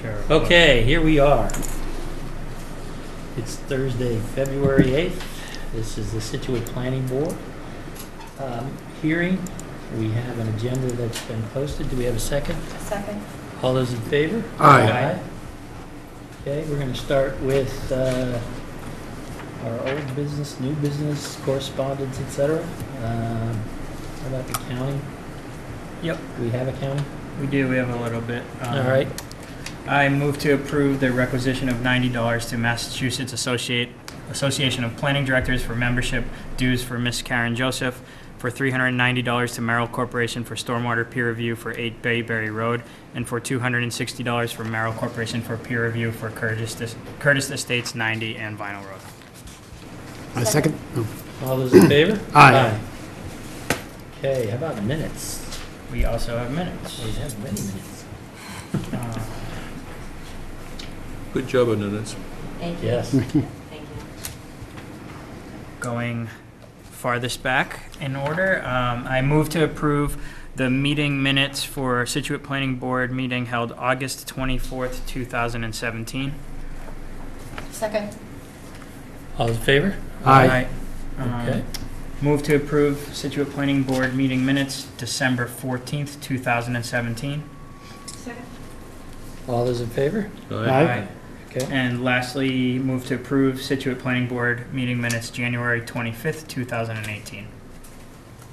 Sure. Okay, here we are. It's Thursday, February 8th. This is the Scituate Planning Board hearing. We have an agenda that's been posted. Do we have a second? A second. All those in favor? Aye. Okay, we're going to start with our old business, new business, correspondence, etc. How about the county? Yep, Do we have a county? we do. We have a little bit. All right. I move to approve the requisition of $90 to Massachusetts Association of Planning Directors for membership dues for Miss Karen Joseph, for $390 to Merrill Corporation for stormwater peer review for 8 Bayberry Road, and for $260 for Merrill Corporation for peer review for Curtis Estates 90 and Vinyl Road. A second? Oh. All those in favor? Aye. Okay, how about minutes? We also have minutes. We have many minutes. Good job on minutes. Thank you. Yes. Thank you. Going farthest back in order, I move to approve the meeting minutes for Scituate Planning Board meeting held August 24th, 2017. Second. All in favor? Aye. Okay. Move to approve Scituate Planning Board meeting minutes December 14th, 2017. Second. All those in favor? Aye. Okay. And lastly, move to approve Scituate Planning Board meeting minutes January 25th, 2018.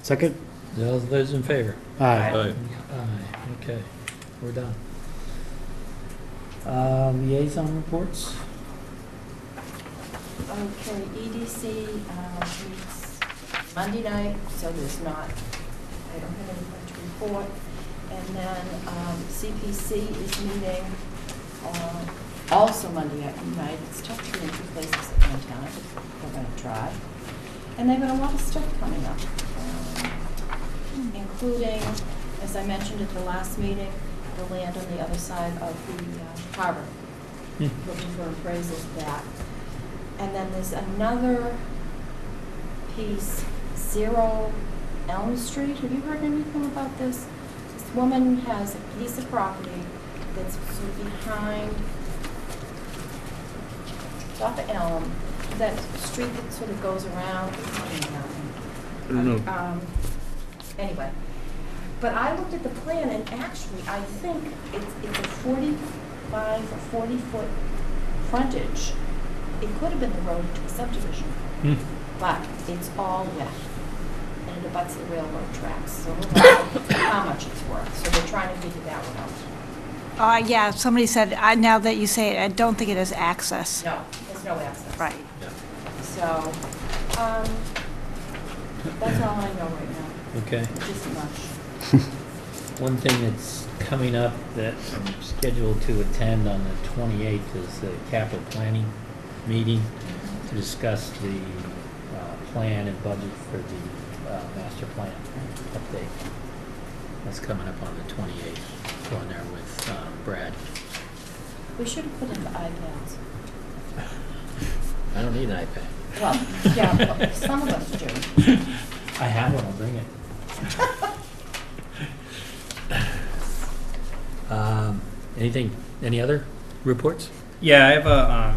Second? All those in favor? Aye. Aye. Aye. Okay, we're done. Liaison reports? Okay, EDC meets Monday night, so there's not, I don't have anything to report. And then CPC is meeting also Monday night. It's tough to be in two places at one time, but we're going to try. And they've got a lot of stuff coming up, including, as I mentioned at the last meeting, the land on the other side of the harbor, looking for appraisals of that. And then there's another piece, 0 Elm Street. Have you heard anything about this? This woman has a piece of property that's sort of behind, off of Elm, that street that sort of goes around. I don't know. Anyway, but I looked at the plan, and actually, I think it's a 45 or 40-foot frontage. It could have been the road to a subdivision, but it's all wet, and it abuts the railroad tracks, so who knows how much it's worth. So they're trying to figure that one out. Yeah, somebody said, now that you say it, I don't think it has access. No, there's no access. Right. So, that's all I know right now. Okay. Which isn't much. One thing that's coming up that I'm scheduled to attend on the 28th is the capital planning meeting to discuss the plan and budget for the master plan update. That's coming up on the 28th. Going there with Brad. We should have put in the iPads. I don't need an iPad. Well, yeah, well, some of us do. I have one. I'll bring it. Any other reports? Yeah, I have a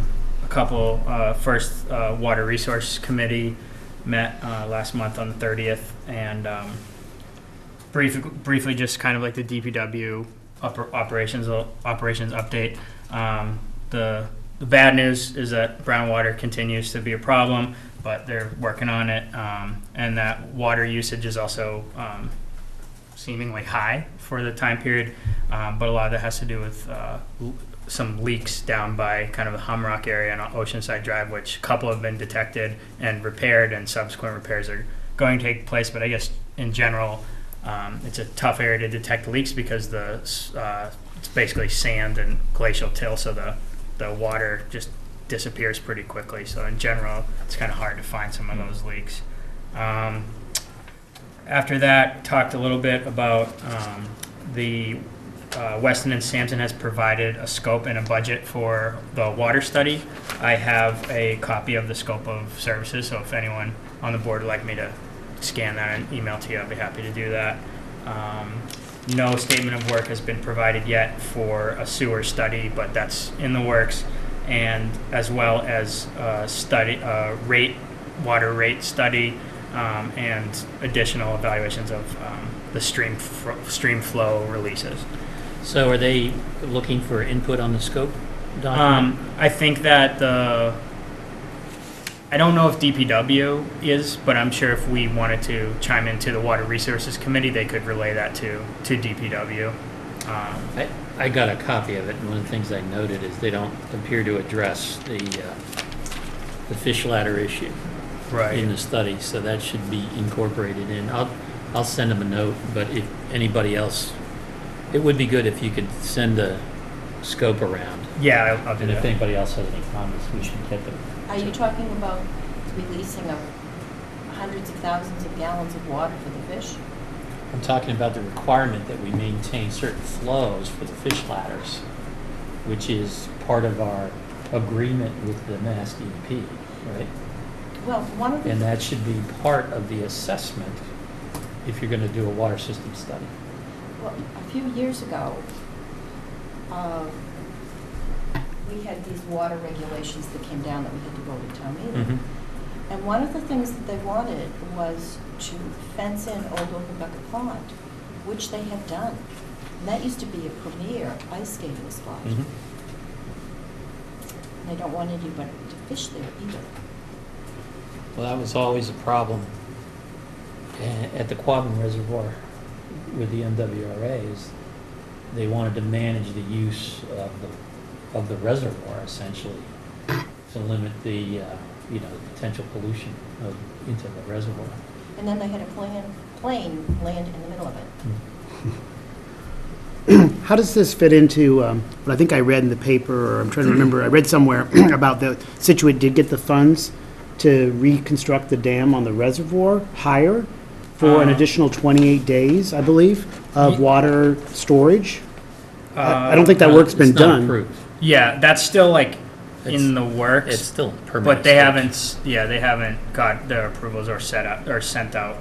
couple. First, Water Resource Committee met last month on the 30th, and briefly just kind of like the DPW operations update. The bad news is that brown water continues to be a problem, but they're working on it, and that water usage is also seemingly high for the time period, but a lot of that has to do with some leaks down by kind of the Humrock area on Oceanside Drive, which a couple have been detected and repaired, and subsequent repairs are going to take place. But I guess in general, it's a tough area to detect leaks because it's basically sand and glacial till, so the water just disappears pretty quickly. So in general, it's kind of hard to find some of those leaks. After that, talked a little bit about the Weston and Sampson has provided a scope and a budget for the water study. I have a copy of the scope of services, so if anyone on the board would like me to scan that and email to you, I'd be happy to do that. No statement of work has been provided yet for a sewer study, but that's in the works, and as well as water rate study, and additional evaluations of the stream flow releases. So are they looking for input on the scope document? I think that I don't know if DPW is, but I'm sure if we wanted to chime into the Water Resources Committee, they could relay that to DPW. I got a copy of it, and one of the things I noted is they don't appear to address the fish ladder issue in the study, so that should be incorporated in. I'll send them a note, but if anybody else, it would be good if you could send a scope around. Yeah, I'll do And if that. anybody else has any comments, we should get them. Are you talking about releasing of hundreds of thousands of gallons of water for the fish? I'm talking about the requirement that we maintain certain flows for the fish ladders, which is part of our agreement with the Mass DEP, right? Well, one of the. And that should be part of the assessment if you're going to do a water system study. Well, a few years ago, we had these water regulations that came down that we had to go to town meeting. And one of the things that they wanted was to fence in Old Open Bucket Pond, which they had done. And that used to be a premier ice skating spot. Mhm. They don't want anybody to fish there either. Well, that was always a problem at the Quabbin Reservoir with the MWRA, is they wanted to manage the use of the reservoir essentially to limit the potential pollution into the reservoir. And then they had a plane land in the middle of it. How does this fit into what I think I read in the paper, or I'm trying to remember, I read somewhere about the Scituate did get the funds to reconstruct the dam on the reservoir higher for an additional 28 days, I believe, of water storage. I don't think that work's been It's not done. approved. Yeah, that's still like It's- in the works. It's still permanent. But they haven't got their approvals or set up or sent out.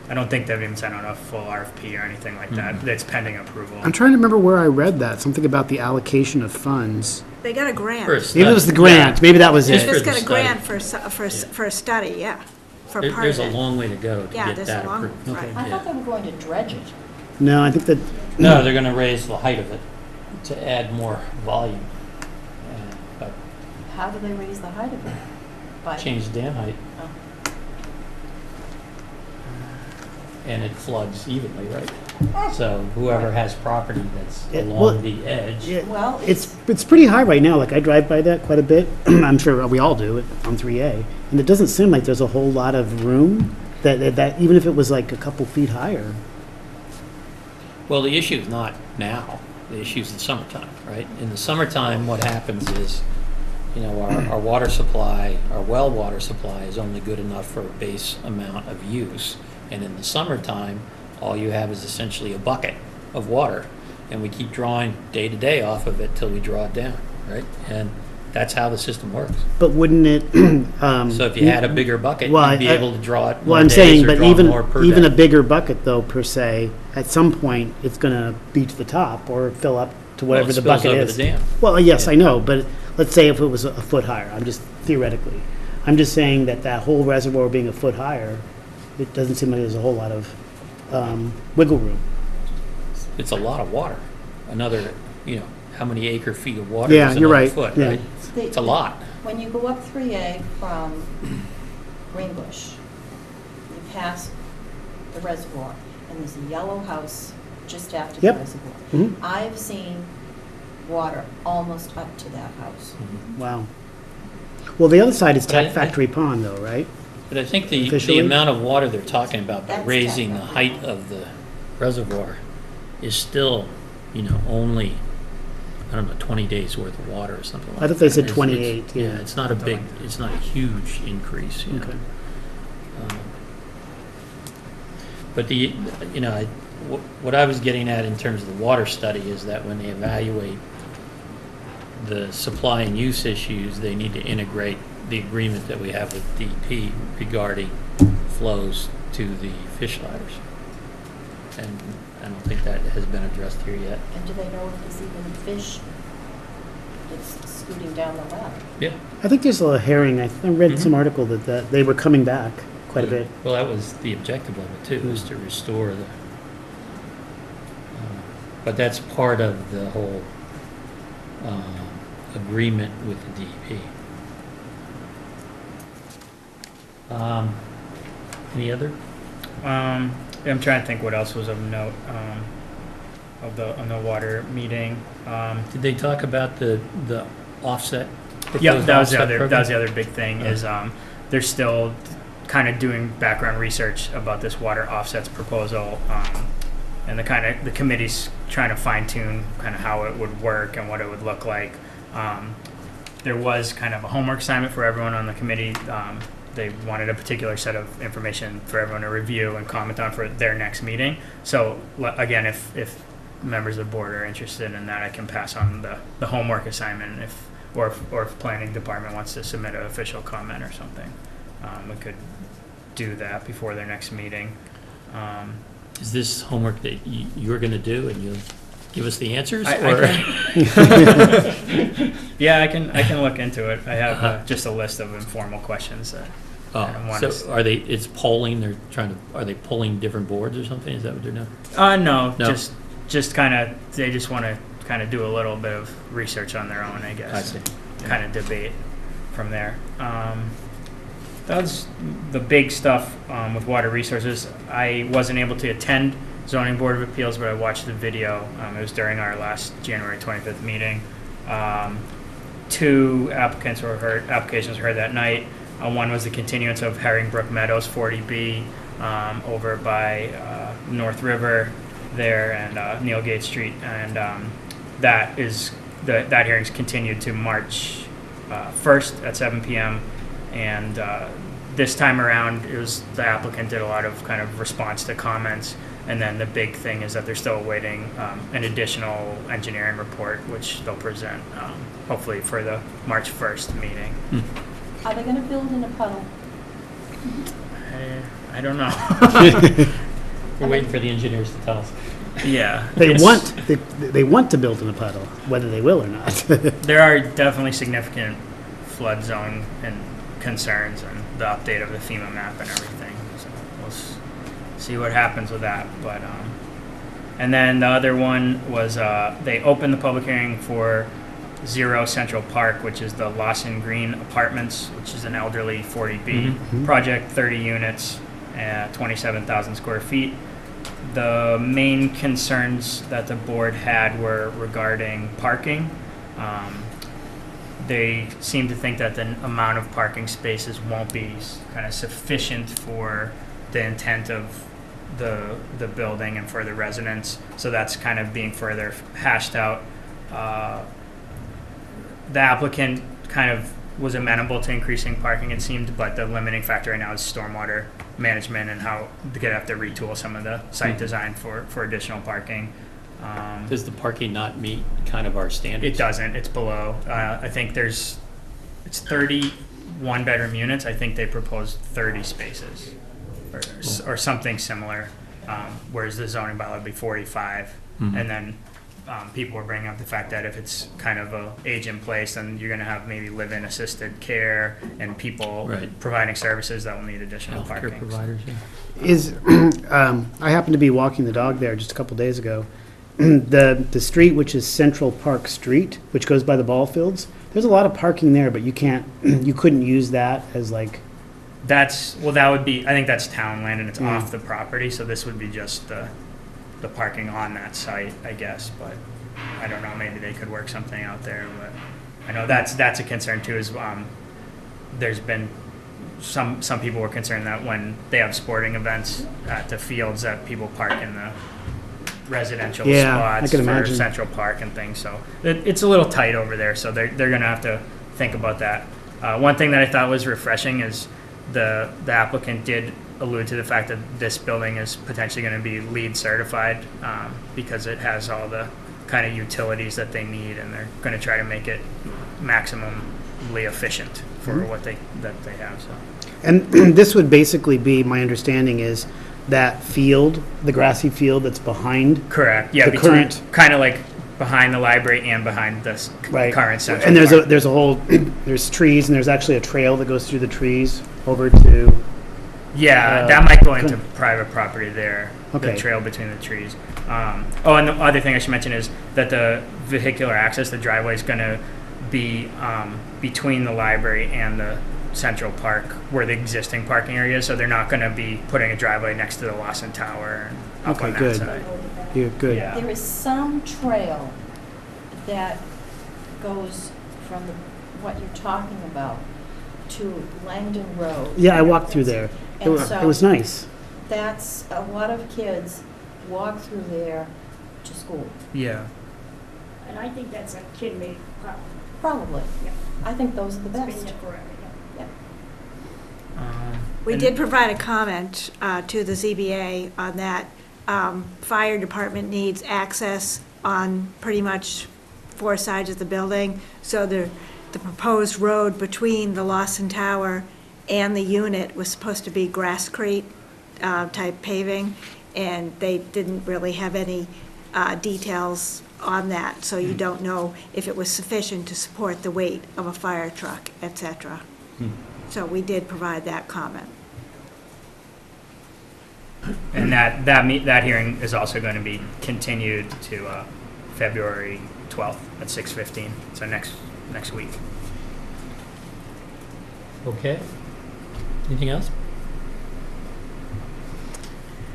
I don't think they've even sent out a full RFP or anything like that. It's pending approval. I'm trying to remember where I read that, something about the allocation of funds. They got a grant. Maybe it was the grant, maybe that was Just it. for Just the got a study. grant for a study, yeah, for part of it. There's a long way to go to Yeah, get there's a that long- approved. right. I thought they were going to dredge it. No, I think that, No, they're going to raise the height of it to add more volume. But How do they raise the height of it? By change the dam height, Oh. and it floods evenly, right? So whoever has property that's Yeah, well, along the edge. yeah, Well, it's pretty high right now, like I drive by that quite a bit. I'm sure we all do it on 3A. And it doesn't seem like there's a whole lot of room that even if it was like a couple feet higher. Well, the issue is not now. The issue is the summertime, right? In the summertime, what happens is, our water supply, our well water supply is only good enough for a base amount of use. And in the summertime, all you have is essentially a bucket of water. And we keep drawing day to day off of it till we draw it down, right? And that's how the system works. But wouldn't it? So if you had a bigger bucket, Well, you'd be I- able to draw it Well, more I'm days saying, or but draw even more per a day. bigger bucket though, per se, at some point, it's gonna be to the top or fill up to Well, whatever it the spills bucket over is. the dam. Well, yes, Yeah. I know, but let's say if it was a foot higher, I'm just theoretically. I'm just saying that whole reservoir being a foot higher, it doesn't seem like there's a whole lot of wiggle room. It's a lot of water. Another, how many acre feet of water Yeah, is you're another right. foot, Yeah. right? It's a lot. When you go up 3A from Greenbush, you pass the reservoir, and there's a yellow house just after the Yep. reservoir. Mhm. I've seen water almost up to that house. Wow. Well, the other side is But I- Tech Factory Pond though, right? But I think the Officially? amount of water they're talking about by That's raising the technically. height of the reservoir is still, only, 20 days worth of water or something like that. I thought they said It's- 28, Yeah, yeah. it's not a huge increase, Okay. But what I was getting at in terms of the water study is that when they evaluate the supply and use issues, they need to integrate the agreement that we have with DEP regarding flows to the fish ladders. And I don't think that has been addressed here yet. And do they know if there's even fish that's scooting down the well? Yeah. I think there's a herring. I read some article that they were coming back quite a bit. Well, that was the objective of it too, was to restore the, but that's part of the whole agreement with the DEP. Any other? I'm trying to think what else was of note of the water meeting. Did they talk about the offset? Yeah, proposed that was the offset other program? big thing is they're still kind of doing background research about this water offsets proposal, and the committee's trying to fine tune kind of how it would work and what it would look like. There was kind of a homework assignment for everyone on the committee. They wanted a particular set of information for everyone to review and comment on for their next meeting. So again, if members of the board are interested in that, I can pass on the homework assignment or if planning department wants to submit an official comment or something. We could do that before their next meeting. Is this homework that you're going to do and you'll give us the answers? Yeah, I can look into it. I have just a list of informal questions that I don't want So are they, it's polling, are they polling different boards or something? Is that what they're doing? No, No. just kind of, they just want to kind of do a little bit of research on their own, I guess. I see. Kind of debate from there. That was the big stuff with water resources. I wasn't able to attend zoning board of appeals, but I watched the video. It was during our last January 25th meeting. 2 applications were heard that night. One was the continuance of Herringbrook Meadows 40B over by North River there and Neilgate Street, and that hearing's continued to March 1st at 7 p.m. And this time around, it was the applicant did a lot of kind of response to comments, and then the big thing is that they're still awaiting an additional engineering report, which they'll present hopefully for the March 1st meeting. Are they gonna build in a puddle? I don't know. We're waiting for the engineers to tell us. Yeah, They it's- want to build in a puddle, whether they will or not. There are definitely significant flood zone and concerns and the update of the FEMA map and everything. So we'll see what happens with that. But and then the other one was they opened the public hearing for Zero Central Park, which is the Lawson Green Apartments, which is an elderly 40B project, 30 units, 27,000 square feet. The main concerns that the board had were regarding parking. They seem to think that the amount of parking spaces won't be kind of sufficient for the intent of the building and for the residents. So that's kind of being further hashed out. The applicant kind of was amenable to increasing parking, it seemed, but the limiting factor right now is stormwater management and how they're gonna have to retool some of the site design for additional parking. Does the parking not meet kind of our standards? It doesn't, it's below. I think it's 30 one-bedroom units. I think they proposed 30 spaces or something similar, whereas the zoning bylaw would be 45. And then people were bringing up the fact that if it's kind of a age in place, then you're going to have maybe live-in assisted care and people providing services that will need additional Healthcare parking. providers, yeah. Is I happened to be walking the dog there just a couple days ago. The street, which is Central Park Street, which goes by the ball fields, there's a lot of parking there, but you couldn't use that as like. That would be, I think that's town land and it's off the property, so this would be just the parking on that site, I guess, but I don't know, maybe they could work something out there, but I know that's a concern too, is there's been some people were concerned that when they have sporting events at the fields that people park in the residential I spots can for imagine. Central Park and things, so it's a little tight over there, so they're gonna have to think about that. One thing that I thought was refreshing is the applicant did allude to the fact that this building is potentially going to be LEED certified because it has all the kind of utilities that they need, and they're going to try to make it maximally efficient for what they have. So. And this would basically be, my understanding is, that field, the grassy field that's behind. Correct, yeah, The between, current- kind of like behind the library and behind the Right. current Central And Park. there's a whole, there's trees, and there's actually a trail that goes through the trees over to, Yeah, Uh, that might go into private property there, Okay. the trail between the trees. Oh, and the other thing I should mention is that the vehicular access, the driveway is going to be between the library and the Central Park, where the existing parking area is, so they're not going to be putting a driveway next to the Lawson Tower and up Okay, on that good. side. you're good. Yeah. There is some trail that goes from what you're talking about to Langdon Road. Yeah, I walked through there. It And was, so it was nice. that's, a lot of kids walk through there to school, Yeah. And I think that's a kid-made problem. probably. Yeah. I think those are the It's been best. there forever, yeah. We And- did provide a comment to the ZBA on that. Fire department needs access on pretty much 4 sides of the building. So the proposed road between the Lawson Tower and the unit was supposed to be grasscrete type paving, and they didn't really have any details on that, so you don't know if it was sufficient to support the weight of a fire truck, et cetera. So we did provide that comment. And that hearing is also going to be continued to February 12th at 6:15, so next week. Okay. Anything else?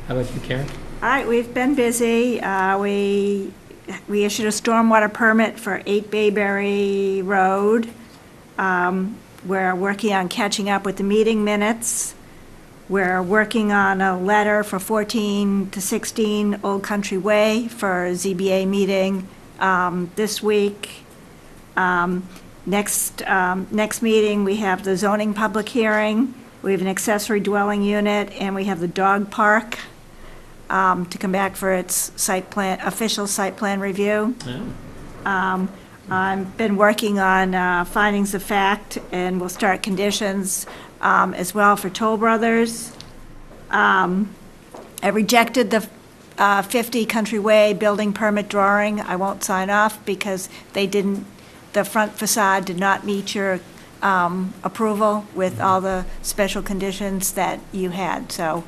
How about you, Karen? All right, we've been busy. We issued a stormwater permit for 8 Bayberry Road. We're working on catching up with the meeting minutes. We're working on a letter for 14 to 16 Old Country Way for ZBA meeting this week. Next meeting, we have the zoning public hearing, we have an accessory dwelling unit, and we have the dog park to come back for its official site plan review. I've been working on findings of fact, and we'll start conditions as well for Toll Brothers. I rejected the 50 Country Way building permit drawing. I won't sign off because the front facade did not meet your approval with all the special conditions that you had. So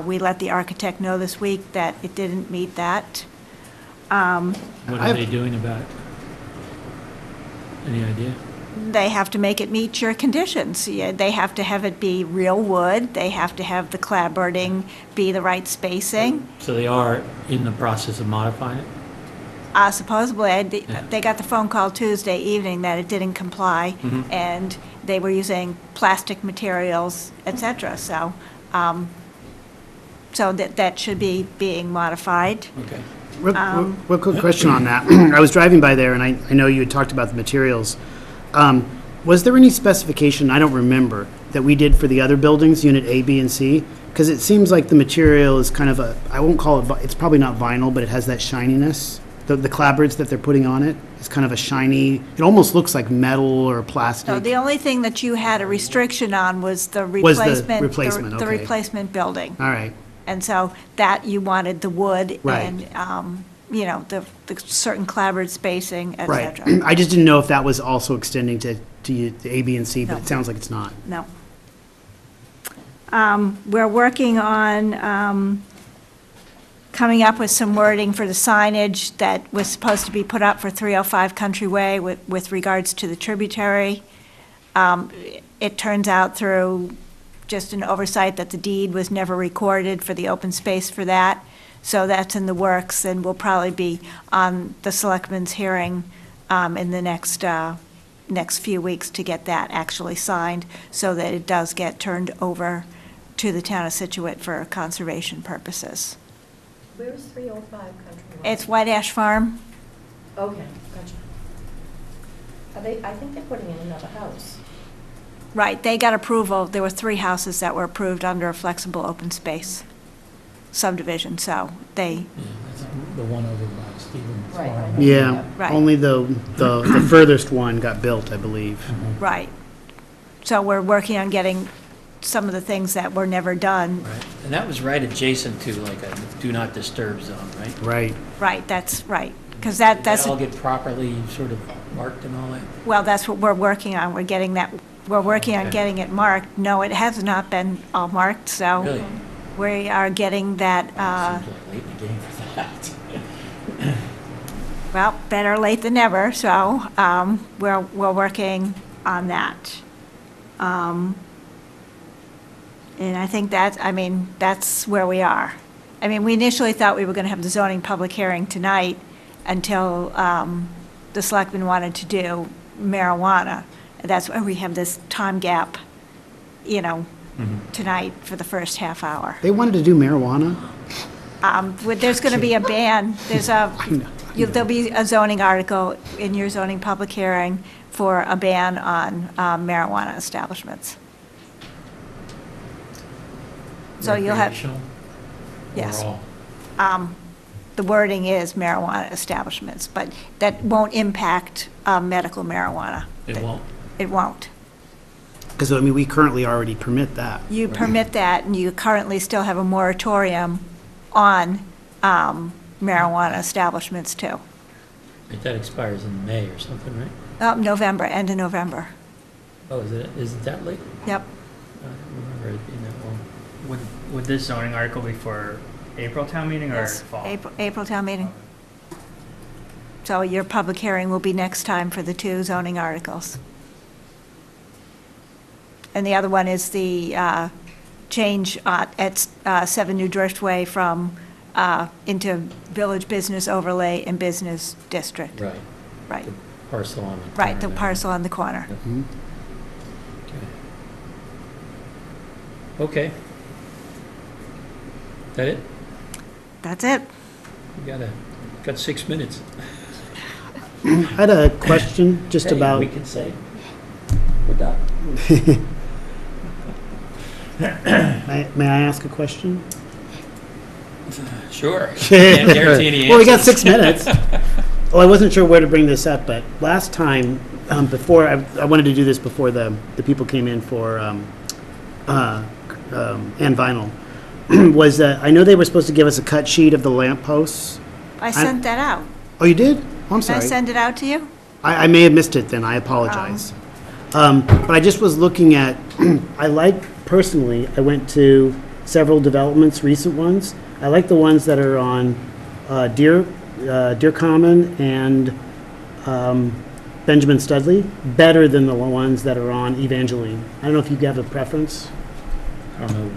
we let the architect know this week that it didn't meet that. What are they doing about it? Any idea? They have to make it meet your conditions. Yeah, they have to have it be real wood, they have to have the clapboarding be the right spacing. So they are in the process of modifying it? Supposedly, they got the phone call Tuesday evening that it didn't comply, and they were using plastic materials, et cetera, so, that should be being modified. Okay. Real quick question on that. I was driving by there, and I know you had talked about the materials. Was there any specification, I don't remember, that we did for the other buildings, Unit A, B, and C? Because it seems like the material is kind of I won't call it, it's probably not vinyl, but it has that shininess. The clapboards that they're putting on it is kind of a shiny, it almost looks like metal or plastic. So the only thing that you had a restriction on was the Was the replacement. replacement, The okay. replacement building. All right, And so that you wanted the wood Right. and, the certain clapboard spacing, et right. cetera. I just didn't know if that was also extending to A, B, and C, but No. it sounds like it's not. No. We're working on coming up with some wording for the signage that was supposed to be put up for 305 Country Way with regards to the tributary. It turns out through just an oversight that the deed was never recorded for the open space for that. So that's in the works, and will probably be on the selectmen's hearing in the next few weeks to get that actually signed, so that it does get turned over to the town of Scituate for conservation purposes. Where is 305 Country Way? It's White Ash Farm. Okay, gotcha. I think they're putting in another house. Right, they got approval. There were 3 houses that were approved under a flexible open space subdivision, so they, Yeah, that's the one over by Stevens Right. Farm. Yeah, Right. only the furthest one got built, I believe. right. So we're working on getting some of the things that were never done. Right, and that was right adjacent to like a do not disturb zone, right? Right. Right, that's right, because Did that's, that all get properly sort of marked and all that? well, that's what we're working on. We're getting that, we're working on Okay. getting it marked. No, it has not been all marked, so Really? we are getting that, Seems like late in the game for that. well, better late than never, so we're working on that. And I think that, I mean, that's where we are. I mean, we initially thought we were going to have the zoning public hearing tonight until the selectmen wanted to do marijuana. And that's why we have this time gap, you know, tonight for the first half hour. They wanted to do marijuana? There's going to be a ban, there'll be a zoning article in your zoning public hearing for a ban on marijuana establishments. So you'll have, Recreational yes. or all? The wording is marijuana establishments, but that won't impact medical marijuana. It won't? It won't. Because, I mean, we currently already permit that. You permit that, and you currently still have a moratorium on marijuana establishments, too. Right, that expires in May or something, right? November, end of November. Oh, is it that late? Yep. I don't remember it being that long. Would this zoning article be for April town meeting or Yes, fall? April town meeting. So your public hearing will be next time for the two zoning articles. And the other one is the change at 7 New Driftway from, into Village Business Overlay and Business District. Right. Right, The parcel on the. right, the corner there. parcel on the corner. Mhm. Okay. That it? That's it. We got 6 minutes. I had a question just Hey, about, we can say, we're done. may I ask a question? Sure. Can't guarantee any Well, we got answers. 6 minutes. Well, I wasn't sure where to bring this up, but last time, before, I wanted to do this before the people came in for and vinyl, was that I know they were supposed to give us a cut sheet of the lamp posts. I sent that out. Oh, you did? Oh, I'm Did I sorry. send it out to you? I may have missed it then, I apologize. But I just was looking at, personally, I went to several developments, recent ones. I like the ones that are on Deer Common and Benjamin Studley better than the ones that are on Evangeline. I don't know if you have a preference. I don't know.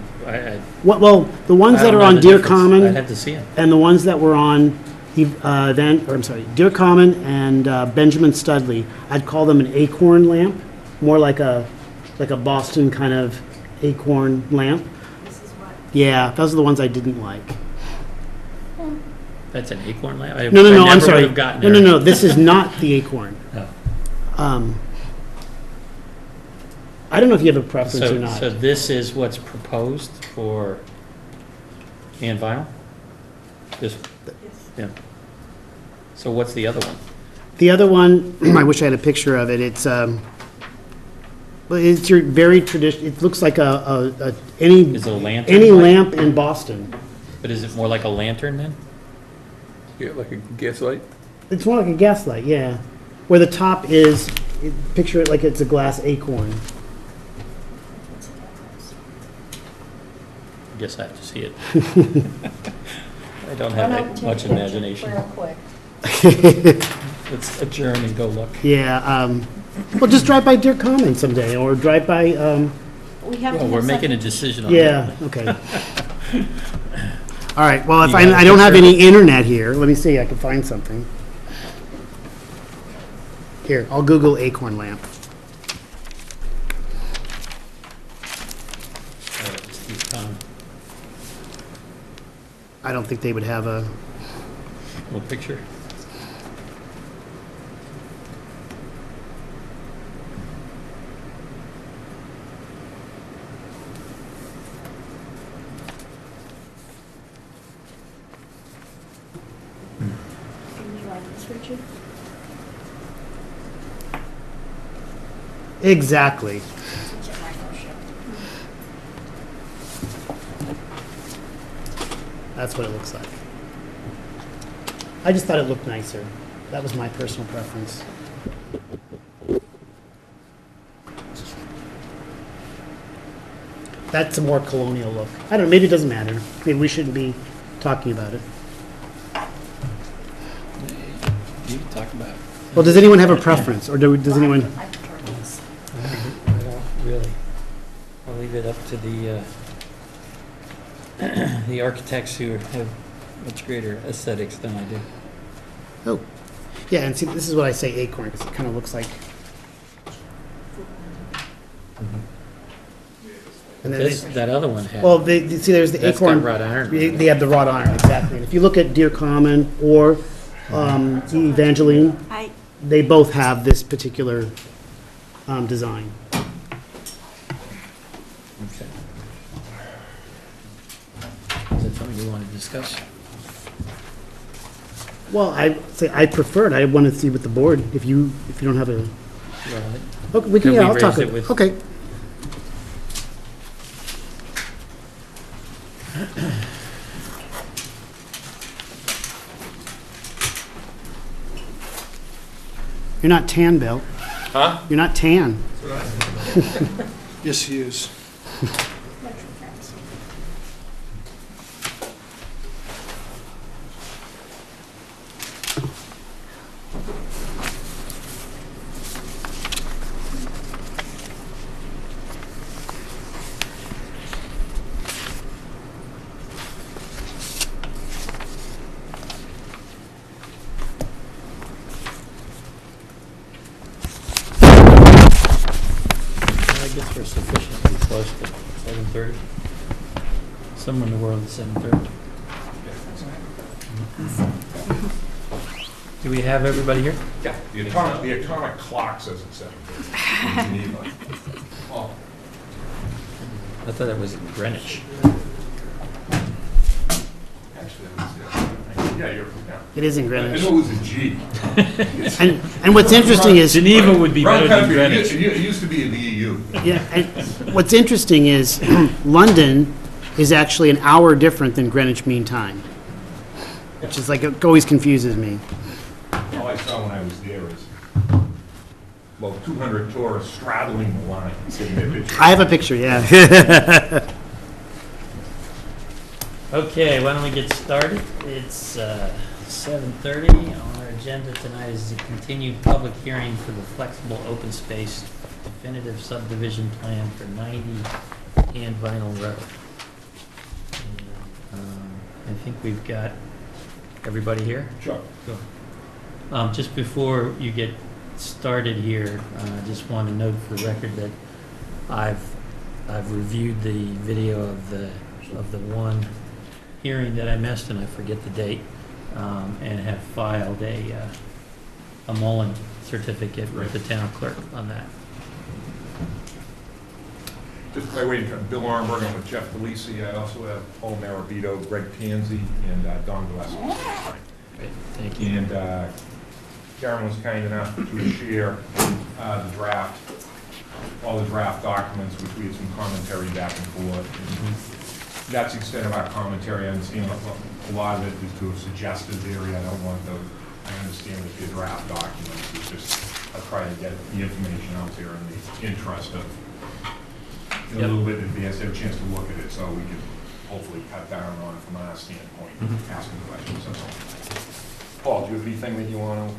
Well, the ones I that don't are know on the Deer difference. Common I'd have to see them. and the ones that were on Deer Common and Benjamin Studley, I'd call them an acorn lamp, more like a Boston kind of acorn lamp. This is what, Yeah, those are the ones I didn't like. That's an acorn lamp? No, I I'm never sorry. would have gotten No, there. this is not the acorn. Oh. I don't know if you have a preference or So not. this is what's proposed for can vinyl? This, yeah. So what's the other one? The other one, I wish I had a picture of it. It's it's your very traditional. It looks like any Is it a lantern? any light? lamp in Boston. But is it more like a lantern then? Yeah, like a gas light? It's more like a gas light, yeah. Where the top is, picture it like it's a glass acorn. I guess I have to see it. I don't run out and have take a much picture imagination. real quick. Let's adjourn and go look. Yeah, well, just drive by Deer Common someday, or drive by, We have to Well, have we're making a something- decision on that. yeah, okay. All right, well, if You got a I don't have picture? any internet here, let me see, I can find something. Here, I'll Google acorn lamp. Steve Kahn. I don't think they would have a, Little picture. You like this, Richard? exactly. It's a micro That's what it looks like. I just thought it looked nicer. That was my personal preference. That's a more colonial look. I don't know, maybe it doesn't matter. Maybe we shouldn't be talking about it. You can talk about it. Well, does anyone have a preference, or does anyone? I prefer this. I don't really. I'll leave it up to the the architects who have much greater aesthetics than I do. Oh, yeah, and see, this is what I say acorn, because it kind of looks like. And then That other one had. well, see, there's the That's acorn. got wrought iron. They have the wrought iron, exactly. And if you look at Deer Common or Evangeline, they both have this particular design. Okay. Is that something you want to discuss? Well, I say I prefer it. I want to see what the board, if you don't have a, Well, okay, we can, Can yeah, we I'll talk. raise it with- Okay. You're not tan, Bill. Huh? You're not tan. Yes, he is. I guess we're sufficiently close to 7:30. Somewhere in the world at 7:30. Do we have everybody here? Yeah, the atomic clock says it's 7:30 in Geneva. Oh, I thought that was in Greenwich. actually, it was, yeah, you're, yeah. It is in I Greenwich. know it was a G. And what's interesting is, Geneva would be Wrong better than country. Greenwich. It used to be in the EU. yeah, and what's interesting is London is actually an hour different than Greenwich Mean Time, which is like, it always confuses me. All I saw when I was there is, well, 200 tourists straddling the line, getting their picture. I have a picture, yeah. Okay, why don't we get started? It's 7:30. On our agenda tonight is the continued public hearing for the flexible open space definitive subdivision plan for 90 and Vinyl Road. And, I think we've got everybody here. Sure. Just before you get started here, I just want to note for the record that I've reviewed the video of the one hearing that I missed, and I forget the date, and have filed a Mullen certificate with the town clerk on that. Just by way of Bill Armberg, I'm with Jeff Delisi. I also have Paul Marabito, Greg Tansey, and Don Gillespie. Great, thank you. And Karen was kind enough to share the draft, all the draft documents, which we had some commentary back and forth. And that's the extent of our commentary. I understand a lot of it is to a suggested area. I don't want those. I understand that the draft documents is just, I'll try to get the information out there in the interest of a little bit in advance, have a chance to look at it, so we can hopefully cut down on it from our standpoint, asking questions. That's all. Paul, do you have anything that you want to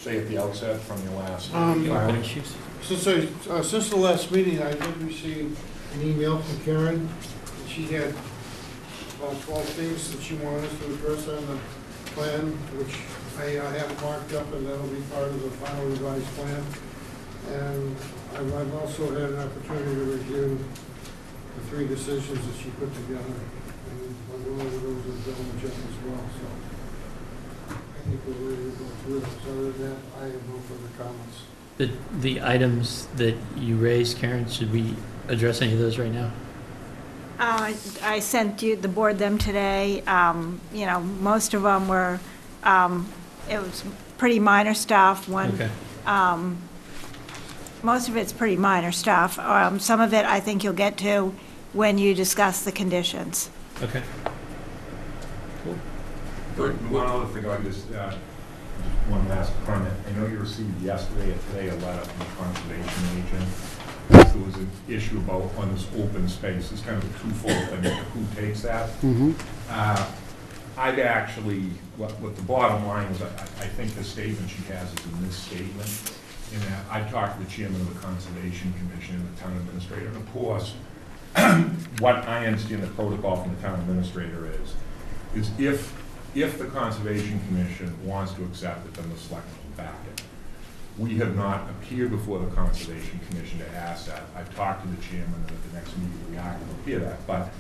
say at the outset from your last filing? Issues? Since the last meeting, I did receive an email from Karen. She had about 12 things that she wanted us to address on the plan, which I have marked up, and that'll be part of the final revised plan. And I've also had an opportunity to review the 3 decisions that she put together, and I'll go over those with Bill and Jeff as well, so I think we're ready to go through it. So other than that, I have no further comments. The items that you raised, Karen, should we address any of those right now? I sent the board them today. You know, most of them were, it was pretty minor stuff. Okay. Most of it's pretty minor stuff. Some of it I think you'll get to when you discuss the conditions. Okay. One other thing, one last comment. I know you received yesterday or today a letter from the conservation agent. There was an issue about on this open space. It's kind of a twofold thing, who takes that. I've actually, what the bottom line is, I think the statement she has is a misstatement. And I've talked to the chairman of the Conservation Commission and the town administrator, and of course, what I understand the protocol from the town administrator is if the Conservation Commission wants to accept it, then the selectmen will back it. We have not appeared before the Conservation Commission to ask that. I've talked to the chairman, and at the next meeting we are going to appear that. But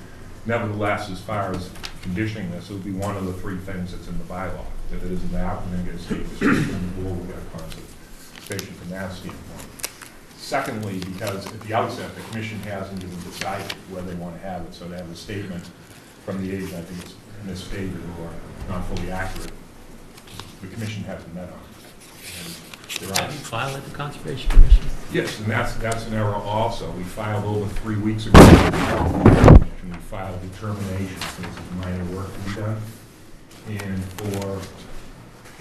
nevertheless, as far as conditioning this, it would be one of the three things that's in the bylaw. If it isn't that, we're going to get a state restriction, we'll get a conservation from that standpoint. Secondly, because at the outset, the commission hasn't even decided where they want to have it, so to have a statement from the agent, I think it's misstated or not fully accurate, the commission hasn't met on it. Have you filed at the Conservation Commission? Yes, and that's an error also. We filed over 3 weeks ago. And we filed determination, so this is minor work to be done. And for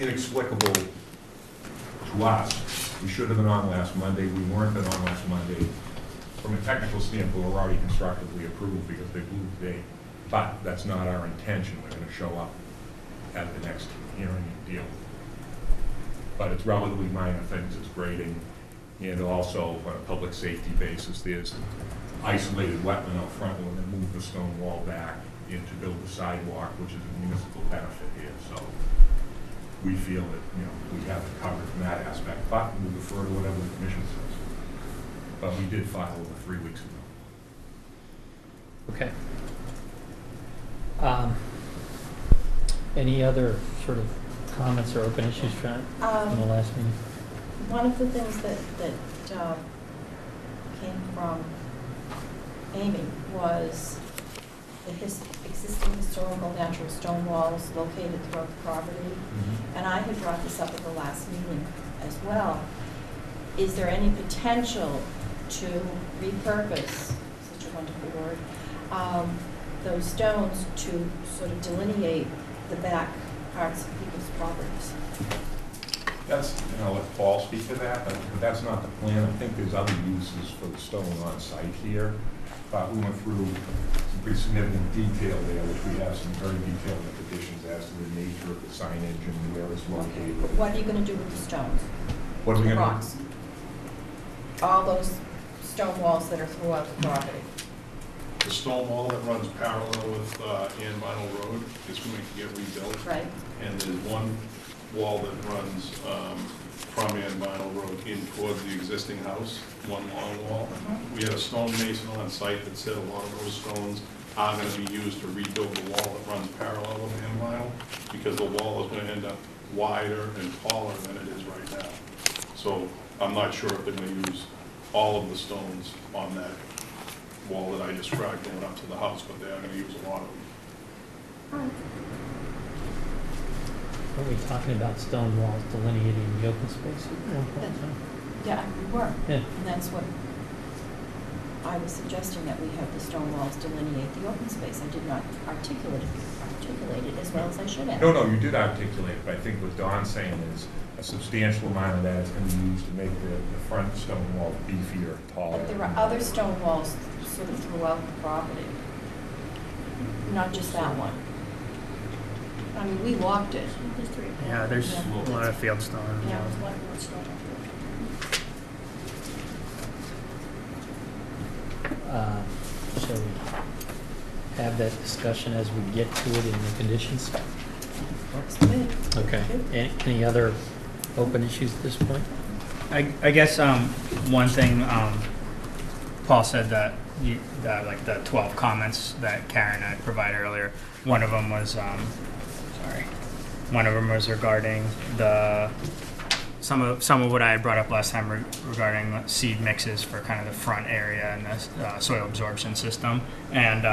inexplicable to us, we should have been on last Monday. We weren't been on last Monday. From a technical standpoint, we're already constructively approved because they blew the date. But that's not our intention. We're going to show up at the next hearing and deal with it. But it's relatively minor things. It's grading, and also on a public safety basis, there's isolated wetland out front. We're going to move the stone wall back and to build the sidewalk, which is a municipal benefit here. So we feel that we have it covered from that aspect. But we'll defer to whatever the commission says. But we did file over 3 weeks ago. Okay. Any other sort of comments or open issues from the last meeting? One of the things that came from Amy was the existing historical natural stone walls located throughout the property. And I had brought this up at the last meeting as well. Is there any potential to repurpose, such a wonderful word, those stones to sort of delineate the back parts of people's properties? That's, I'll let Paul speak to that, but that's not the plan. I think there's other uses for the stone on site here. But we went through some pretty significant detail there, which we have some very detailed conditions as to the nature of the signage and where it's located. What are you going to do with the stones? What are we the going to rocks? All those stone walls that are throughout the property. The stone wall that runs parallel with Ann Vinyl Road is going to get rebuilt. Right. And there's one wall that runs from Ann Vinyl Road in towards the existing house, one long wall. We had a stone mason on site that said a lot of those stones are going to be used to rebuild the wall that runs parallel with Ann Vinyl, because the wall is going to end up wider and taller than it is right now. So I'm not sure if they're going to use all of the stones on that wall that I described going up to the house, but they are going to use a lot of them. Are we talking about stone walls delineating the open space at one point in time? Yeah, we were. Yeah. And that's what I was suggesting, that we have the stone walls delineate the open space. I did not articulate it as well as I should have. No, you did articulate it, but I think what Don's saying is a substantial amount of that is going to be used to make the front stone wall beefier, taller. But there are other stone walls sort of throughout the property, not just that one. I mean, we walked it. There's three. Yeah, there's Yeah. a lot of fieldstone. Yeah. There's one more stone up there. Shall we have that discussion as we get to it in the conditions? Works to me. Okay. Any other open issues at this point? I guess one thing Paul said that like the 12 comments that Karen had provided earlier. One of them was regarding some of what I had brought up last time regarding seed mixes for kind of the front area and the soil absorption system, and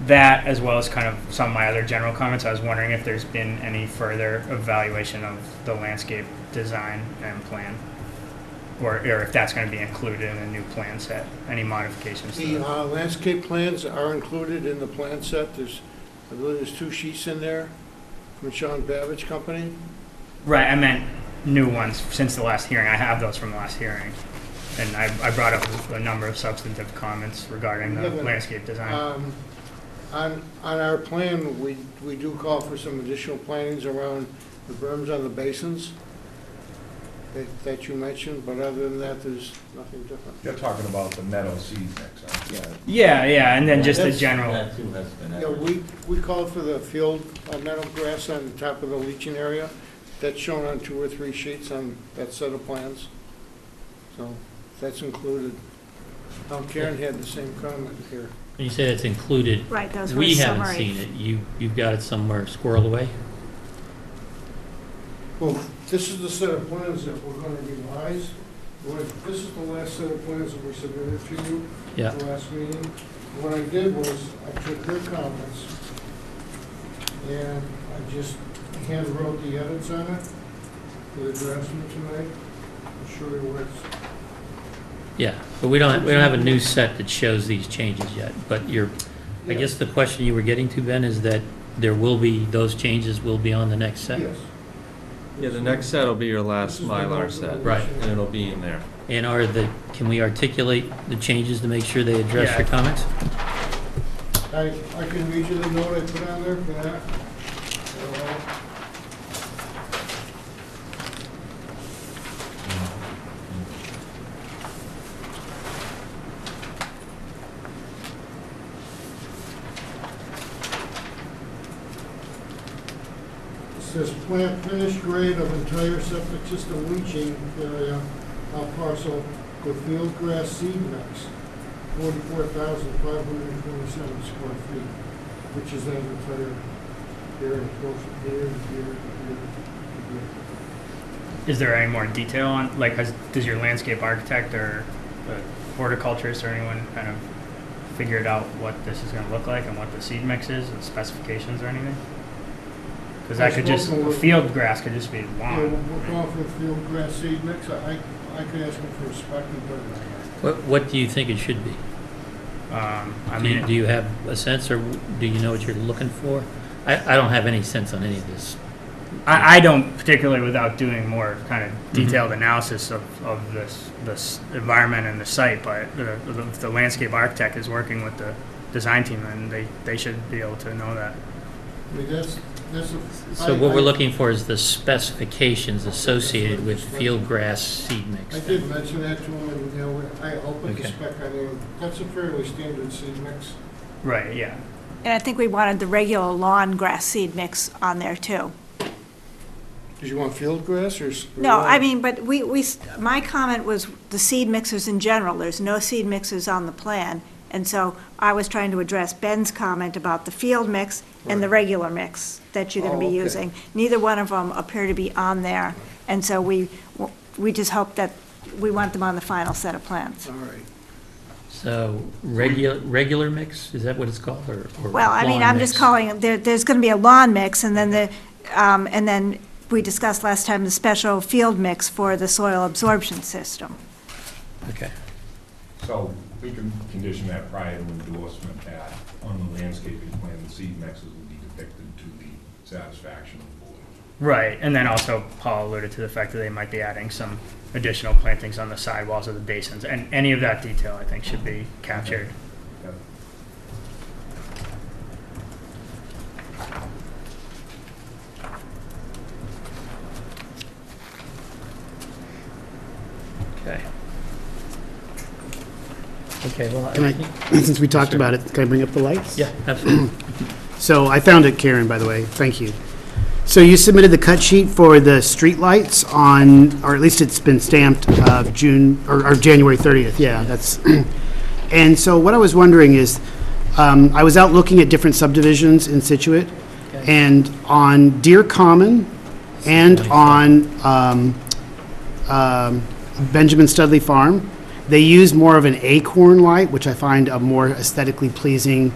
that, as well as kind of some of my other general comments. I was wondering if there's been any further evaluation of the landscape design and plan, or if that's going to be included in the new plan set. Any modifications to The that? landscape plans are included in the plan set. I believe there's 2 sheets in there. from Sean Babbage Company. Right, I meant new ones since the last hearing. I have those from the last hearing. And I brought up a number of substantive comments regarding the Yeah, but, landscape design. On our plan, we do call for some additional plantings around the berms on the basins that you mentioned, but other than that, there's nothing different. You're talking about the meadow seed mix, aren't you? Yeah, and then just the That's- general, That too has been. Yeah, we called for the field meadow grass on the top of the leaching area. That's shown on 2 or 3 sheets on that set of plans. So that's included. Karen had the same comment here. You said it's included. Right, those were We haven't summary. seen it. You've got it somewhere squirreled away? Well, this is the set of plans that we're going to revise. This is the last set of plans that we submitted to you Yeah. at the last meeting. What I did was I took their comments and I just hand wrote the edits on it for the draftsman tonight. I'll show you where it's. Yeah, but we don't have a new set that shows these changes yet. But I guess the question you were getting to, Ben, is that those changes will be on the next set? Yes. Yeah, the next set will be your last This is the Mylar one set. Right. And it'll be in there. And can we articulate the changes to make sure they address Yeah. your comments? I can read you the note I put on there for that. It says plant finished grade of entire septic system leaching area of parcel with field grass seed mix, 44,527 square feet, which is that entire area, close here, here. is there any more detail on, like, does your landscape architect or horticulturist or anyone kind of figured out what this is gonna look like and what the seed mix is and specifications or anything? Because that could just, field grass could just be Yeah, lawn. we're going for field grass seed mix. I could ask him for a spec, but What do you think it should be? I Do mean, you have a sense, or do you know what you're looking for? I don't have any sense on any of this. I don't particularly, without doing more kind of detailed analysis of this environment and the site, but the landscape architect is working with the design team, and they should be able to know that. I mean, that's So what we're looking for is the specifications associated with field grass seed mix. I did mention that to him, and, I'll put the Okay. spec on there. That's a fairly standard seed mix. Right, yeah. And I think we wanted the regular lawn grass seed mix on there too. Did you want field grass or? No, I mean, but my comment was the seed mixers in general. There's no seed mixers on the plan. And so I was trying to address Ben's comment about the field mix and the regular mix that you're going to be Oh, okay. using. Neither one of them appear to be on there. And so we just hope that we want them on the final set of plans. All right. So regular mix, is that what it's called, or Well, I mean, lawn I'm just mix? calling, there's going to be a lawn mix, and then and then we discussed last time the special field mix for the soil absorption system. Okay. So we can condition that prior to endorsement that on the landscaping plan, the seed mixes will be depicted to the satisfaction of the board. Right, and then also Paul alluded to the fact that they might be adding some additional plantings on the sidewalls of the basins, and any of that detail, I think, should be captured. Yep. Okay. Okay, well, Can I, since we talked Sure. about it, can I bring up the lights? yeah, absolutely. So I found it, Karen, by the way. Thank you. So you submitted the cut sheet for the streetlights on, or at least it's been stamped June, or January 30th. Yeah, that's, and so what I was wondering is, I was out looking at different subdivisions in Scituate, Okay. and on Deer Common and on Benjamin Studley Farm, they use more of an acorn light, which I find a more aesthetically pleasing,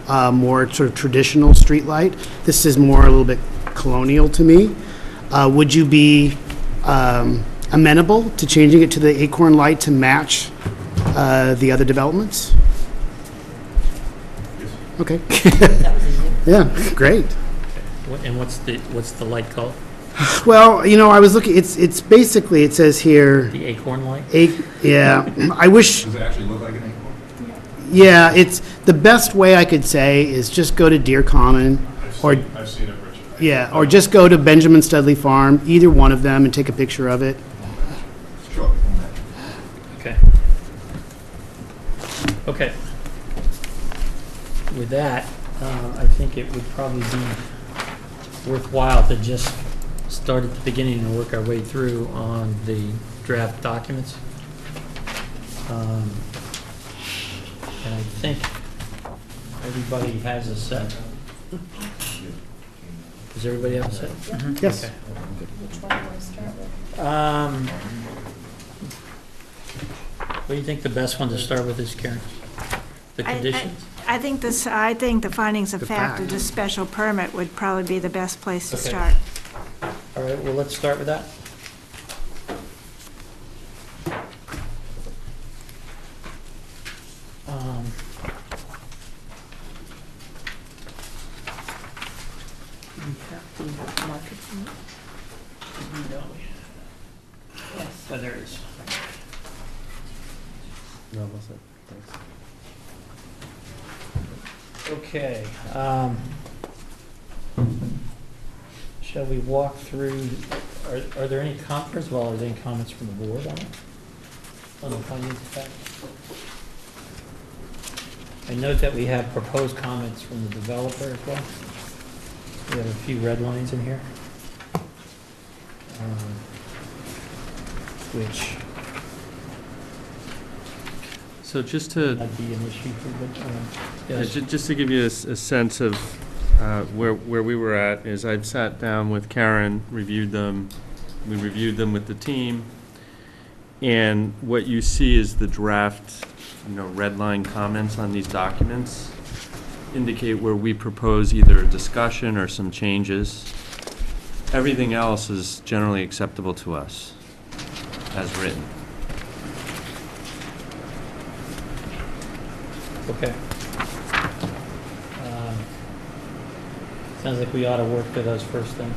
more sort of traditional street light. This is more a little bit colonial to me. Would you be amenable to changing it to the acorn light to match the other developments? Yes. Okay. Yeah, great. And what's the light called? Well, I was looking, it's basically, it says here, The acorn light? yeah, I wish, Does it actually look like an acorn? yeah, it's, the best way I could say is just go to Deer Common, or, I've seen it, Richard. yeah, or just go to Benjamin Studley Farm, either one of them, and take a picture of it. Sure. Okay. Okay. With that, I think it would probably be worthwhile to just start at the beginning and work our way through on the draft documents. And I think everybody has a set. Does everybody have a set? Yes. Okay. Which one do you want to start with? What do you think the best one to start with is, Karen? The conditions? I think the findings of The fact of fact. the special permit would probably be the best place to Okay. start. All right, well, let's start with that. Do we have to mark it? We don't. Yes. Oh, there it is. No, that's it. Thanks. Okay. Shall we walk through, are there any first of all, are there any comments from the board on it? On the findings of fact? I note that we have proposed comments from the developer as well. We have a few red lines in here. Which So just to, might be an issue for the, yes. just to give you a sense of where we were at, is I've sat down with Karen, reviewed them, we reviewed them with the team, and what you see is the draft, red line comments on these documents indicate where we propose either a discussion or some changes. Everything else is generally acceptable to us, as written. Okay. Sounds like we ought to work through those first then.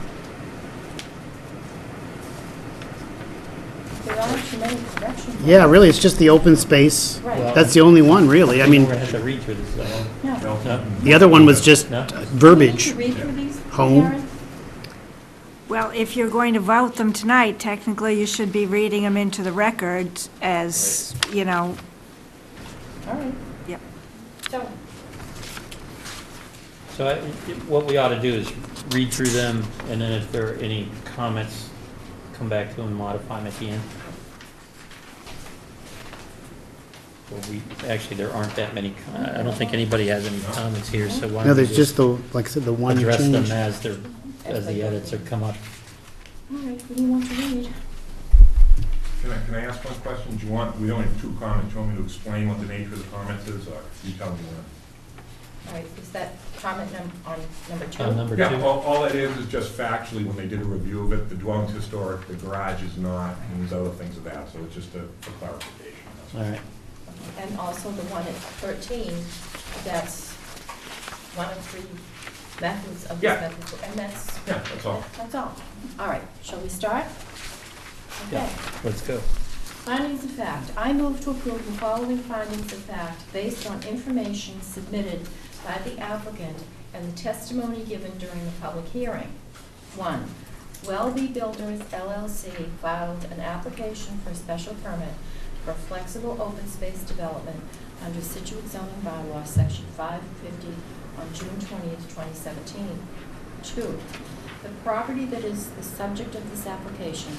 There aren't too many corrections. Yeah, really, it's just the open space. Right. That's the only one, really. I We're mean, gonna have to read through this, though. No. No? the other one was just No? verbiage. Do we need to read through these, Home. Karen? Well, if you're going to vote them tonight, technically you should be reading them into the record as, All right. Yep. So, So what we ought to do is read through them, and then if there are any comments, come back to them and modify them at the end. Well, actually, there aren't that many, I don't think anybody has any comments here, so why No, don't we there's just the, like I said, the one address them change. as the edits are come up. all right, what do you want to read? Can I ask one question? We only have two comments. Do you want me to explain what the nature of the comments is, or you tell me what? All right, is that comment on number two? Number Yeah, two. all it is just factually, when they did a review of it, the dwelling's historic, the garage is not, and there's other things of that, so it's just a clarification. That's all. All right. And also the one at 13, that's one of three methods of this Yeah. method, and that's, Yeah, that's all. that's all. All right, shall we start? Okay. Yeah, let's go. Findings of fact. I move to approve the following findings of fact based on information submitted by the applicant and the testimony given during the public hearing. 1. Welby Builders LLC filed an application for a special permit for flexible open space development under Scituate zoning bylaw, section 550, on June 20th, 2017. 2. The property that is the subject of this application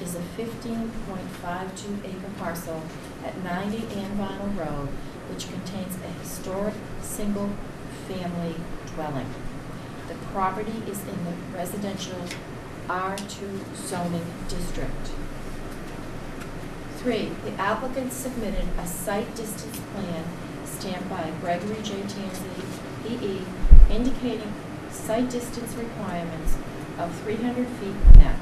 is a 15.52 acre parcel at 90 Ann Vinyl Road, which contains a historic single-family dwelling. The property is in the residential R2 zoning district. 3, the applicant submitted a site distance plan stamped by Gregory J. Tansey, E.E., indicating site distance requirements of 300 feet from that.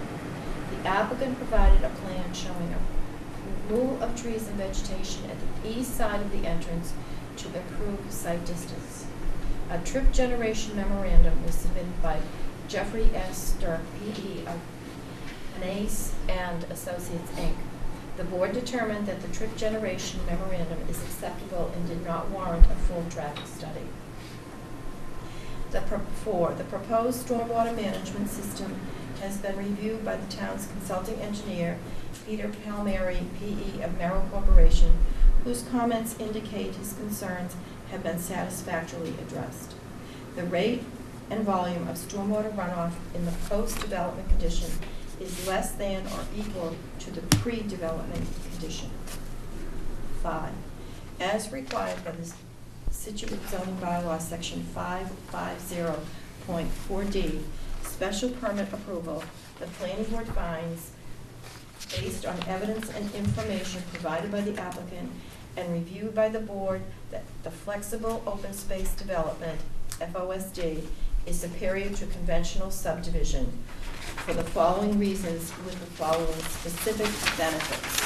The applicant provided a plan showing a removal of trees and vegetation at the east side of the entrance to improve site distance. A trip generation memorandum was submitted by Jeffrey S. Sturp, P.E. of Anais and Associates, Inc. The board determined that the trip generation memorandum is acceptable and did not warrant a full traffic study. Four, the proposed stormwater management system has been reviewed by the town's consulting engineer, Peter Palmieri, P.E. of Merrill Corporation, whose comments indicate his concerns have been satisfactorily addressed. The rate and volume of stormwater runoff in the post-development condition is less than or equal to the pre-development condition. 5, as required by the Scituate zoning bylaw, section 550.4D, special permit approval, the planning board finds, based on evidence and information provided by the applicant and reviewed by the board, that the flexible open space development, FOSD, is superior to conventional subdivision for the following reasons with the following specific benefits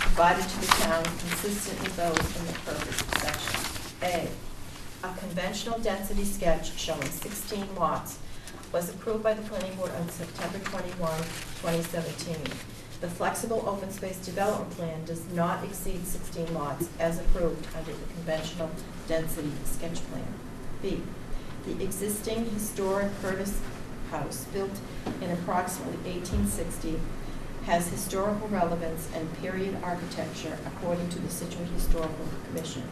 provided to the town consistent with those in the purpose section. A conventional density sketch showing 16 lots was approved by the planning board on September 21, 2017. The flexible open space development plan does not exceed 16 lots as approved under the conventional density sketch plan. B, the existing historic Curtis house built in approximately 1860 has historical relevance and period architecture according to the Scituate Historical Commission.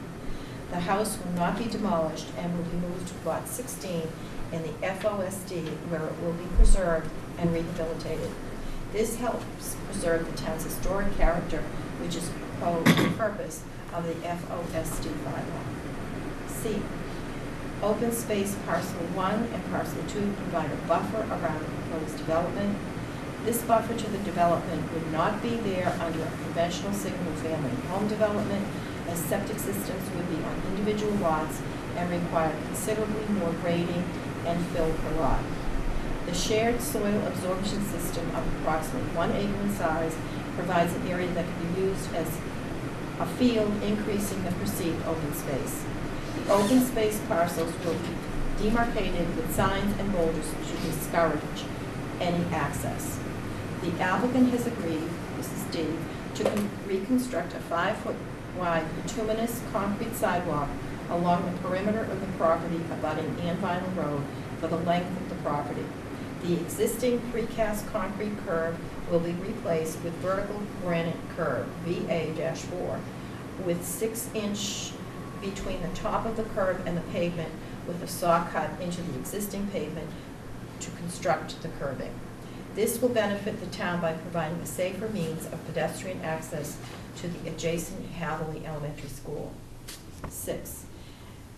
The house will not be demolished and will be moved to lot 16 in the FOSD, where it will be preserved and rehabilitated. This helps preserve the town's historic character, which is the purpose of the FOSD bylaw. C, open space parcel 1 and parcel 2 provide a buffer around the proposed development. This buffer to the development would not be there under a conventional single-family home development, as septic systems would be on individual lots and require considerably more grading and fill per lot. The shared soil absorption system of approximately 1 acre in size provides an area that can be used as a field, increasing the perceived open space. The open space parcels will be demarcated with signs and boulders to discourage any access. The applicant has agreed, Mrs. D, to reconstruct a 5-foot wide bituminous concrete sidewalk along the perimeter of the property abutting Ann Vinyl Road for the length of the property. The existing precast concrete curb will be replaced with vertical granite curb, VA-4, with 6-inch between the top of the curb and the pavement, with a saw cut into the existing pavement to construct the curbing. This will benefit the town by providing a safer means of pedestrian access to the adjacent Hatherley Elementary School. 6,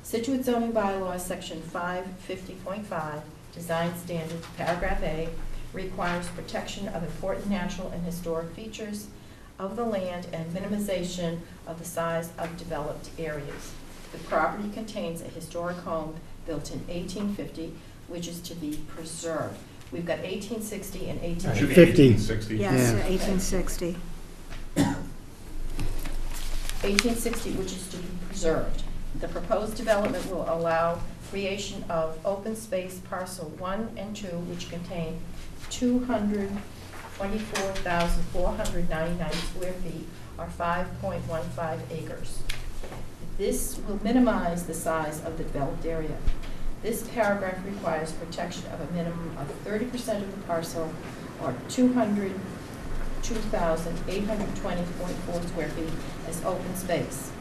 Scituate zoning bylaw, section 550.5, design standards, paragraph A, requires protection of important natural and historic features of the land and minimization of the size of developed areas. The property contains a historic home built in 1850, which is to be preserved. We've got 1860 and 1850. 1860. Yes, Yeah. 1860. 1860, which is to be preserved. The proposed development will allow creation of open space parcel 1 and 2, which contain 224,499 square feet, or 5.15 acres. This will minimize the size of the developed area. This paragraph requires protection of a minimum of 30% of the parcel, or 202,820.4 square feet, as open space.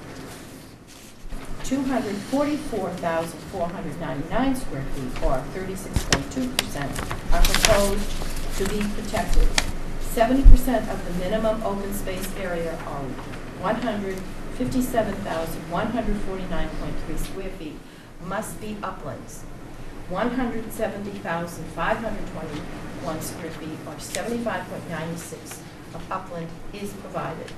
244,499 square feet, or 36.2%, are proposed to be protected. 70% of the minimum open space area, or 157,149.3 square feet, must be uplands. 170,521 square feet, or 75.96% of upland, is provided.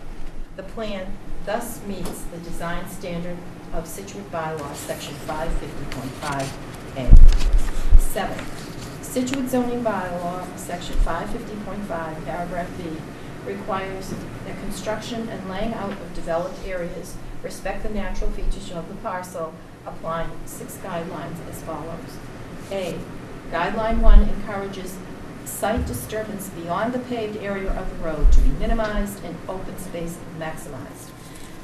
The plan thus meets the design standard of Scituate bylaw, section 550.5A. 7, Scituate zoning bylaw, section 550.5, paragraph B, requires that construction and laying out of developed areas respect the natural features of the parcel, applying 6 guidelines as follows. A, Guideline 1 encourages site disturbance beyond the paved area of the road to be minimized and open space maximized.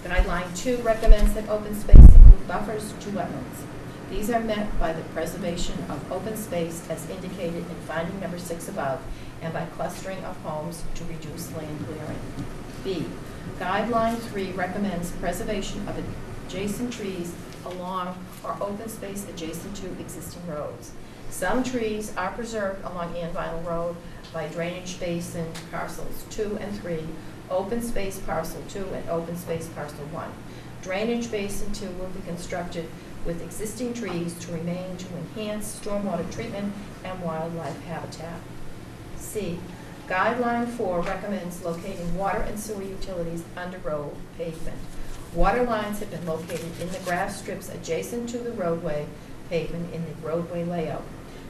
Guideline 2 recommends that open space include buffers to wetlands. These are met by the preservation of open space as indicated in finding number 6 above, and by clustering of homes to reduce land clearing. B. Guideline 3 recommends preservation of adjacent trees along or open space adjacent to existing roads. Some trees are preserved along Ann Vinyl Road by drainage basin parcels 2 and 3, open space parcel 2 and open space parcel 1. Drainage basin 2 will be constructed with existing trees to remain to enhance stormwater treatment and wildlife habitat. C. Guideline 4 recommends locating water and sewer utilities under road pavement. Water lines have been located in the grass strips adjacent to the roadway pavement in the roadway layout.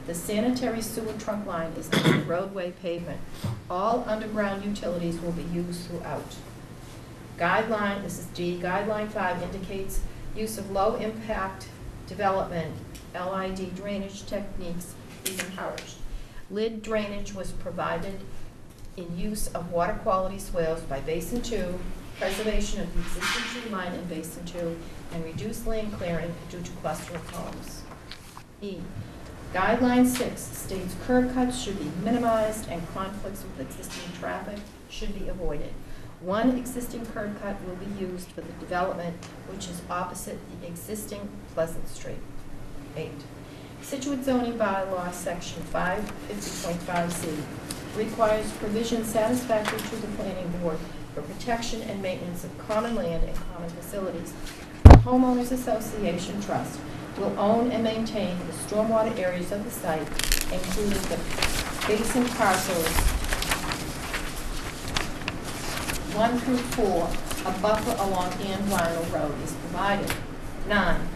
The sanitary sewer trunk line is on the roadway pavement. All underground utilities will be used throughout. Guideline, this is D, Guideline 5 indicates use of low-impact development, LID drainage techniques is encouraged. Lid drainage was provided in use of water quality swales by Basin 2, preservation of the existing tree line in Basin 2, and reduced land clearing due to cluster of homes. E. Guideline 6 states curb cuts should be minimized and conflicts with existing traffic should be avoided. One existing curb cut will be used for the development, which is opposite the existing Pleasant Street. 8. Situate zoning bylaw section 550.5C requires provision satisfactory to the planning board for protection and maintenance of common land and common facilities. The Homeowners Association Trust will own and maintain the stormwater areas of the site, including the basin parcels 1 through 4. A buffer along Ann Vinyl Road is provided. 9.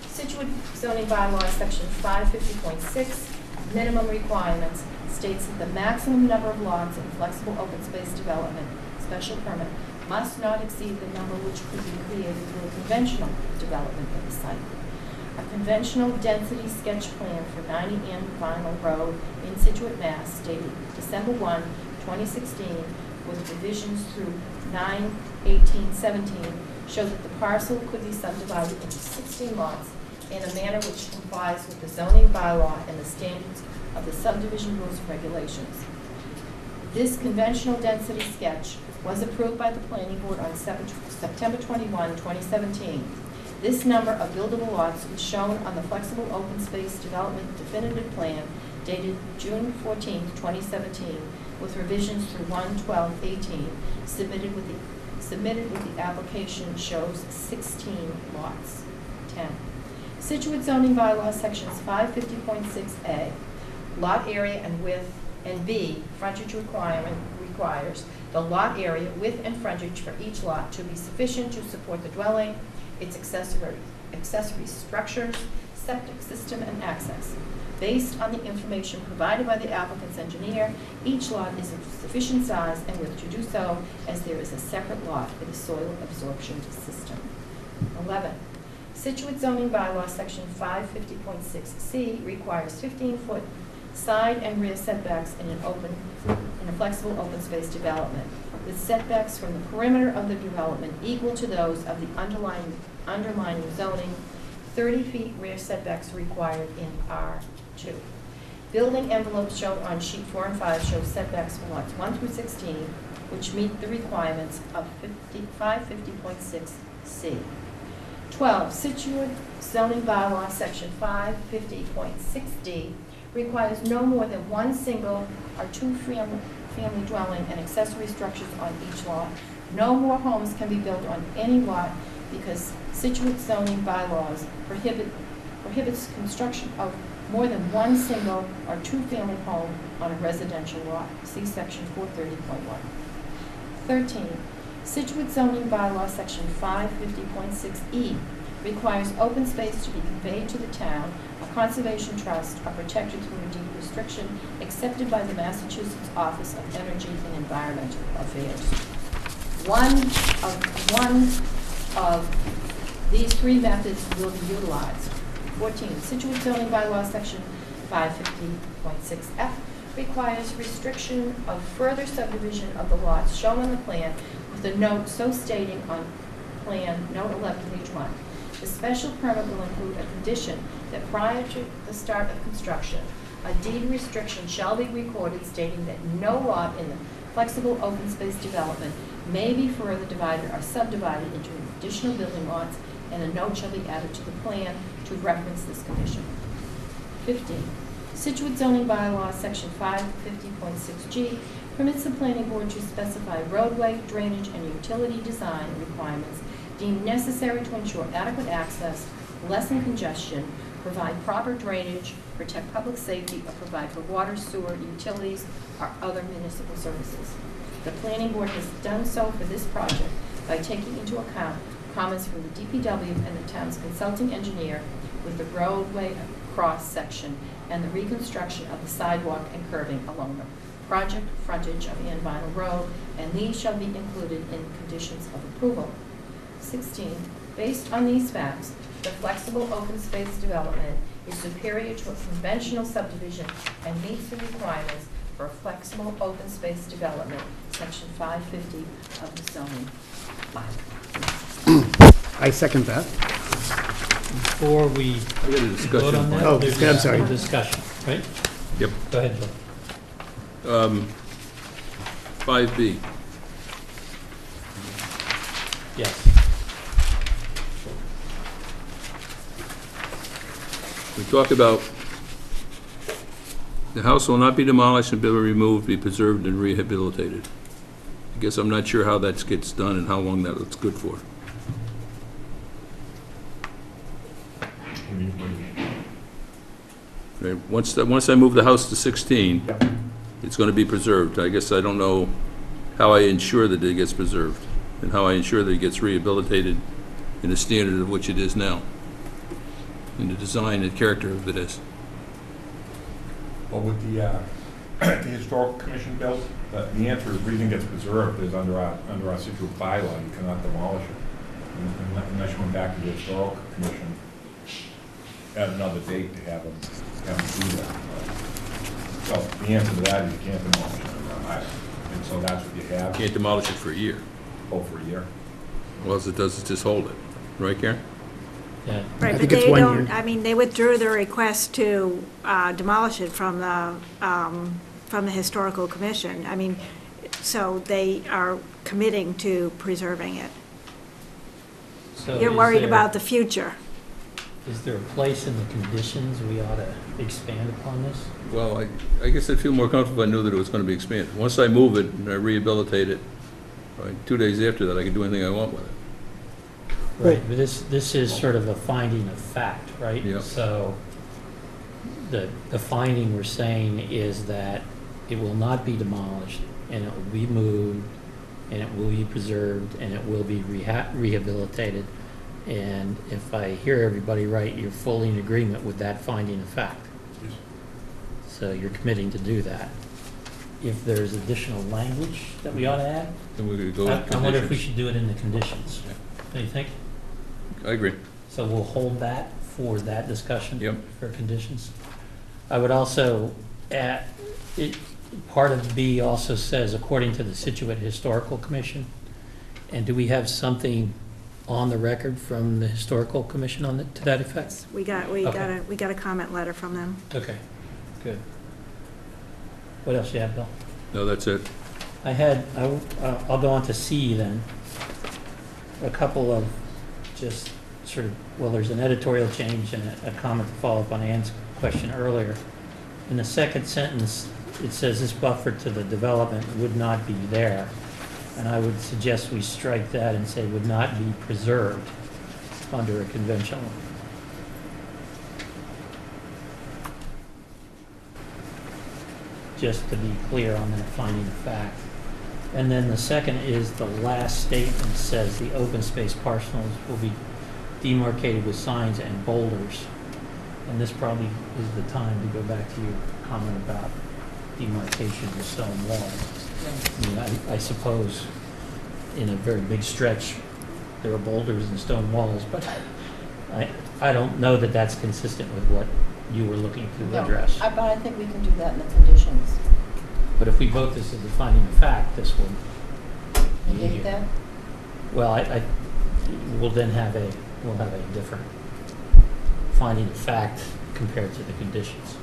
Situate zoning bylaw section 550.6 minimum requirements states that the maximum number of lots in flexible open space development special permit must not exceed the number which could be created through a conventional development of the site. A conventional density sketch plan for 90 Ann Vinyl Road in Scituate, Mass. Dated December 1, 2016, with revisions through 9/18/17, shows that the parcel could be subdivided into 16 lots in a manner which complies with the zoning bylaw and the standards of the subdivision rules and regulations. This conventional density sketch was approved by the planning board on September 21, 2017. This number of buildable lots is shown on the flexible open space development definitive plan dated June 14, 2017, with revisions through 1/12/18, submitted with the application shows 16 lots. 10. Situate zoning bylaw sections 550.6A, lot area and width, and B, frontage requirement requires the lot area, width, and frontage for each lot to be sufficient to support the dwelling, its accessory structures, septic system, and access. Based on the information provided by the applicant's engineer, each lot is of sufficient size and width to do so, as there is a separate lot for the soil absorption system. 11. Situate zoning bylaw section 550.6C requires 15-foot side and rear setbacks in a flexible open space development, with setbacks from the perimeter of the development equal to those of the underlying zoning. 30 feet rear setbacks required in R2. Building envelopes shown on sheet 4 and 5 show setbacks for lots 1 through 16, which meet the requirements of 550.6C. 12. Situate zoning bylaw section 550.6D requires no more than one single or two family dwelling and accessory structures on each lot. No more homes can be built on any lot because Situate zoning bylaws prohibits construction of more than one single or two family home on a residential lot. See section 430.1. 13. Situate zoning bylaw section 550.6E requires open space to be conveyed to the town, a conservation trust, or protected through a deed restriction accepted by the Massachusetts Office of Energy and Environmental Affairs. One of these three methods will be utilized. 14. Situate zoning bylaw section 550.6F requires restriction of further subdivision of the lots shown on the plan with a note so stating on plan note 11, page 1. The special permit will include a condition that prior to the start of construction, a deed restriction shall be recorded stating that no lot in the flexible open space development may be further divided or subdivided into additional building lots, and a note shall be added to the plan to reference this condition. 15. Scituate zoning bylaw, section 550.6G, permits the planning board to specify roadway, drainage, and utility design requirements deemed necessary to ensure adequate access, lessen congestion, provide proper drainage, protect public safety, or provide for water, sewer, utilities, or other municipal services. The planning board has done so for this project by taking into account comments from the DPW and the town's consulting engineer with the roadway cross-section and the reconstruction of the sidewalk and curbing along the project frontage of Ann Vinyl Road, and these shall be included in conditions of approval. 16. Based on these facts, the flexible open space development is superior to a conventional subdivision and meets the requirements for a flexible open space development, section 550 of the zoning bylaw. I second that. Before we vote on that, Oh, there's I'm sorry. a discussion, right? Yep. Go ahead, Bill. 5B. Yes. We talk about the house will not be demolished and be removed, be preserved and rehabilitated. I guess I'm not sure how that gets done and how long that's good for. Okay, once I move the house to 16, it's going to be preserved. I guess I don't know how I ensure that it gets preserved and how I ensure that it gets rehabilitated in the standard of which it is now, and the design and character of it is. Well, with the historical commission built, the answer is reason gets preserved is under our Scituate bylaw, you cannot demolish it unless you went back to the historical commission at another date to have them do that. So the answer to that is you can't demolish it, and so that's what you have. Can't demolish it for a year. Oh, for a year. All it does is just hold it. Right, Karen? Yeah. Right, but think it's they 1 don't, year. I mean, they withdrew their request to demolish it from the Historical Commission. I mean, so they are committing to preserving it. So You're is worried there- about the future. Is there a place in the conditions we ought to expand upon this? Well, I guess I'd feel more comfortable if I knew that it was going to be expanded. Once I move it and I rehabilitate it, right, 2 days after that, I can do anything I want with it. Right, but this is sort of a finding of fact, right? Yep. So the finding we're saying is that it will not be demolished, and it will be moved, and it will be preserved, and it will be rehabilitated. And if I hear everybody right, you're fully in agreement with that finding of fact. Yes. So you're committing to do that. If there's additional language that we ought to add, Then we're going to go with I wonder if we conditions. should do it in the conditions. Yeah. Do you think? I agree. So we'll hold that for that discussion? Yep. For conditions. I would also add, part of B also says, according to the Scituate Historical Commission. And do we have something on the record from the Historical Commission on to that effect? We got a comment letter from them. Okay, good. What else you have, Bill? No, that's it. I'll go on to C then. A couple of just sort of, well, there's an editorial change and a comment to follow up on Ann's question earlier. In the second sentence, it says this buffer to the development would not be there. And I would suggest we strike that and say would not be preserved under a conventional. Just to be clear on that finding of fact. And then the second is the last statement says the open space parcels will be demarcated with signs and boulders. And this probably is the time to go back to your comment about demarcation of stone walls. I mean, I suppose in a very big stretch, there are boulders and stone walls, but I don't know that that's consistent with what you were looking to No, address. but I think we can do that in the conditions. But if we vote this as a finding of fact, this will be Negate easier. that? Well, we'll then have a different finding of fact compared to the conditions.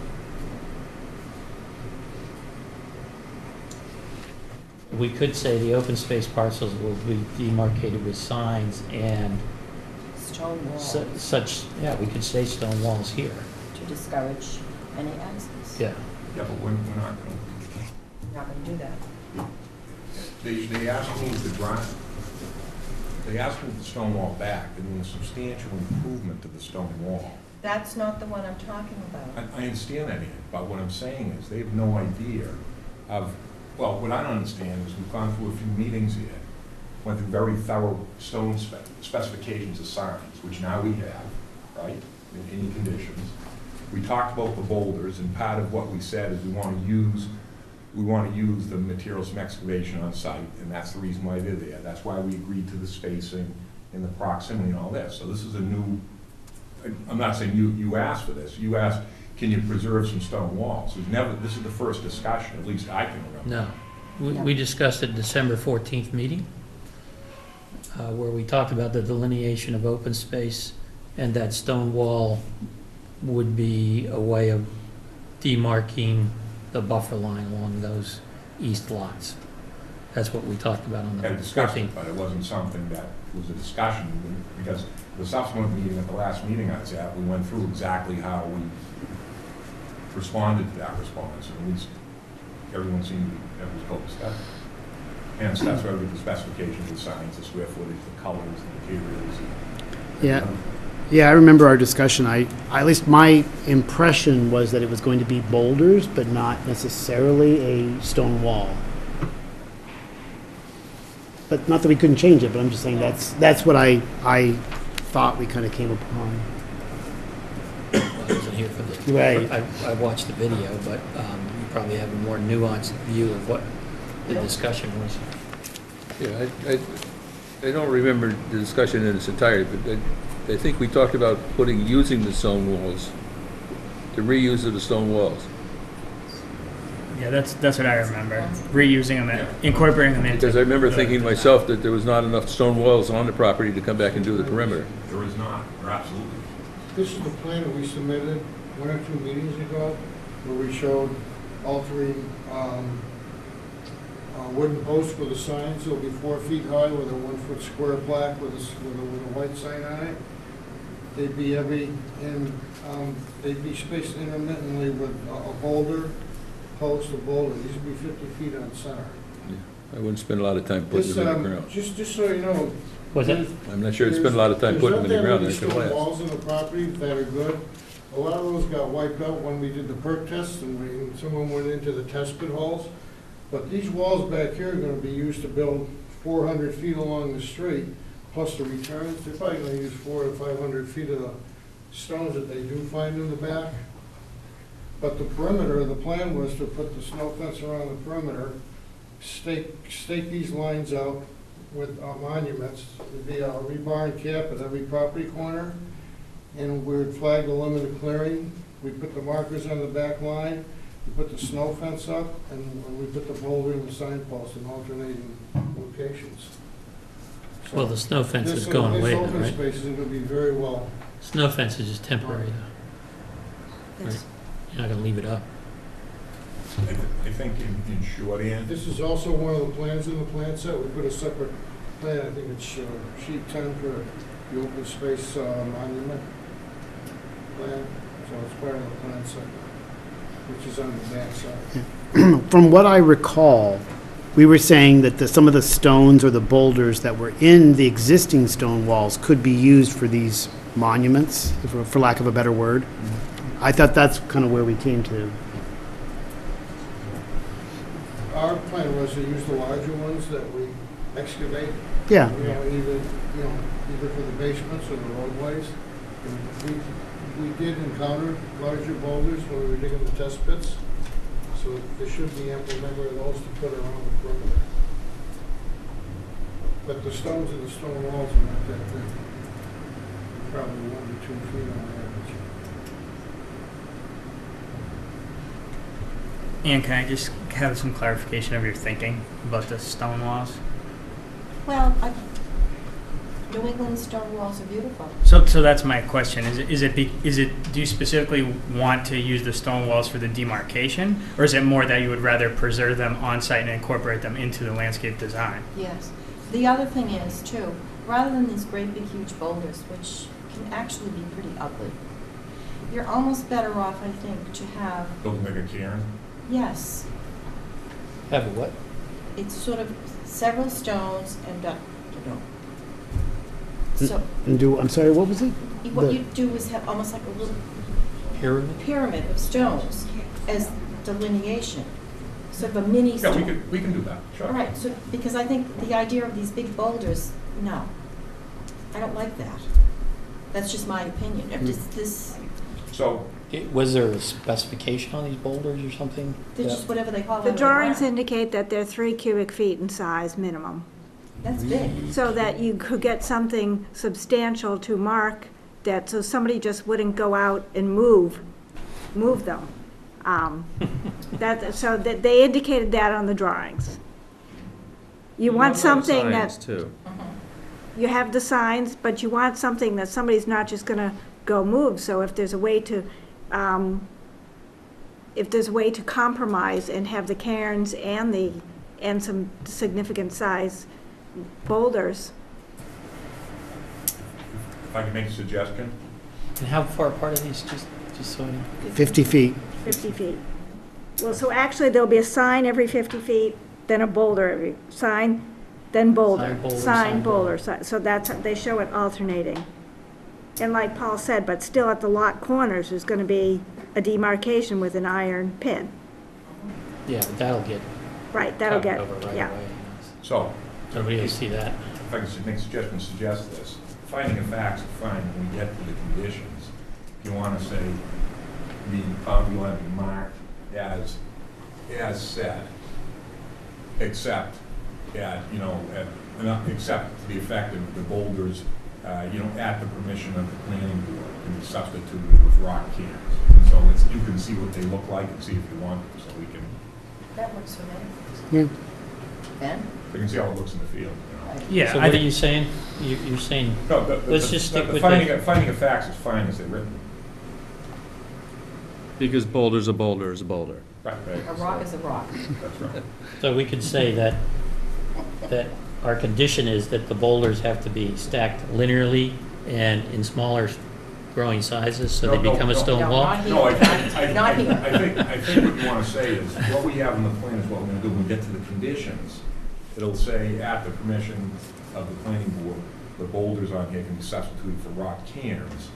We could say the open space parcels will be demarcated with signs and Stone wall such, yeah, we could say stone walls here. to discourage any access. Yeah. Yeah, but we're not going We're not gonna do that. to. They asked to move the drive. They asked to move the stone wall back, and there was substantial improvement to the stone wall. That's not the one I'm talking about. I understand that, Ian, but what I'm saying is, they have no idea of, well, what I don't understand is, we've gone through a few meetings here, went through very thorough stone specifications of signs, which now we have, right, in any conditions. We talked about the boulders, and part of what we said is we want to use the materials from excavation on site, and that's the reason why they're there. That's why we agreed to the spacing and the proximity and all this. So this is a new, I'm not saying you asked for this. You asked, can you preserve some stone walls? This is the first discussion, at least I can remember. No. We discussed at December 14th meeting, where we talked about the delineation of open space, and that stone wall would be a way of demarking the buffer line along those east lots. That's what we talked about on the Had discussed 14th. it, but it wasn't something that was a discussion, because the subsequent meeting, at the last meeting I was at, we went through exactly how we responded to that response, and at least everyone seemed to have was copacetic. Hence, that's why we did the specifications, the signs, the square footage, the colors, the materials. Yeah. Yeah, I remember our discussion. At least my impression was that it was going to be boulders, but not necessarily a stone wall. But not that we couldn't change it, but I'm just saying that's what I thought we kind of came upon. I wasn't here for the, Right. I watched the video, but you probably have a more nuanced view of what the discussion was. Yeah, I don't remember the discussion in its entirety, but I think we talked about using the stone walls, the reuse of the stone walls. Yeah, that's what I remember. Reusing them, incorporating them into. Because I remember the thinking design. myself that there was not enough stone walls on the property to come back and do the perimeter. There is not, or absolutely. This is the plan that we submitted 1 or 2 meetings ago, where we showed altering wooden posts with the signs. It'll be 4 feet high with a 1-foot square plaque with a white sign on it. They'd be spaced intermittently with a boulder, post, a boulder. These would be 50 feet on center. I wouldn't spend a lot of time putting This, them in the ground. just so you know. Was it? I'm not sure I'd spend a lot of time putting them in the ground. They're There's gonna not that many last. stone walls in the property that are good. A lot of those got wiped out when we did the perk test, and someone went into the test pit holes. But these walls back here are gonna be used to build 400 feet along the street, plus the returns. They're probably gonna use 400 to 500 feet of the stones that they do find in the back. But the perimeter, the plan was to put the snow fence around the perimeter, stake these lines out with monuments. There'd be a rebar and cap at every property corner, and we would flag the limit of clearing. We put the markers on the back line, we put the snow fence up, and we put the boulder and the signpost in alternating locations. So Well, the snow fence is going away now, This open right? space is gonna be very well. Snow fence is just temporary, though. Yes. You're not gonna leave it up. I think in short, Ian, This is also one of the plans in the plan set. We put a separate plan, I think it's sheet 10 for the open space monument plan. So it's part of the plan set, which is on the back side. From what I recall, we were saying that some of the stones or the boulders that were in the existing stone walls could be used for these monuments, for lack of a better word. I thought that's kind of where we came to. Our plan was to use the larger ones that we excavate, Yeah, either for the basements or the roadways. And we did encounter larger boulders when we were digging the test pits, so there should be ample number of those to put around the perimeter. But the stones in the stone walls are not that big. Probably 1 to 2 feet on average. Ann, can I just have some clarification of your thinking about the stone walls? Well, New England stone walls are beautiful. So that's my question. Is it do you specifically want to use the stone walls for the demarcation, or is it more that you would rather preserve them on site and incorporate them into the landscape design? Yes. The other thing is, too, rather than these great big huge boulders, which can actually be pretty ugly, you're almost better off, I think, to have, Build like a cairn. yes, Have a what? it's sort of several stones and, so And do, I'm sorry, what was it? what The- you do is have almost like a little Pyramid? pyramid of stones as delineation, sort of a mini Yeah, stone. we can do that, sure. All right, so, because I think the idea of these big boulders, no, I don't like that. That's just my opinion. This, So, Was there a specification on these boulders or something? they're just whatever they call The it. drawings indicate that they're 3 cubic feet in size minimum, That's big. so that you could get something substantial to mark that, so somebody just wouldn't go out and move them. So that they indicated that on the drawings. You want something that, Signs, too. you have the signs, but you want something that somebody's not just gonna go move. So if there's a way to, compromise and have the cairns and some significant size boulders. if I can make a suggestion, And how far apart are these, just so I know? 50 feet. 50 feet. Well, so actually, there'll be a sign every 50 feet, then a boulder every, sign, then boulder. Sign, boulder, Sign, sign, boulder, so that's, they show it alternating. And like Paul said, but still at the lot corners, there's gonna be a demarcation with an iron pin. Yeah, but that'll get Right, that'll covered get, over right yeah. away. so, Nobody will see that. if I can make a suggestion, suggest this. Finding of facts are fine when we get to the conditions. If you want to say, you want to be marked as said, except except to the effect of the boulders, at the permission of the planning board, can be substituted with rock cans. So you can see what they look like and see if you want them, so we can, That works for me. Yeah. Ben? we can see how it looks in the field, Yeah, So what are you saying? You're saying, No, Let's just stick with finding of facts is fine as they're written. Because boulder's a boulder is a boulder. Right. A rock is a rock. That's right. so we could say that our condition is that the boulders have to be stacked linearly and in smaller growing sizes, so they No, no, become a no. stone No, wall? not here. No, Not here. I think what you want to say is, what we have in the plan is what we're going to do when we get to the conditions. It'll say, at the permission of the planning board, the boulders on here can be substituted for rock cairns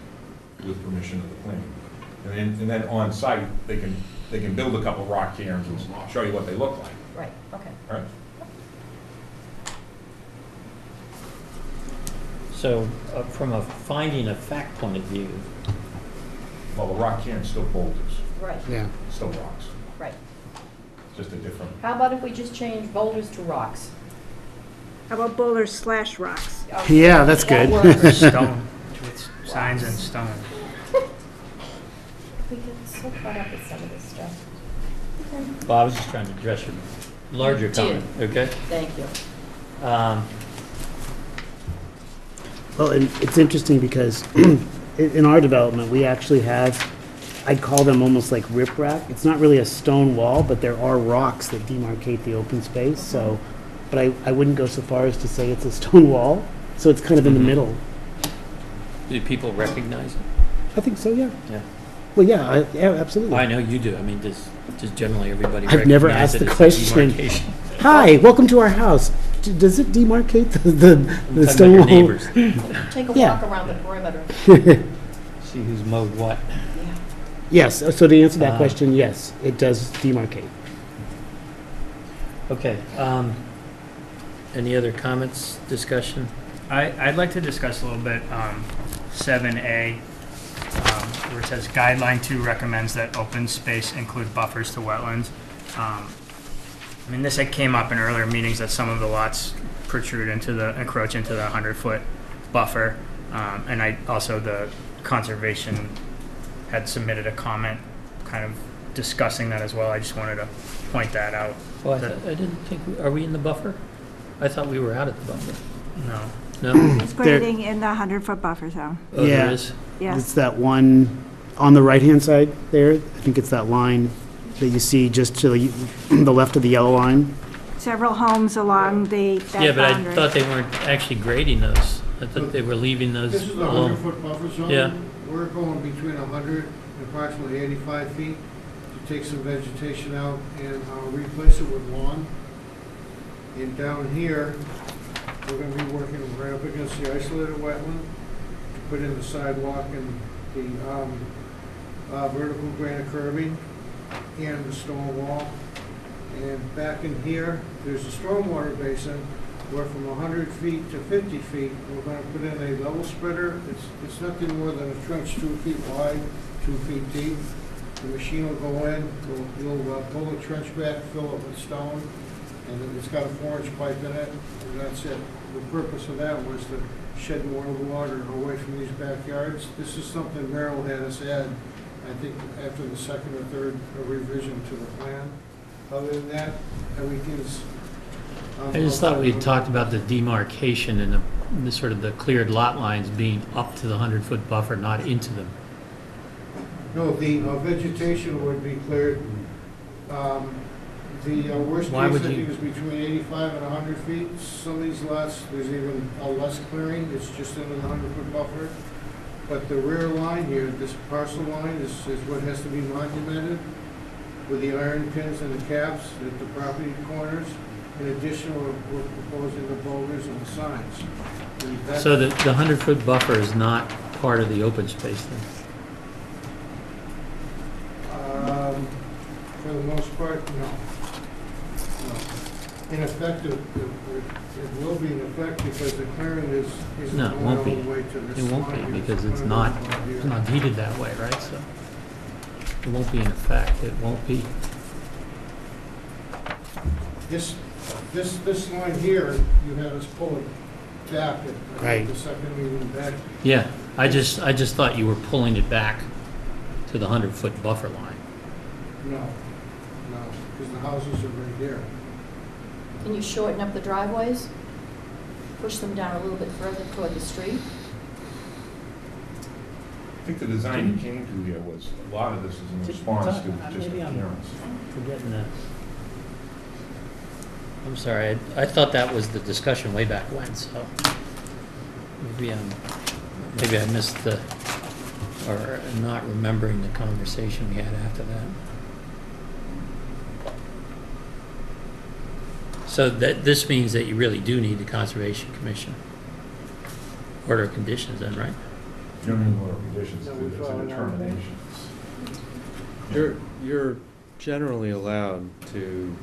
with permission of the planning board. And then on site, they can build a couple rock cairns and show you what they look like, Right, okay. all right? So from a finding of fact point of view, Well, the rock cairn's still boulders, Right, Yeah. still rocks, right. just a different. How about if we just change boulders to rocks? How about boulders / rocks? Yeah, that's That good. works. Stone, with signs and stone. We get so caught up with some of this stuff. well, I was just trying to address your larger You did. comment, okay? Thank you. Well, and it's interesting because in our development, we actually have, I'd call them almost like riprap. It's not really a stone wall, but there are rocks that demarcate the open space, so, but I wouldn't go so far as to say it's a stone wall, so it's kind of in the middle. Do people recognize it? I think so, yeah. Yeah. Well, yeah, yeah, absolutely. I know you do. I mean, does generally everybody I've never recognize asked it the as a question. demarcation? Hi, welcome to our house. Does it demarcate the Talking about stone your wall? neighbors. Take a Yeah. walk around the perimeter. See who's mowed what. Yeah. Yes, so to answer that Uh, question, yes, it does demarcate. Okay. Any other comments, discussion? I'd like to discuss a little bit 7A, where it says guideline 2 recommends that open space include buffers to wetlands. I mean, this had came up in earlier meetings that some of the lots encroach into the 100-foot buffer. And the conservation had submitted a comment kind of discussing that as well. I just wanted to point that out. Well, I didn't think, are we in the buffer? I thought we were out of the buffer. No. No? It's grading in the 100-foot buffer zone, Oh, Yeah. there is? It's yes. that one on the right-hand side there. I think it's that line that you see just to the left of the yellow line. Several homes along that Yeah, but I boundary. thought they weren't actually grading those. I thought they were leaving those This is the alone. 100-foot buffer zone. Yeah. We're going between 100 and approximately 85 feet to take some vegetation out and replace it with lawn. And down here, we're gonna be working right up against the isolated wetland to put in the sidewalk and the vertical granite curbing and the stone wall. And back in here, there's a stormwater basin where from 100 feet to 50 feet, we're gonna put in a level spreader. It's nothing more than a trench 2 feet wide, 2 feet deep. The machine will go in, you'll pull the trench back, fill it with stone, and then it's got a 4-inch pipe in it, and that's it. The purpose of that was to shed more water away from these backyards. This is something Merrill had us add, I think, after the second or third revision to the plan. Other than that, everything's. I just thought we had talked about the demarcation and the sort of the cleared lot lines being up to the 100-foot buffer, not into them. No, the vegetation would be cleared. The worst case, Why I would think, you- is between 85 and 100 feet. Some of these lots, there's even a less clearing, it's just into the 100-foot buffer. But the rear line here, this parcel line is what has to be monumented with the iron pins and the caps at the property corners. In addition, we're proposing the boulders and the signs. And that- So the 100-foot buffer is not part of the open space then? For the most part, no. No. In effect, it will be in effect because the clearing isn't No, it going won't all be. the way to this It won't line. be, because it's not deeded that way, right? So it won't be in effect, it won't be. This line here, you had us pull it back at Right. the second meeting back. Yeah, I just thought you were pulling it back to the 100-foot buffer line. No, because the houses are right here. Can you shorten up the driveways? Push them down a little bit further toward the street? I think the design you came to here was, a lot of this is in response to just Maybe I'm appearance. forgetting that. I'm sorry, I thought that was the discussion way back when, so maybe I missed or not remembering the conversation we had after that. So this means that you really do need the Conservation Commission order of conditions then, right? You don't need more conditions, No, we it's a follow determination. You're generally allowed to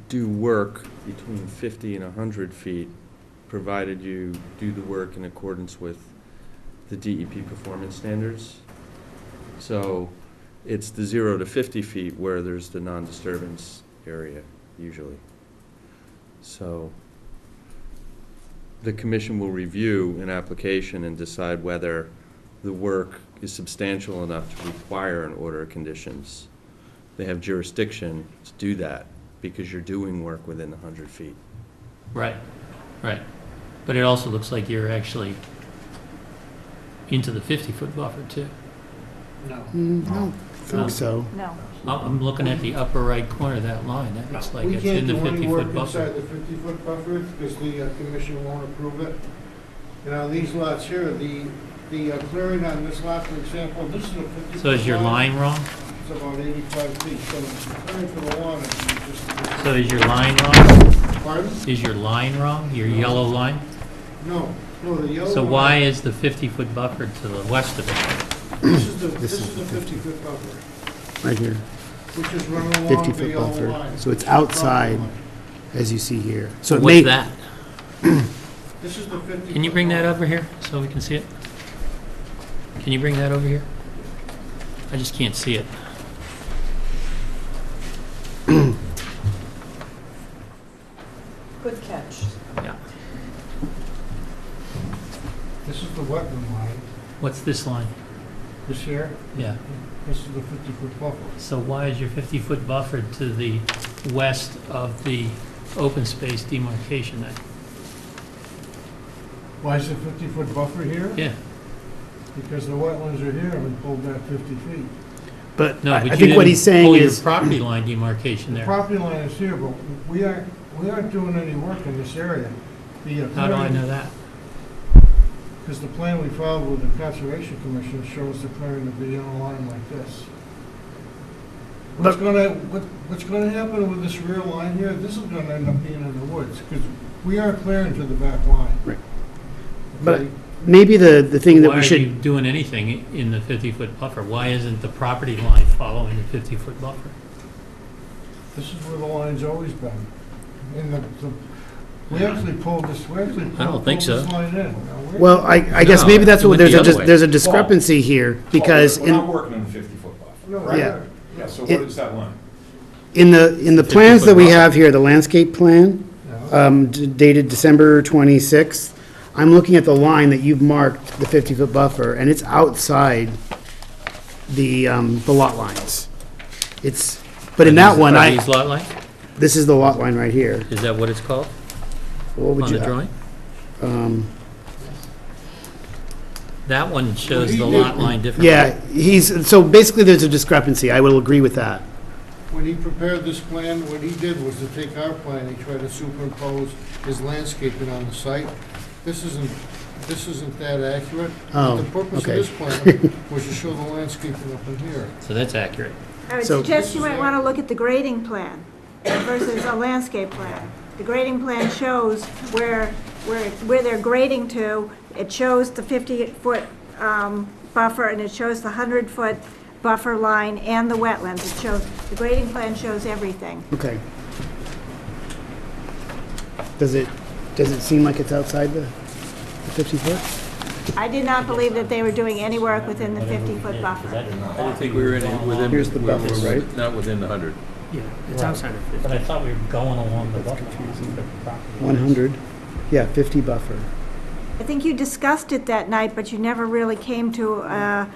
do work between 50 and 100 feet, provided you do the work in accordance with the DEP performance standards. So it's the 0 to 50 feet where there's the non-disturbance area, usually. So the commission will review an application and decide whether the work is substantial enough to require an order of conditions. They have jurisdiction to do that because you're doing work within the 100 feet. Right, right. But it also looks like you're actually into the 50-foot buffer too. No. I don't think so. No. I'm looking at the upper right corner of that line. That looks like We it's can't in the do any work 50-foot buffer. inside the 50-foot buffer because the commission won't approve it. And on these lots here, the clearing on this lot, for example, this is a 50-foot. So is your line wrong? It's about 85 feet, so the clearing for the lawn is just. So is your line wrong? Pardon? Is your line wrong, your yellow line? No, the yellow. So line- why is the 50-foot buffer to the west of it? This is the This is the 50-foot buffer, Right here, which is running along the 50-foot yellow buffer. line. So it's outside, as you see here. So it What's may, that? This is the 50. Can you bring that over here so we can see it? Can you bring that over here? I just can't see it. Good catch. Yeah. This is the wetland line. What's this line? This here, Yeah. this is the 50-foot buffer. So why is your 50-foot buffer to the west of the open space demarcation then? Why is the 50-foot buffer here? Yeah. Because the wetlands are here and we pulled back 50 feet. But No, I but I you think what didn't he's saying pull your is, property line demarcation The there. property line is here, but we aren't doing any work in this area. How do I know that? Because the plan we filed with the Conservation Commission shows the clearing to be on a line like this. What's gonna happen with this rear line here, this is gonna end up being in the woods, because we are clearing to the back line. Right. But Okay? maybe the thing that Why we are you should, doing anything in the 50-foot buffer? Why isn't the property line following the 50-foot buffer? This is where the line's always been. And we actually pulled this, I don't think so. pulled this line in. Now, we're- well, I guess No, maybe that's it what, went the other way. there's a discrepancy here, because We're not in, working on the 50-foot buffer. No, right? Yeah. Yeah, so what is that line? in the plans 50-foot that we buffer. have here, the landscape plan, Yeah. dated December 26th, I'm looking at the line that you've marked, the 50-foot buffer, and it's outside the lot lines. It's, but in that one, Are these lot lines? this is the lot line right here. Is that what it's called What would on you, the drawing? um, That one shows the lot line differently. yeah, so basically there's a discrepancy, I will agree with that. When he prepared this plan, what he did was to take our plan, he tried to superimpose his landscaping on the site. This isn't that accurate. Oh, The purpose of okay. this plan was to show the landscaping up in here. So that's accurate. I would So- suggest you might want to look at the grading plan versus a landscape plan. The grading plan shows where they're grading to. It shows the 50-foot buffer, and it shows the 100-foot buffer line and the wetlands. It shows, the grading plan shows everything. Okay. Does it seem like it's outside the 50-foot? I did not believe that they were doing any work within the 50-foot buffer. I didn't think we were within. Here's the we were buffer, right? Not within the 100. Yeah, it's Right. outside of 50. But I thought we were going along the buffer. 100, yeah, 50 buffer. I think you discussed it that night, but you never really came to a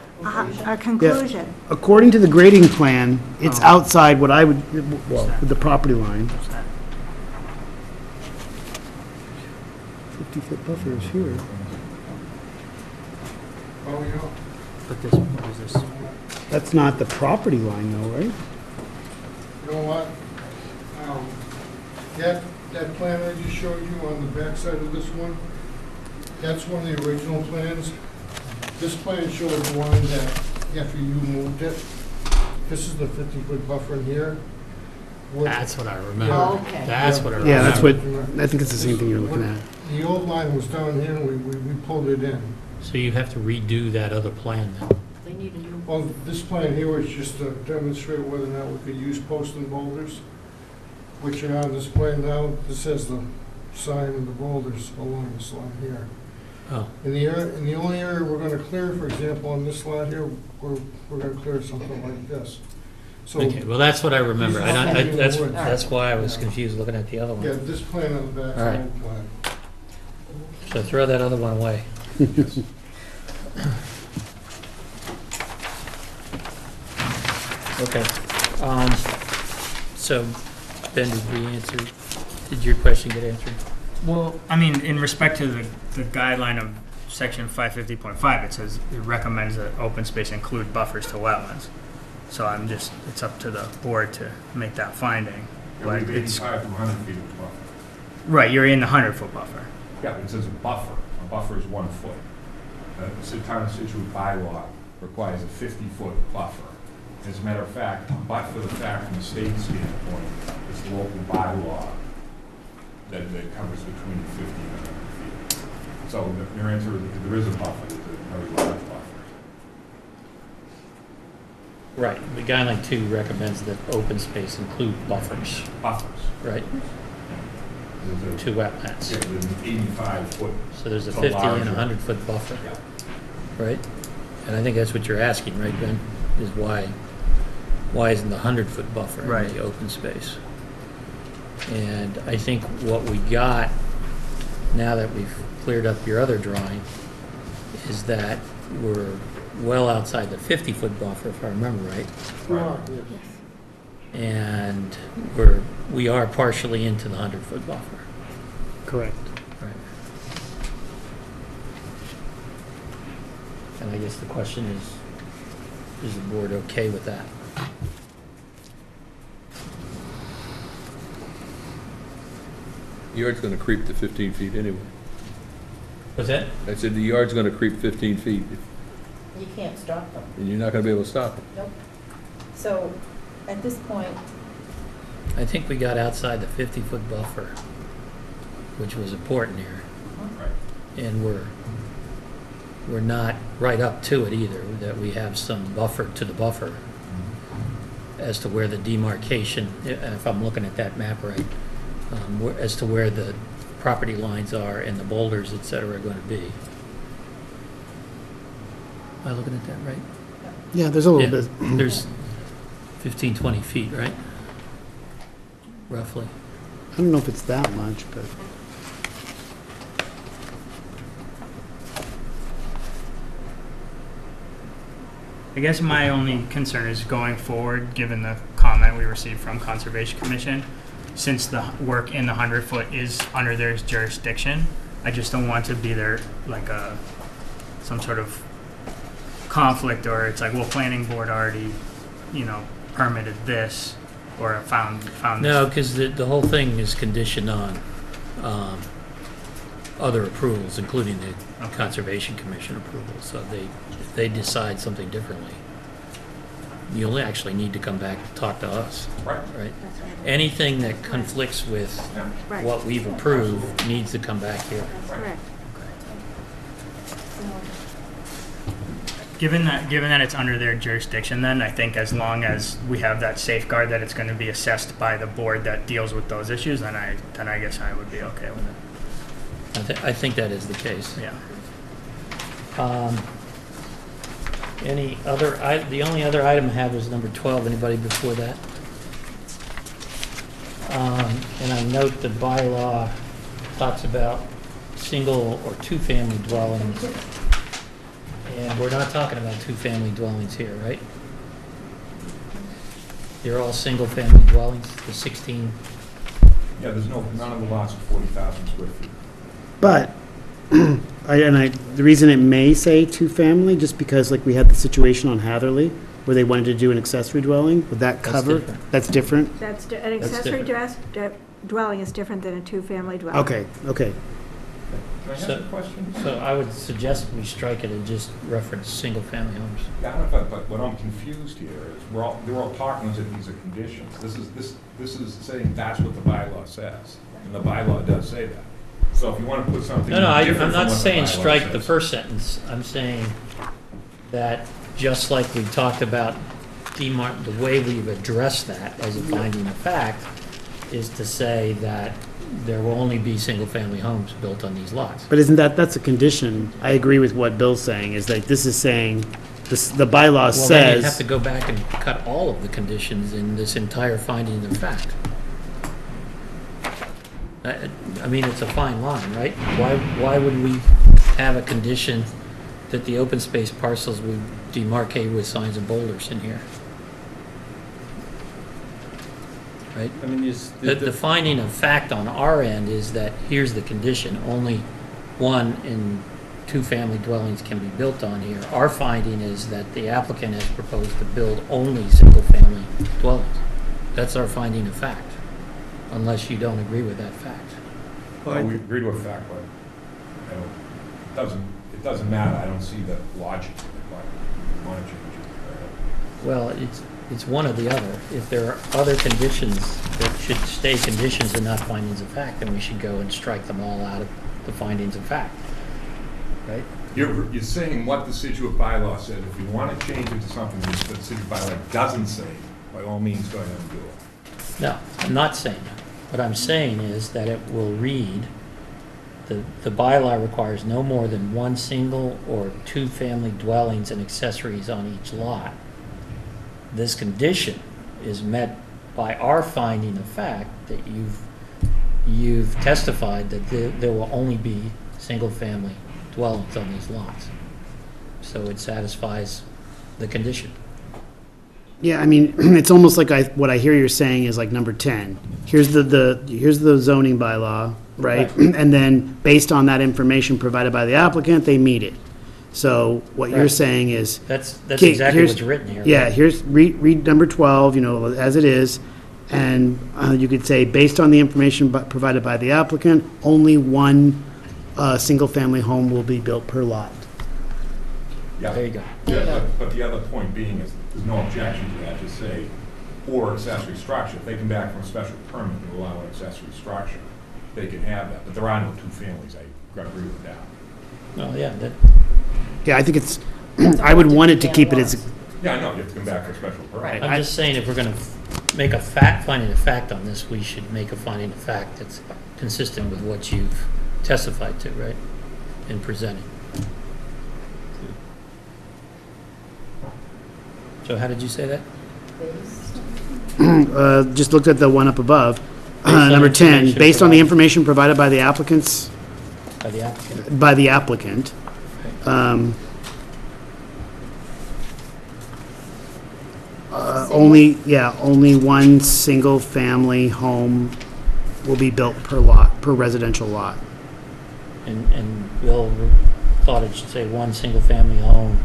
conclusion. According to the grading plan, it's outside what I would, well, the property line. 50-foot buffer is here. Oh, yeah. But this, what is this? That's not the property line though, right? You know what? That plan I just showed you on the back side of this one, that's one of the original plans. This plan shows the line that after you moved it, this is the 50-foot buffer in here. That's what I remember. Oh, okay. That's what I remember. Yeah, that's what, I think it's the same thing you're looking at. The old line was down here, and we pulled it in. So you have to redo that other plan then. They need a new. Well, this plan here was just to demonstrate whether or not we could use post and boulders, which are on this plan now. This has the sign and the boulders along this line here. Oh, In the only area we're gonna clear, for example, on this lot here, we're gonna clear something like this. So, okay, well, that's what I remember. I don't, These are that's, all in the woods. that's why I was Yeah. confused looking at the other yeah, one. this plan on the back is All right. an old plan. So throw that other one away. Okay. So, Ben, did your question get answered? Well, I mean, in respect to the guideline of section 550.5, it says it recommends that open space include buffers to wetlands. So it's up to the board to make that finding. Yeah, But we it's, 85 to 100 feet of buffer. right, you're in the 100-foot buffer. Yeah, but it says a buffer. A buffer is 1 foot. The town of Scituate bylaw requires a 50-foot buffer. As a matter of fact, but for the fact from the state standpoint, it's the local bylaw that covers between 50 and 100 feet. So your answer is that there is a buffer, it's a very large buffer. Right, the guideline 2 recommends that open space include buffers, Buffers. right, There's to a, wetlands. yeah, there's an 85-foot. So there's a So 50 and larger. a 100-foot buffer, Yeah. right? And I think that's what you're asking, right, Ben, is why isn't the 100-foot buffer in Right. the open space? And I think what we got, now that we've cleared up your other drawing, is that well outside the 50-foot buffer, if I remember right. You are, yes. And we are partially into the 100-foot buffer. Correct. Right. And I guess the question is the board okay with that? The yard's gonna creep to 15 feet anyway. Was that? I said the yard's gonna creep 15 feet, You can't stop them. and you're not gonna be able to stop it. Nope. So, at this point, I think we got outside the 50-foot buffer, which was important here. Right. And we're not right up to it either, that we have some buffer to the buffer as to where the demarcation, if I'm looking at that map right, as to where the property lines are and the boulders, et cetera, are going to be. Am I looking at that right? Yeah, there's a little Yeah, bit. There's 15, 20 feet, right? Roughly. I don't know if it's that much, but I guess my only concern is going forward, given the comment we received from Conservation Commission, since the work in the 100-foot is under their jurisdiction, I just don't want to be there like some sort of conflict, or it's like, well, planning board already, permitted this, or found No, this. because the whole thing is conditioned on other approvals, including the Okay. Conservation Commission approval. So if they decide something differently, you'll actually need to come back and talk to us, Right. right? Anything that conflicts with Yeah. Right. what we've approved needs to come back here. Correct. Given that it's under their jurisdiction, then I think as long as we have that safeguard that it's going to be assessed by the board that deals with those issues, then I guess I would be okay with it. I think that is the case. Yeah. The only other item I have is number 12. Anybody before that? And I note the bylaw talks about single or two-family dwellings. And we're not talking about two-family dwellings here, right? They're all single-family dwellings, the 16. Yeah, none of the lots are 40,000 square feet. But, the reason it may say two-family, just because like we had the situation on Hatherley, where they wanted to do an accessory dwelling, would that That's cover? different. That's different? An accessory dwelling is different than a two-family dwelling. Okay. Can I ask So- a question? So I would suggest we strike it and just reference single-family homes. Yeah, but what I'm confused here is, they're all talking as if these are conditions. This is saying that's what the bylaw says, and the bylaw does say that. So if you want to put something No, I'm different from not what the saying bylaw strike the says. first sentence. I'm saying that just like we talked about the way we've addressed that as a finding of fact is to say that there will only be single-family homes built on these lots. But that's a condition. I agree with what Bill's saying, is that this is saying, the bylaw Well, then you'd have says, to go back and cut all of the conditions in this entire finding of fact. I mean, it's a fine line, right? Why would we have a condition that the open space parcels would demarcate with signs and boulders in here? Right? I mean, The finding of fact on our end is that here's the condition, only one and two-family dwellings can be built on here. Our finding is that the applicant has proposed to build only single-family dwellings. That's our finding of fact, unless you don't agree with that fact. Well, we agree to a fact, but it doesn't matter. I don't see the logic of it, why you want to change it. Well, it's one or the other. If there are other conditions that should stay conditions and not findings of fact, then we should go and strike them all out of the findings of fact, right? You're saying what the Scituate bylaw said. If you want to change it to something that the Scituate bylaw doesn't say, by all means, go ahead and do it. No, I'm not saying that. What I'm saying is that it will read, the bylaw requires no more than one single or two-family dwellings and accessories on each lot. This condition is met by our finding of fact that you've testified that there will only be single-family dwellings on these lots. so it satisfies the condition. Yeah, I mean, it's almost like what I hear you're saying is like number 10. Here's here's the zoning bylaw, right? And then, based on that information provided by the applicant, they meet it. So what you're Right. saying is, That's Okay, exactly here's- what's written here. yeah, right? here's, read number 12, as it is, and you could say, based on the information provided by the applicant, only one single-family home will be built per lot. Yeah. There you go. Yeah, but the other point being is, there's no objection to that, just say, or accessory structure. If they come back from a special permit and allow an accessory structure, they can have that, but there are no two families, I agree with that. Well, yeah, that, Yeah, I think it's, I would want it to keep it as, Yeah, I know, you have to come back for a special permit. Right. I'm just saying if we're going to make a finding of fact on this, we should make a finding of fact that's consistent with what you've testified to, right? And presented. So how did you say that? just looked at the one up above, on number 10, information based on the provided. information provided by the applicants, By the applicant? by the applicant. Only one single-family home will be built per lot, per residential lot. And Bill thought it should say one single-family home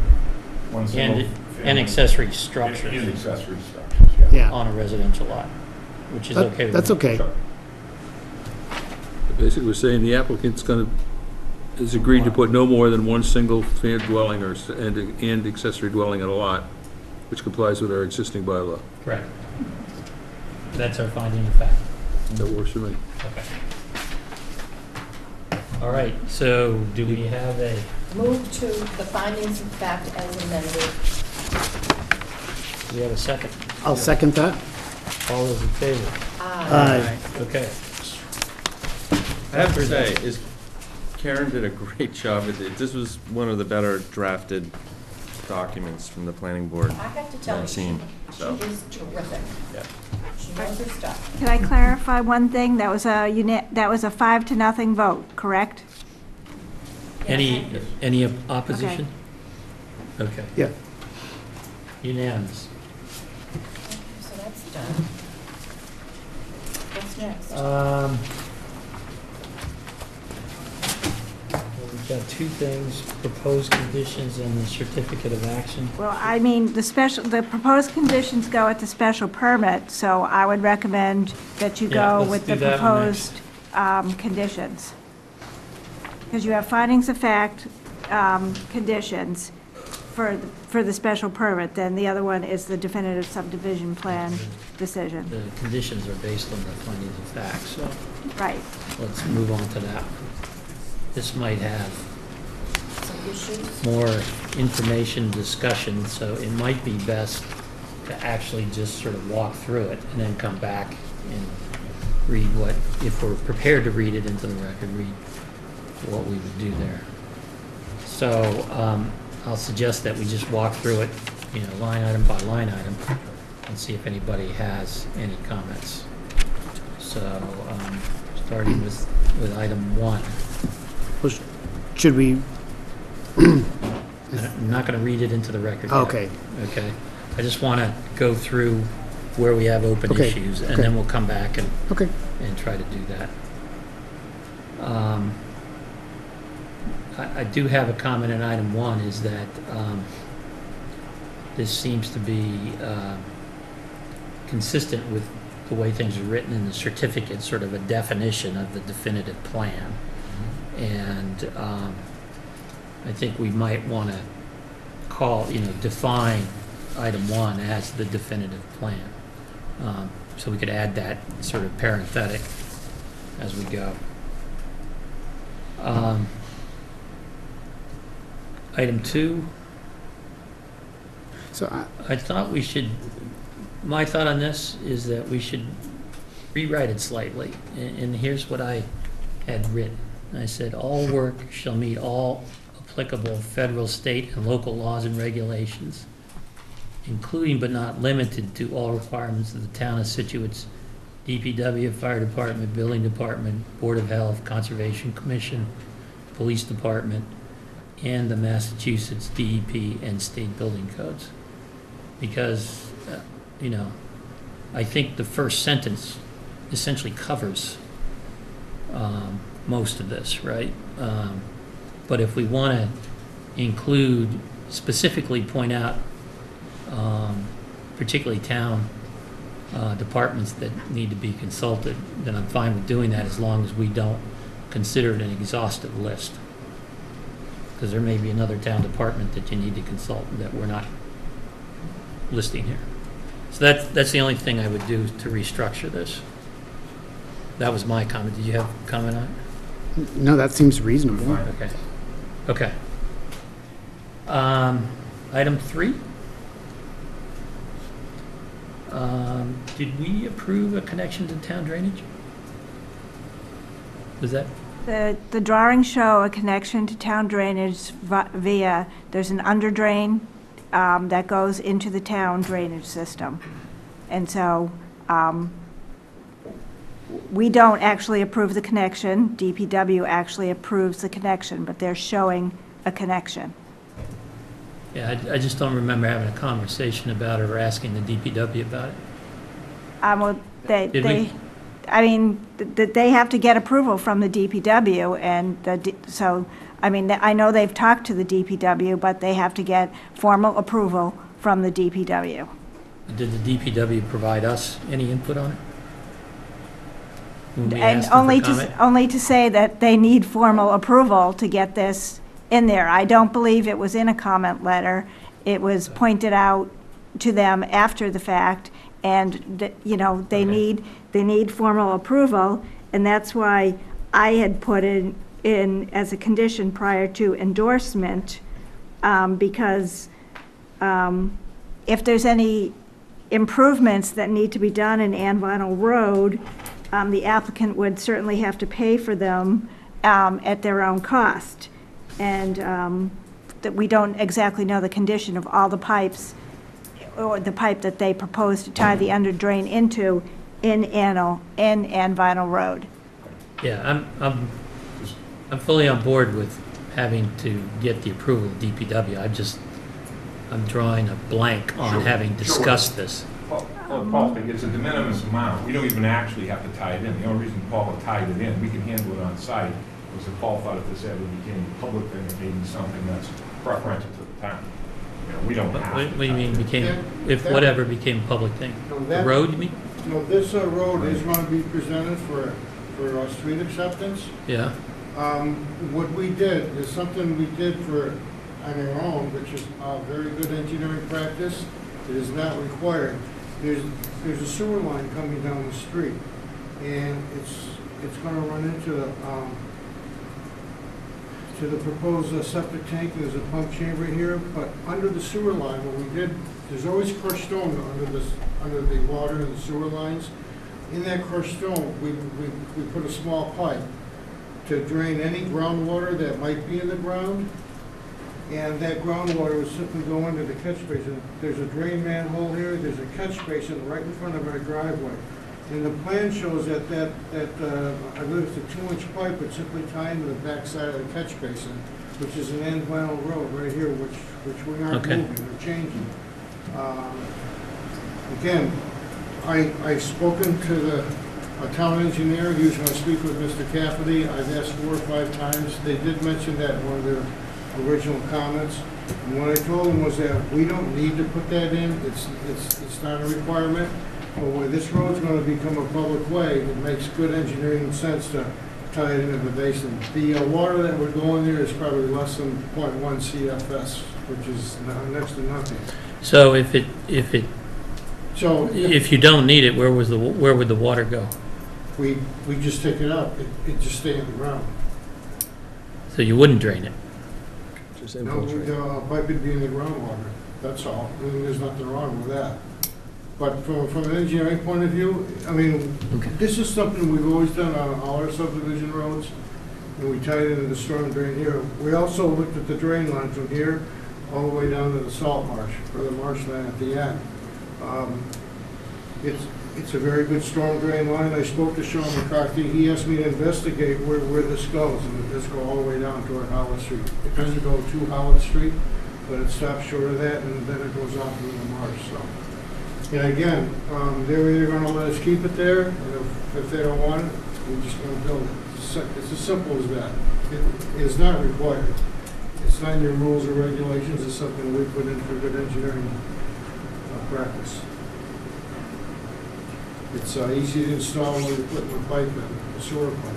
One single and family. accessory And structures accessory structures, yeah. Yeah, on a residential lot, which is okay with me. that's okay. Sure. Basically, we're saying the applicant's is agreed to put no more than one single dwelling and accessory dwelling on a lot, which complies with our existing bylaw. Correct. That's our finding of fact. That works for me. Okay. All right, so do we have a, Move to the findings of fact as amended. do we have a second? I'll second that. All those in favor? Aye. Okay. I have to say, Karen did a great job with it. This was one of the better drafted documents from the planning board I have to tell you, I've she seen, so. is terrific. Yeah. She knows her stuff. Can I clarify one thing? That was a 5-0 vote, correct? Any opposition? Okay. Yeah. Unanimous. So that's done. What's next? Well, we've got two things, proposed conditions and the certificate of action. Well, I mean, the proposed conditions go at the special permit, so I would recommend that you Yeah, go let's with do the that one next. proposed conditions. Because you have findings of fact, conditions for the special permit, then the other one is the definitive subdivision plan decision. The conditions are based on the findings of fact, so Right. let's move on to that. This might have Some issues? more information discussion, so it might be best to actually just sort of walk through it and then come back and read what, if we're prepared to read it into the record, read what we would do there. So I'll suggest that we just walk through it, line item by line item, and see if anybody has any comments. So starting with item 1. Should we, I'm not going to read it into the record yet. okay, Okay. I just want to go through where we have open Okay, issues, and okay. then we'll come back and okay. try to do that. I do have a comment in item 1, is that this seems to be consistent with the way things are written in the certificate, sort of a definition of the definitive plan. And I think we might want to define item 1 as the definitive plan. So we could add that sort of parenthetic as we go. Item 2, So, I thought my thought on this is that we should rewrite it slightly. And here's what I had written. I said, all work shall meet all applicable federal, state, and local laws and regulations, including but not limited to all requirements of the town of Scituate's DPW, Fire Department, Building Department, Board of Health, Conservation Commission, Police Department, and the Massachusetts DEP and state building codes. Because, you know, I think the first sentence essentially covers most of this, right? But if we want to include, specifically point out, particularly town departments that need to be consulted, then I'm fine with doing that as long as we don't consider it an exhaustive list. Because there may be another town department that you need to consult that we're not listing here. So that's the only thing I would do to restructure this. That was my comment. Did you have a comment on it? No, that seems reasonable. Okay. Okay. Item 3. Did we approve a connection to town drainage? Was that? The drawings show a connection to town drainage via, there's an under drain that goes into the town drainage system. And so we don't actually approve the connection. DPW actually approves the connection, but they're showing a connection. Yeah, I just don't remember having a conversation about it or asking the DPW about it. Well, Did we? they have to get approval from the DPW, and so, I mean, I know they've talked to the DPW, but they have to get formal approval from the DPW. Did the DPW provide us any input on it? When we And asked them only for comment? only to say that they need formal approval to get this in there. I don't believe it was in a comment letter. It was pointed out to them after the fact, and, you know, they need formal approval, and that's why I had put it in as a condition prior to endorsement, because if there's any improvements that need to be done in Ann Vinyl Road, the applicant would certainly have to pay for them at their own cost. And that we don't exactly know the condition of all the pipes, or the pipe that they propose to tie the under drain into in Ann Vinyl Road. Yeah, I'm fully on board with having to get the approval of DPW. I'm drawing a blank on Sure, having discussed this. Paul, it's a de minimis amount. We don't even actually have to tie it in. The only reason Paul had tied it in, we can handle it on site, was that Paul thought if this ever became a public thing, it may be something that's preferential to the town. You know, we don't have to. What do you mean became, if That- whatever became a public thing? No, The that- road, you mean? No, this road is going to be presented for street acceptance. Yeah, What we did is something we did on our own, which is very good engineering practice. It is not required. There's a sewer line coming down the street, and it's going to run into to the proposed septic tank. There's a pump chamber here, but under the sewer line, what we did, there's always crushed stone under the water and the sewer lines. In that crushed stone, we put a small pipe to drain any groundwater that might be in the ground, and that groundwater would simply go into the catch basin. There's a drain manhole here, there's a catch basin right in front of our driveway. And the plan shows that I believe it's a 2-inch pipe would simply tie into the backside of the catch basin, which is an Ann Vinyl Road right here, which we aren't Okay. moving or changing. Again, I've spoken to a town engineer. He was going to speak with Mr. Cafferty. I've asked 4 or 5 times. They did mention that in one of their original comments. And what I told them was that we don't need to put that in. It's not a requirement. But when this road's going to become a public way, it makes good engineering sense to tie it into the basin. The water that would go in there is probably less than 0.1 CFS, which is next to nothing. so So if you don't need it, where would the water go? we just take it out. It just stay in the ground. So you wouldn't drain it? Just No, infiltrate. the pipe would be in the groundwater, that's all. I mean, there's nothing wrong with that. But from an engineering point of view, I mean, Okay. this is something we've always done on all our subdivision roads, and we tied it into the storm drain here. We also looked at the drain line from here all the way down to the salt marsh, or the marshland at the end. It's a very good storm drain line. I spoke to Sean McCarthy. He asked me to investigate where this goes, and it does go all the way down toward Howard Street. It doesn't go to Howard Street, but it stops short of that, and then it goes off into the marsh, so. And again, they're either gonna let us keep it there, and if they don't want it, we're just gonna build it. It's as simple as that. It is not required. It's not in your rules or regulations. It's something we put in for good engineering practice. It's easy to install when you're putting the pipe in, the sewer pipe,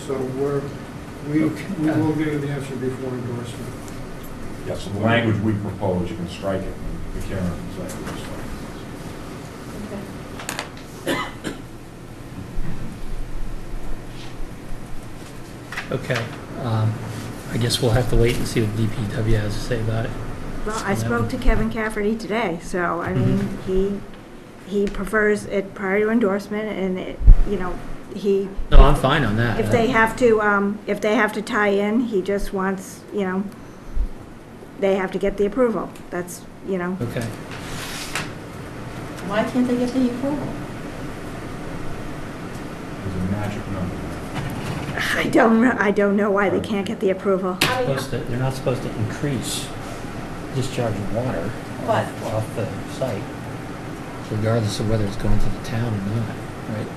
so we will get an answer before endorsement. Yeah, so the language we propose, you can strike it, the Karen language is Okay, I guess we'll have to wait and see what DPW has to say about it. Well, I spoke to Kevin Cafferty today, so, I mean, he prefers it prior to endorsement, and it, you know, No, I'm fine on that. if they have to tie in, he just wants, you know, they have to get the approval. That's, you know. Okay. Why can't they get the approval? There's a magic number. I don't know why they can't get the approval. They're not supposed to increase discharge of water But- off the site, regardless of whether it's going to the town or not, right?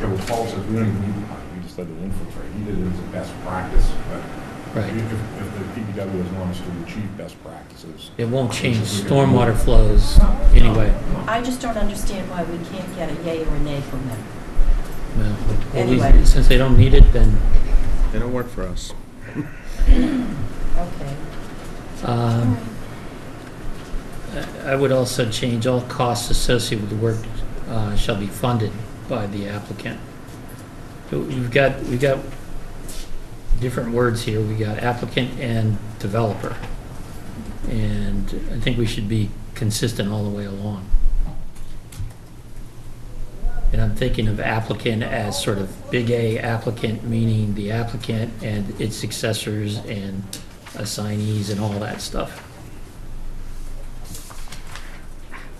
Yeah, well, Paul says we don't even need the pipe, we just let it infiltrate. He did it as a best practice, but Right. if the PPW doesn't want us to achieve best practices. It won't change stormwater flows anyway. I just don't understand why we can't get a yay or a nay from them. Well, Anyway. since they don't need it, then, They don't work for us. Okay. I would also change all costs associated with the work shall be funded by the applicant. So we've got different words here. We got applicant and developer. And I think we should be consistent all the way along. And I'm thinking of applicant as sort of big A applicant, meaning the applicant and its successors and assignees and all that stuff.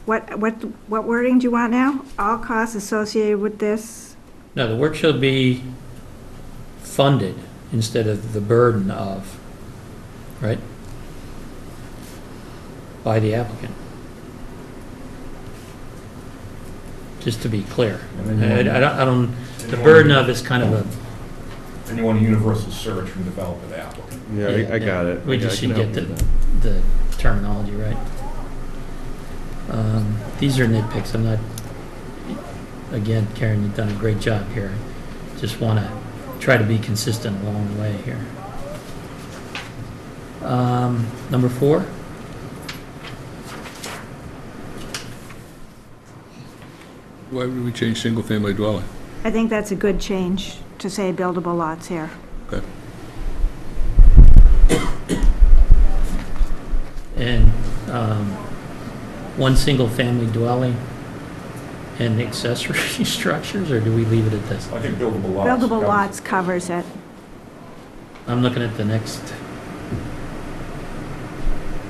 What wording do you want now? All costs associated with this? No, the work shall be funded instead of the burden of, right? By the applicant. Just to be clear. And then I don't, the burden of is kind of a. Then you want a universal search from developer to applicant. Yeah, I got it. We I just can should help get you with that. the terminology right. These are nitpicks. I'm not, again, Karen, you've done a great job here. I just want to try to be consistent along the way here. Number 4. Why would we change single-family dwelling? I think that's a good change to say buildable lots here. Okay. And one single-family dwelling and accessory structures, or do we leave it at this? I think buildable lots. Buildable lots covers it. I'm looking at the next.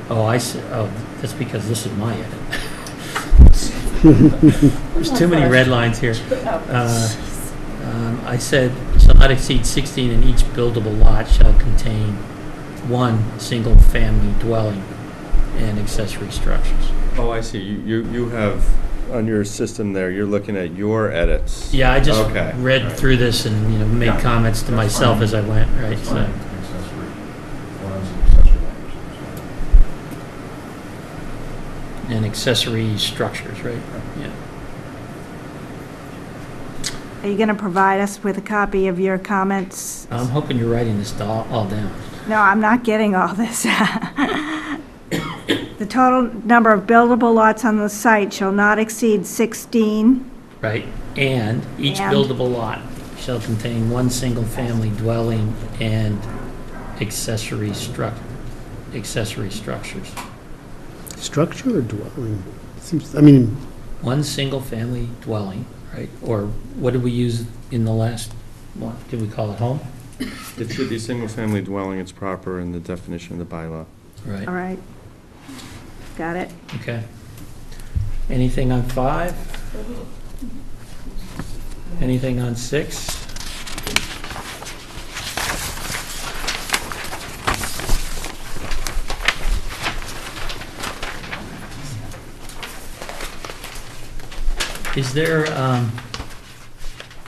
Oh, I see. Oh, that's because this is my edit. There's too many red lines here. I said, shall not exceed 16, and each buildable lot shall contain one single-family dwelling and accessory structures. Oh, I see. You have, on your system there, you're looking at your edits. Yeah, I just Okay. read Right. through this and, you know, made Yeah, comments to that's myself fine. as I went, right? That's So, fine. Accessory. Well, that's accessory language. and accessory structures, right? Yeah. Are you going to provide us with a copy of your comments? I'm hoping you're writing this all down. No, I'm not getting all this. The total number of buildable lots on the site shall not exceed 16. Right, and each And? buildable lot shall contain one single-family dwelling and accessory structures. Structure or dwelling? Seems, I mean, One single-family dwelling, right? Or what did we use in the last one? Did we call it home? It should be single-family dwelling, it's proper in the definition of the bylaw. Right, All right. Got it. okay. Anything on 5? Anything on 6? Is there,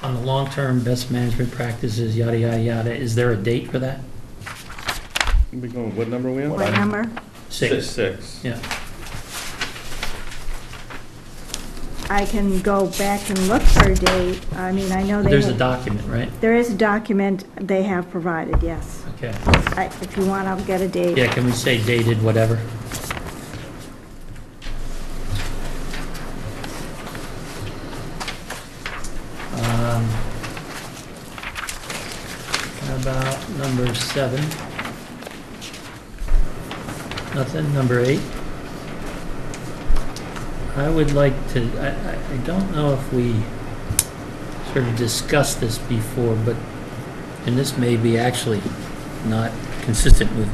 on the long-term best management practices, yada, yada, yada, is there a date for that? We going, what number are we on? What number? 6. 6. Yeah. I can go back and look for a date. I mean, I know they There's a have- document, right? There is a document they have provided, yes. Okay. If you want, I'll get a date. Yeah, can we say dated, whatever? How about number 7? Nothing, number 8? I would like to, I don't know if we sort of discussed this before, but, and this may be actually not consistent with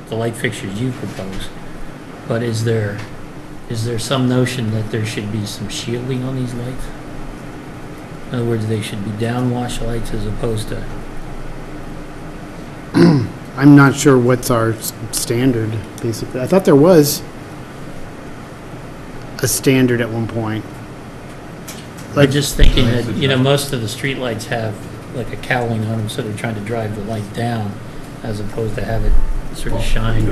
the light fixtures you propose, but is there some notion that there should be some shielding on these lights? In other words, they should be downwash lights as opposed to, I'm not sure what's our standard, basically. I thought there was a standard at one point. I'm just thinking that, you know, most of the streetlights have like a cowling on them, so they're trying to drive the light down as opposed to have it sort of shine.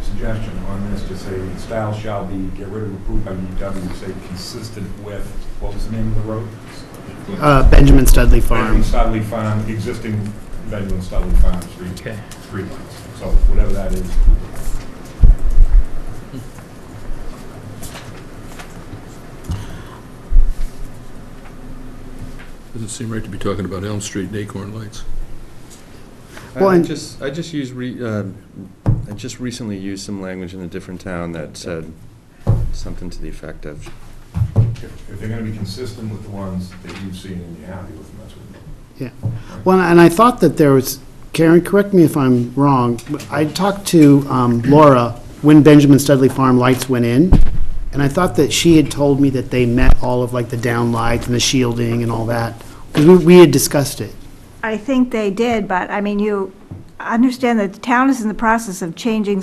Suggestion on this, to say style shall be, get rid of approved by DPW, say consistent with, what was the name of the road? Benjamin Studley Farm. Benjamin Studley Farm, existing Benjamin Studley Farm Okay. streetlights. So whatever that is. Doesn't seem right to be talking about Elm Street and Acorn lights. Well, I and- just I just recently used some language in a different town that said something to the effect of, If they're gonna be consistent with the ones that you've seen and you're happy with them, that's what. Yeah. Well, and I thought that there was, Karen, correct me if I'm wrong, but I talked to Laura when Benjamin Studley Farm lights went in, and I thought that she had told me that they met all of like the down lights and the shielding and all that, because we had discussed it. I think they did, but I mean, you understand that the town is in the process of changing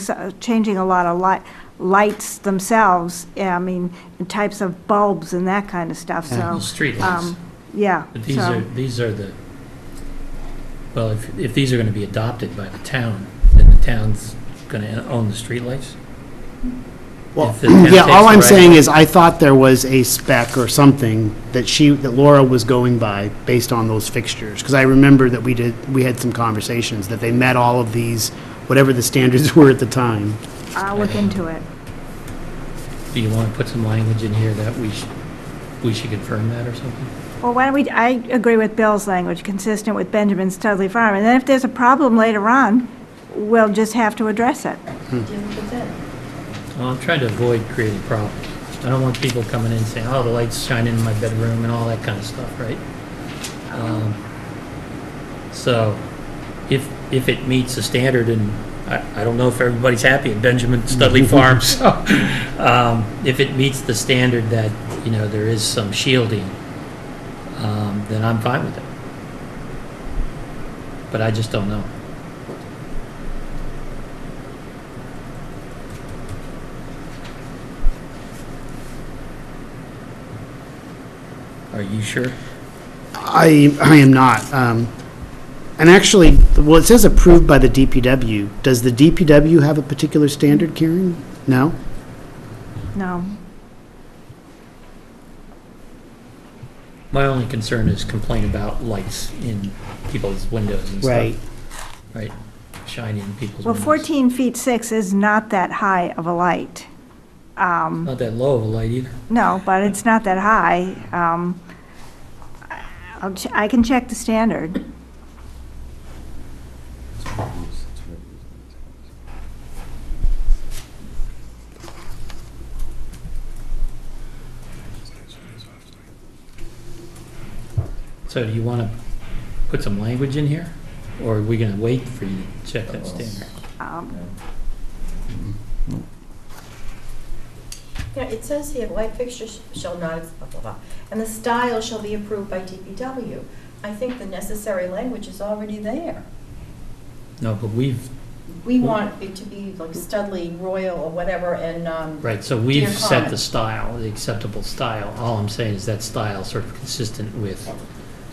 a lot of lights themselves. I mean, in types of bulbs and that kind of stuff, so. Streetlights. Yeah. But so- these are the, well, if these are gonna be adopted by the town, then the town's gonna own the streetlights? Well, If the town yeah, takes all the I'm right- saying is I thought there was a spec or something that Laura was going by based on those fixtures. Because I remember that we had some conversations that they met all of these, whatever the standards were at the time. I'll look into it. Do you wanna put some language in here that we should confirm that or something? Well, why don't we, I agree with Bill's language, consistent with Benjamin Studley Farm, and then if there's a problem later on, we'll just have to address it. Well, I'm trying to avoid creating problems. I don't want people coming in saying, oh, the light's shining in my bedroom and all that kind of stuff, right? So, if it meets the standard, and I don't know if everybody's happy at Benjamin Studley Farm, so, if it meets the standard that, you know, there is some shielding, then I'm fine with it. But I just don't know. Are you sure? I am not. And actually, well, it says approved by the DPW. Does the DPW have a particular standard, Karen? No? No. My only concern is complaint about lights in people's windows and stuff. Right. Right, shining in people's Well, windows. 14 feet 6 is not that high of a light. Not that low of a light either. No, but it's not that high. I can check the standard. So do you want to put some language in here? Or are we going to wait for you to check that standard? Um, You know, it says here, light fixtures shall not, blah, blah, blah, and the style shall be approved by DPW. I think the necessary language is already there. No, but we've, We want it to be like Studley, Royal, or whatever, and, right, so we've Dear set the Common. style, the acceptable style. All I'm saying is that style sort of consistent with,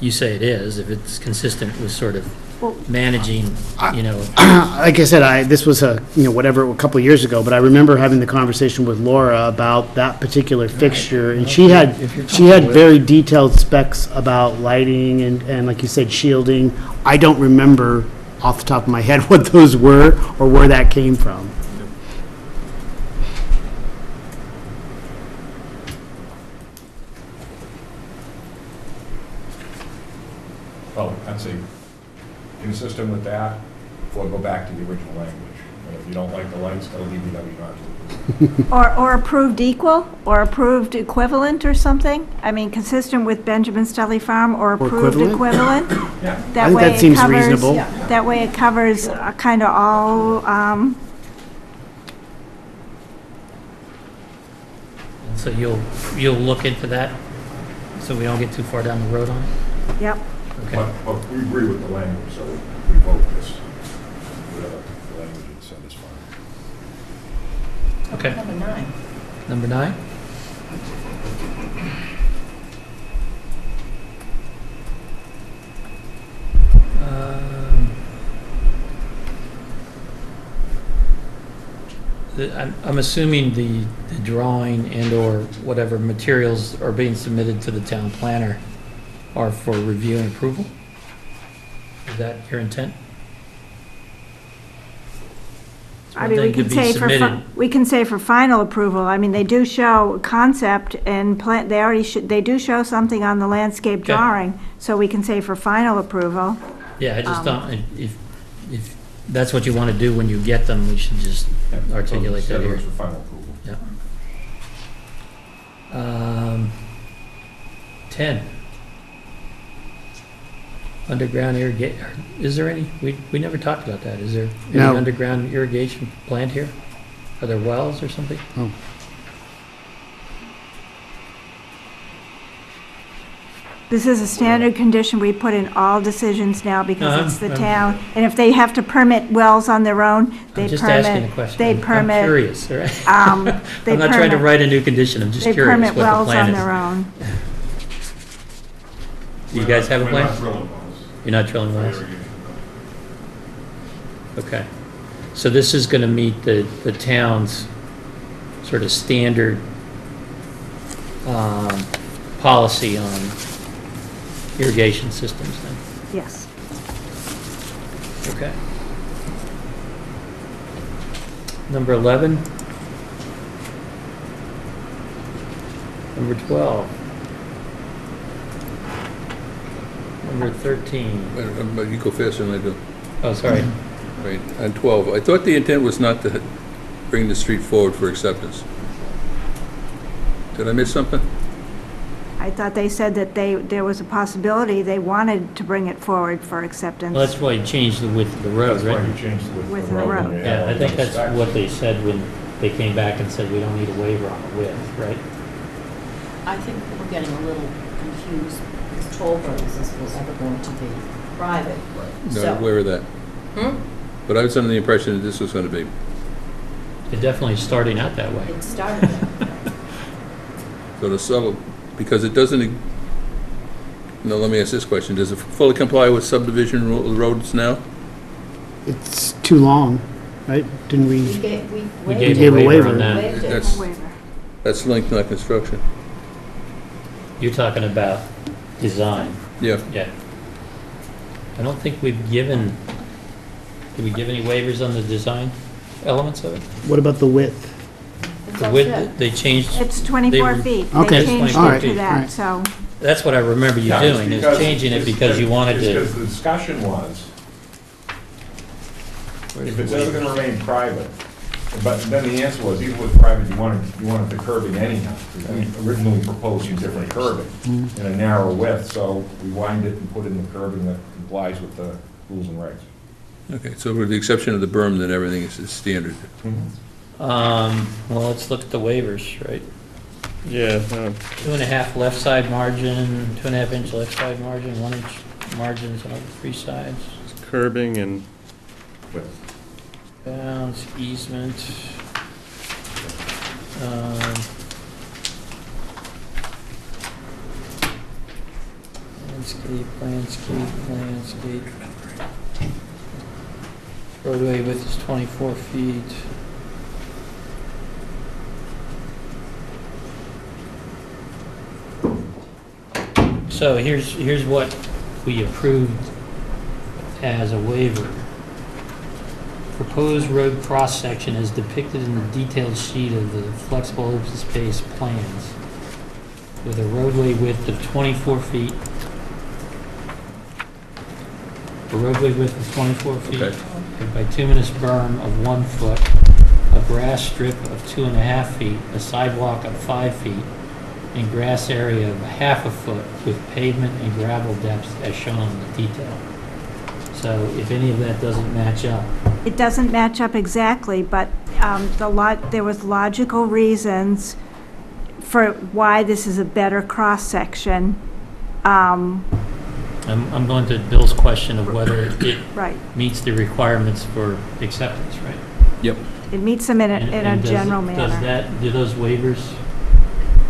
you say it is, if it's consistent with sort of Well- managing, you know, Like I said, this was a couple of years ago, but I remember having the conversation with Laura about that particular fixture, and she had very detailed specs about lighting and like you said, shielding. I don't remember off the top of my head what those were or where that came from. Well, I'd say consistent with that, or go back to the original language. And if you don't like the lights, tell DPW not to. Or approved equal, or approved equivalent or something? I mean, consistent with Benjamin Studley Farm, or approved equivalent? equivalent? Yeah. That I think way that it seems covers- reasonable. That way it covers kind of all, so you'll look into that, so we don't get too far down the road on it? yep. Okay. But we agree with the language, so we vote this. Whatever the language is said is fine. Okay. number 9. Number 9? I'm assuming the drawing and/or whatever materials are being submitted to the town planner are for review and approval? Is that your intent? It's I one mean, we thing to can be say submitted. we can say for final approval. I mean, they do show concept and plan, they do show something on the landscape Okay. drawing, so we can say for final approval. Yeah, I just don't, if that's what you want to do when you get them, we should just articulate that here. For final approval. 10. Underground irrigation, is there any, we never talked about that. Is there any No. underground irrigation planned here? Are there wells or something? Oh. This is a standard condition we put in all decisions now because it's the I'm- town. And if they have to permit wells on their own, they I'm permit. just asking a question. They I'm permit. curious, all right? They I'm not trying to permit- write a new condition, I'm just They curious permit what the wells plan on is. their own. Do you guys have a We're plan? not drilling wells. You're not drilling For wells? irrigation, no. Okay. So this is going to meet the town's sort of standard policy on irrigation systems then? Yes. Okay. Number 11. Number 12. Number 13. But you go faster than I do. Oh, sorry. Right, on 12, I thought the intent was not to bring the street forward for acceptance. Did I miss something? I thought they said that there was a possibility they wanted to bring it forward for acceptance. Well, that's why you changed the width of the road, That's why right? you changed the width Width of the of the road. road. when you Yeah, have I think all that's those what specs. they said when they came back and said, we don't need a waiver on the width, right? I think we're getting a little confused because Tollburn's is ever going to be private. No, So- I'm aware of that. Hmm? But I was under the impression that this was going to be. It definitely is starting out that way. It started that way. So to settle, because it doesn't, no, let me ask this question. Does it fully comply with subdivision roads now? It's too long, right? Didn't We we? gave, we We waived gave a it. waiver. on that. Waived it. That's, Waiver. that's length, not construction. You're talking about design. Yeah. Yeah. I don't think we've given, did we give any waivers on the design elements of it? What about the width? It's The all width, set. they changed, It's 24 They- feet. Okay, They changed all it right, to all that, right. so. that's what I remember you Yeah, it's doing, is because- changing it because you wanted it's to. Because the discussion was, if it's ever gonna remain private, but then the answer was, even with private, you wanted the curbing anyhow. We originally proposed some different curbing in a narrow width, so we widened it and put in the curbing that complies with the rules and regs. Okay, so with the exception of the berm, then everything is standard. Well, let's look at the waivers, right? Yeah, 2.5 left side margin, 2.5 inch left side margin, 1 inch margins on all 3 sides. curbing and, Bounds, easement. Landscape. Roadway width is 24 feet. So here's what we approved as a waiver. Proposed road cross-section is depicted in the detailed sheet of the flexible open space plans with a roadway width of 24 feet. A roadway width of 24 feet, Okay. a bituminous berm of 1 foot, a grass strip of 2.5 feet, a sidewalk of 5 feet, and grass area of 1/2 foot with pavement and gravel depths as shown on the detail. So if any of that doesn't match up, It doesn't match up exactly, but there was logical reasons for why this is a better cross-section. I'm going to Bill's question of whether it Right. meets the requirements for acceptance, right? Yep. It meets them in And a does- general Does manner. that, do those waivers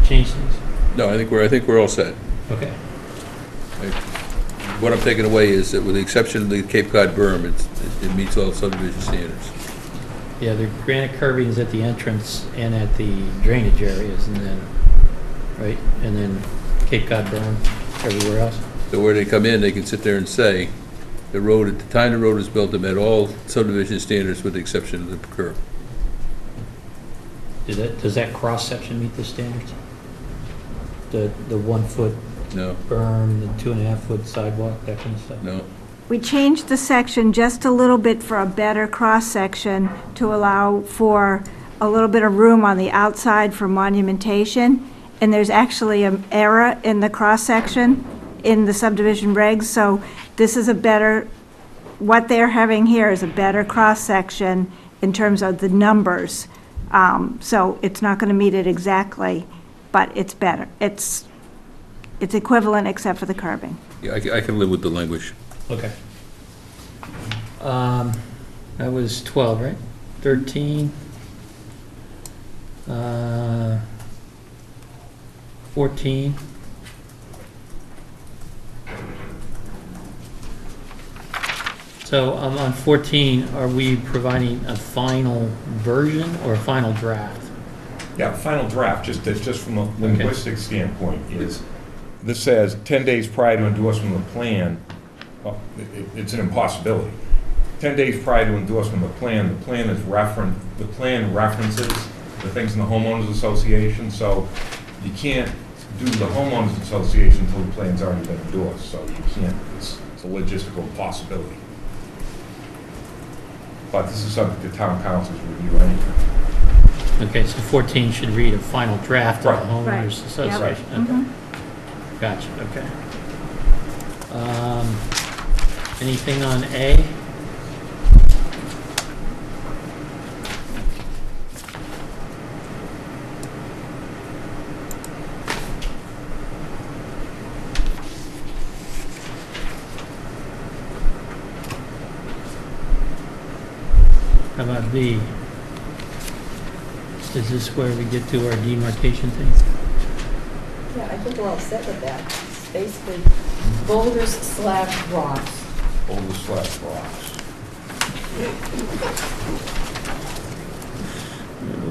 change things? No, I think we're all set. Okay. What I'm taking away is that with the exception of the Cape Cod berm, it meets all subdivision standards. Yeah, the granite curbing is at the entrance and at the drainage areas, and then, right, and then Cape Cod berm everywhere else. So where they come in, they can sit there and say, the road, at the time the road was built, it met all subdivision standards with the exception of the curb. Does that cross-section meet the standards? The 1 foot No, berm, the 2.5 foot sidewalk, that kind of stuff? no. We changed the section just a little bit for a better cross-section to allow for a little bit of room on the outside for monumentation. And there's actually an error in the cross-section in the subdivision regs, so this is a better, what they're having here is a better cross-section in terms of the numbers. So it's not going to meet it exactly, but it's better. It's equivalent except for the curbing. Yeah, I can live with the language. Okay. That was 12, right? 13. 14. So on 14, are we providing a final version or a final draft? Yeah, final draft, just from a linguistic standpoint, is, this says 10 days prior to endorsement of the plan. Well, it's an impossibility. 10 days prior to endorsement of the plan is the plan references the things in the homeowners association, so you can't do the homeowners association until the plan's already been endorsed, so you can't, it's a logistical possibility. But this is subject to town council's review anyway. Okay, so 14 should read a final draft of the Right. homeowners Right. association. Yep. Okay. Mhm. Gotcha, okay. Anything on A? How about B? Is this where we get to our demarcation thing? Yeah, I think we're all set with that. It's basically boulders/rocks. Rocks.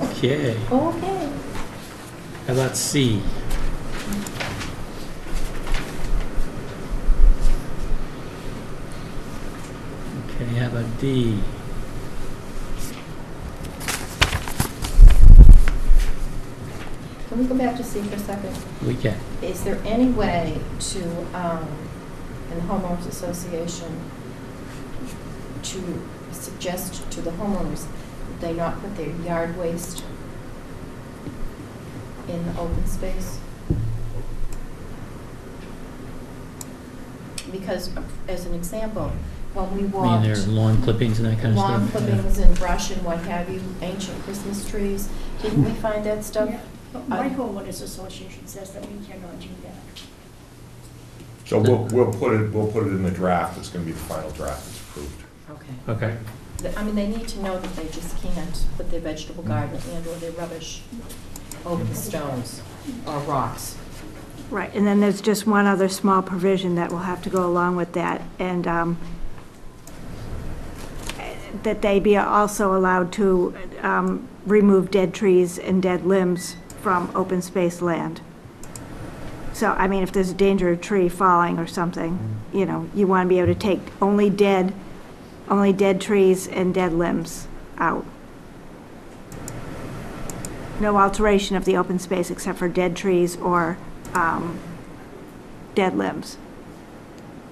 Okay. Okay. How about C? Okay, how about D? Can we go back to C for a second? We can. Is there any way to, in the homeowners association, to suggest to the homeowners that they not put their yard waste in the open space? Because, as an example, when we I mean, walked, there are lawn clippings and that kind of stuff. lawn yeah. clippings and brush and what have you, ancient Christmas trees. Didn't we find that stuff? Yeah, but my homeowners association says that we cannot do that. So we'll put it in the draft, it's gonna be the final draft that's approved. Okay. Okay. I mean, they need to know that they just can't put their vegetable garden and/or their rubbish over the stones or rocks. Right, and then there's just one other small provision that will have to go along with that, and that they be also allowed to remove dead trees and dead limbs from open space land. So, I mean, if there's a danger of tree falling or something, you know, you want to be able to take only dead trees and dead limbs out. No alteration of the open space except for dead trees or dead limbs.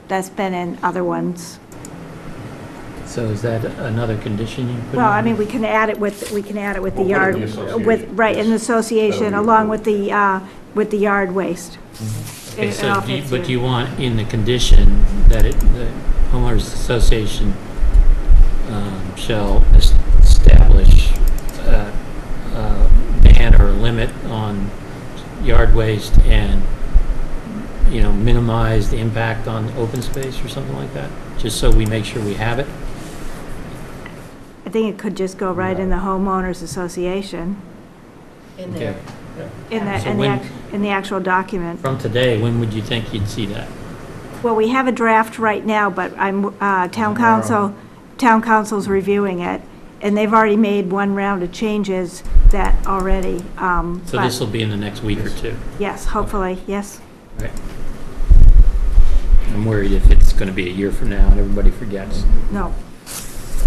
That's been in other ones. So is that another condition you put? Well, I in? mean, we can add it with the We'll put yard, it in the right, in the association, association. That'll be along with the yard waste. Okay, It so all do you- fits but here. do you want in the condition that the homeowners association shall establish a ban or limit on yard waste and, you know, minimize the impact on open space or something like that? Just so we make sure we have it? I think it could just go right in the homeowners association, In there. So when- in the actual document. From today, when would you think you'd see that? Well, we have a draft right now, but town council's reviewing it, and they've already made one round of changes that already, So but- this will be in the next week or two? Yes, hopefully, yes. Right. I'm worried if it's going to be a year from now and everybody forgets. No,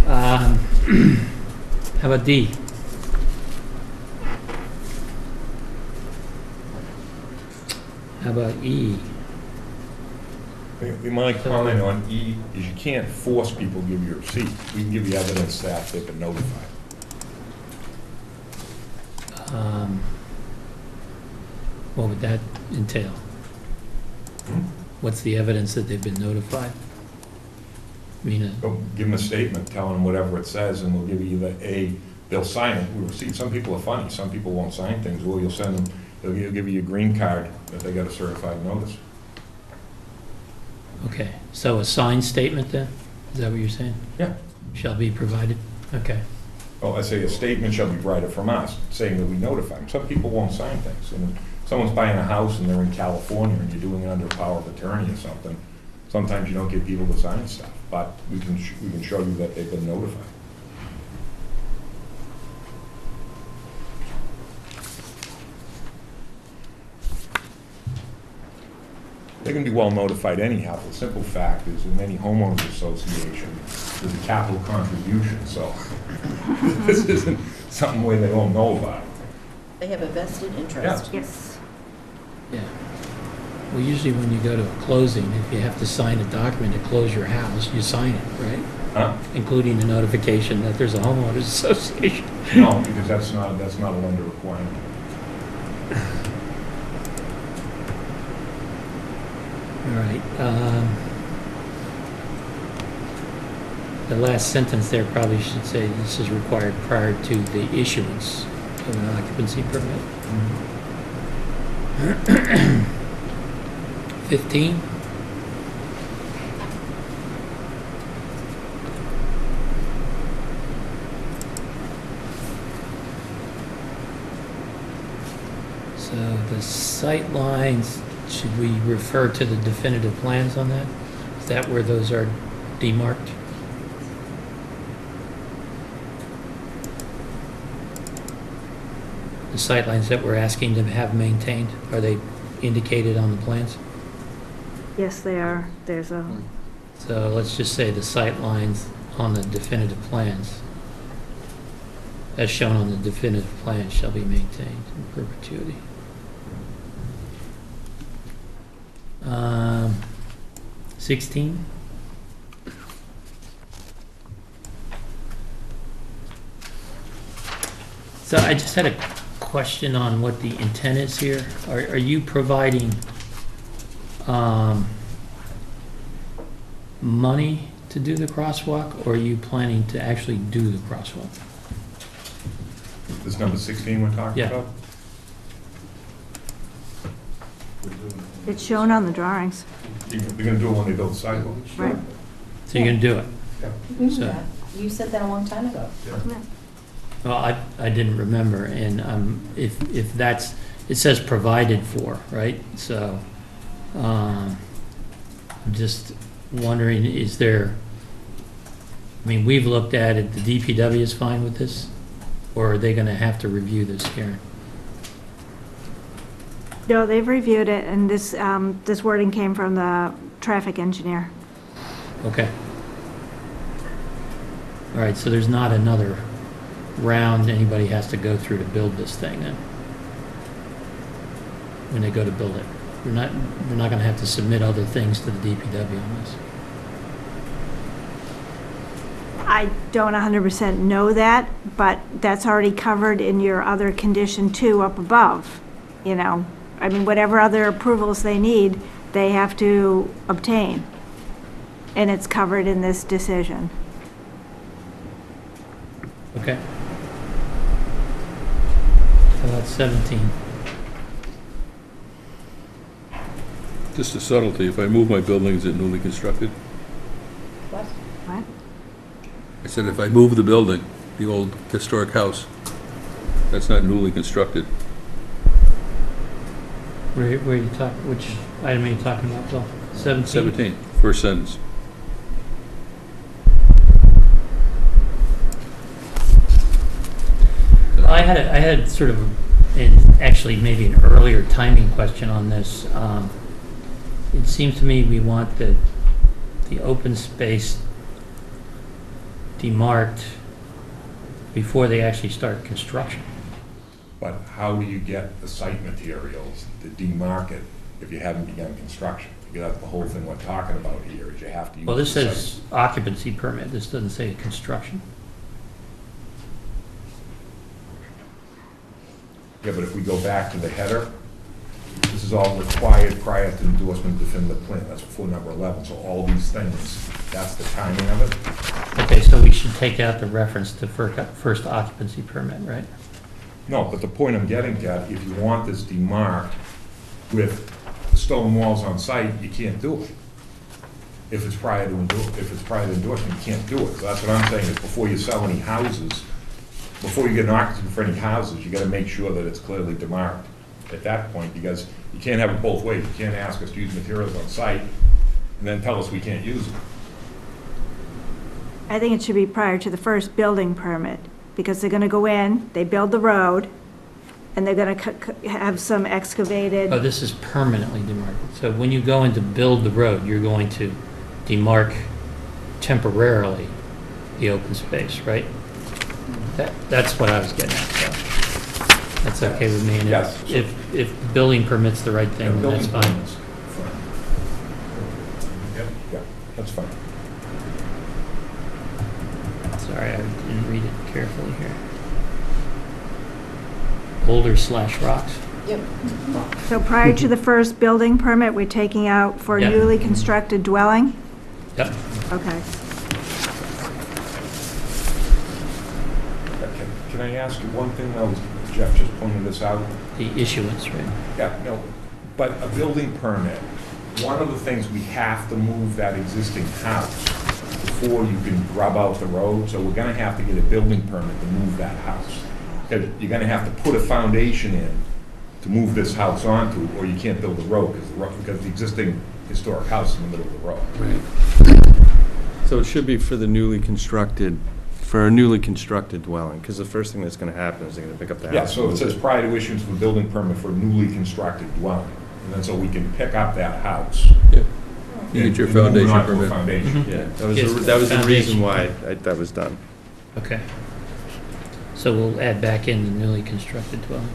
How about D? How about E? My comment on E is you can't force people to give you a receipt. We can give you evidence that they've been notified. What would that entail? What's the evidence that they've been notified? I mean, Go give them a statement, telling them whatever it says, and we'll give you they'll sign it. We'll see, some people are funny, some people won't sign things. Well, you'll send them, they'll give you a green card that they got a certified notice. okay, so a signed statement then? Is that what you're saying? Yeah. Shall be provided? Okay. Oh, I say a statement shall be provided from us, saying that we notify them. Some people won't sign things. And if someone's buying a house and they're in California and you're doing it under power of attorney or something, sometimes you don't get people to sign stuff, but we can show you that they've been notified. They can be well notified anyhow. The simple fact is, in any homeowners association, there's a capital contribution, so this isn't something where they won't know about it. They have a vested interest. yes. Yeah. Well, usually when you go to a closing, if you have to sign a document to close your house, you sign it, right? Huh? Including the notification that there's a homeowners association. No, because that's not a lender requirement. All right. The last sentence there probably should say this is required prior to the issuance of an occupancy permit. 15. So the sight lines, should we refer to the definitive plans on that? Is that where those are demarked? The sight lines that we're asking to have maintained, are they indicated on the plans? Yes, they are. There's a, So let's just say the sight lines on the definitive plans, as shown on the definitive plan, shall be maintained in perpetuity. 16? So I just had a question on what the intent is here. Are you providing money to do the crosswalk, or are you planning to actually do the crosswalk? This number 16 we're talking Yeah. about? It's shown on the drawings. They're gonna do it when they build the sidewalk. Right. So you're gonna do it? You can do So- that. You said that a long time ago. Well, I didn't remember, and if that's, it says provided for, right? So, I'm just wondering, is there, I mean, we've looked at it, the DPW is fine with this? Or are they gonna have to review this, Karen? No, they've reviewed it, and this wording came from the traffic engineer. Okay. All right, so there's not another round anybody has to go through to build this thing then? When they go to build it? They're not gonna have to submit other things to the DPW on this? I don't 100% know that, but that's already covered in your other condition 2 up above, you know? I mean, whatever other approvals they need, they have to obtain. And it's covered in this decision. Okay. So that's 17. Just a subtlety, if I move my building, is it newly constructed? What? What? I said if I move the building, the old historic house, that's not newly constructed. Where are you talking, which item are you talking about, Bill? 17? 17, first sentence. I had sort of, actually maybe an earlier timing question on this. It seems to me we want the open space demarked before they actually start construction. But how do you get the site materials to demark it if you haven't begun construction? Because that's the whole thing we're talking about here, is you have to use. Well, this the says site. occupancy permit, this doesn't say construction. Yeah, but if we go back to the header, this is all required prior to endorsement of definitive plan. That's before number 11. So all these things, that's the timing of it. Okay, so we should take out the reference to first occupancy permit, right? No, but the point I'm getting at, if you want this demarked with stone walls on site, you can't do it. If it's prior to endorsement, you can't do it. So that's what I'm saying, is before you sell any houses, before you get an occupancy for any houses, you gotta make sure that it's clearly demarked at that point, because you can't have it both ways. You can't ask us to use materials on site and then tell us we can't use them. I think it should be prior to the first building permit, because they're gonna go in, they build the road, and they're gonna have some excavated. Oh, this is permanently demarcated. So when you go in to build the road, you're going to demarc temporarily the open space, right? That's what I was getting at, so that's okay with me. And Yes. if the building permit's the right thing, then that's fine. Yeah, that's fine. Sorry, I didn't read it carefully here. Boulder/rocks. Yep. So prior to the first building permit, we're taking out for Yeah. newly constructed dwelling? Yep. Okay. Can I ask you one thing, though? Jeff just pointed this out. The issuance, right? Yeah, no, but a building permit, one of the things, we have to move that existing house before you can grub out the road, so we're gonna have to get a building permit to move that house. 'Cause you're gonna have to put a foundation in to move this house onto, or you can't build the road, because the existing historic house is in the middle of the road. Right. So it should be for the newly constructed, for a newly constructed dwelling, because the first thing that's gonna happen is they're gonna pick up the house. Yeah, so it says prior to issuance of a building permit for a newly constructed dwelling, and then so we can pick up that house. Yeah. You get your and move foundation on to a permit. foundation. Yeah, Yes, that was the reason foundation. why that was done. Okay. So we'll add back in the newly constructed dwelling.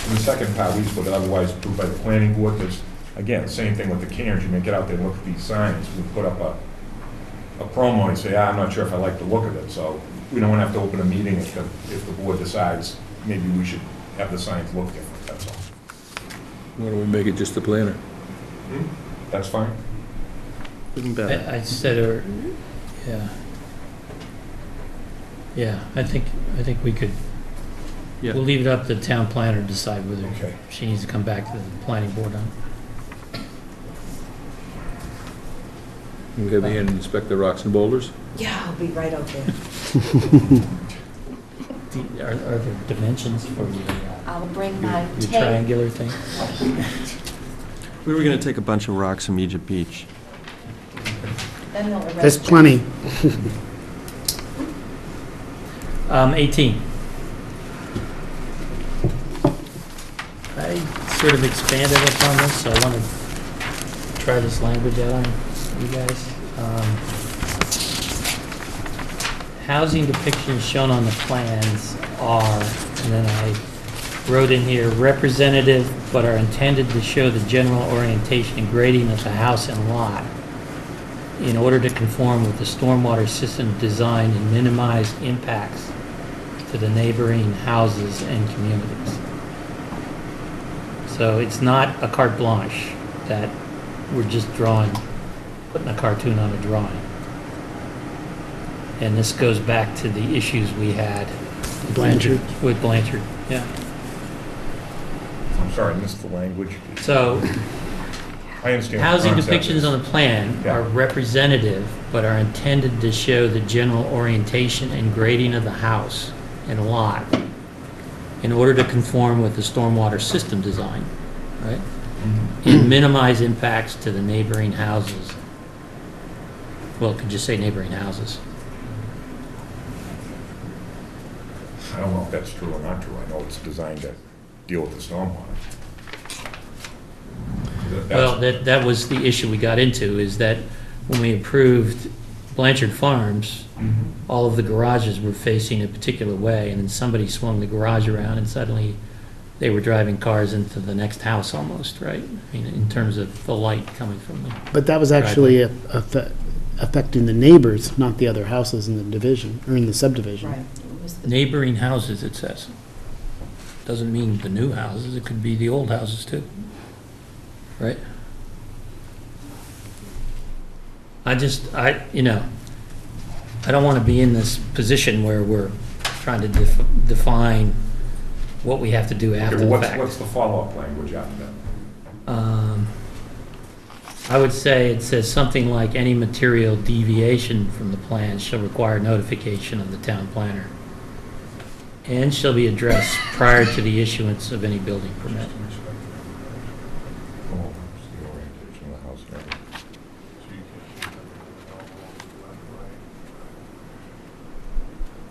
And the second part, we just put it otherwise approved by the planning board, because, again, same thing with the Cairns, you may get out there and look at these signs, we put up a promo and say, I'm not sure if I like the look of it, so we don't have to open a meeting if the board decides maybe we should have the signs look different, that's all. Why don't we make it just the planner? That's fine. Even better. I said, or, yeah. Yeah, I think we could, Yeah. we'll leave it up to the town planner to decide whether Okay. she needs to come back to the planning board on. We have Ian inspect the rocks and boulders? Yeah, I'll be right out there. Are there dimensions for I'll bring my your tape. triangular thing? We were gonna take a bunch of rocks from Egypt Beach. Then they'll arrest There's you. plenty. 18. I sort of expanded upon this, so I want to try this language out on you guys. Housing depictions shown on the plans are, and then I wrote in here, representative, but are intended to show the general orientation and grading of the house and lot in order to conform with the stormwater system design and minimize impacts to the neighboring houses and communities. So it's not a carte blanche that we're just putting a cartoon on a drawing. And this goes back to the issues we had Blanchard. with Blanchard, yeah. I'm sorry, I missed the language. So I understand. what the housing concept depictions is. on the plan Yeah. are representative, but are intended to show the general orientation and grading of the house and lot in order to conform with the stormwater system design, right? And minimize impacts to the neighboring houses. Well, it could just say neighboring houses. I don't know if that's true or not true. I know it's designed to deal with the stormwater. Well, that was the issue we got into, is that when we approved Blanchard Farms, all of the garages were facing a particular way, and then somebody swung the garage around, and suddenly they were driving cars into the next house almost, right? I mean, in terms of the light coming from them. But that was actually affecting the neighbors, not the other houses in the division, or in the subdivision. Right. It was the- Neighboring houses, it says. Doesn't mean the new houses, it could be the old houses too. Right? I don't want to be in this position where we're trying to define what we have to do after Okay, the what's fact. the follow-up language after that? I would say it says something like any material deviation from the plan shall require notification of the town planner and shall be addressed prior to the issuance of any building permit. Oh, it's the orientation of the house, right?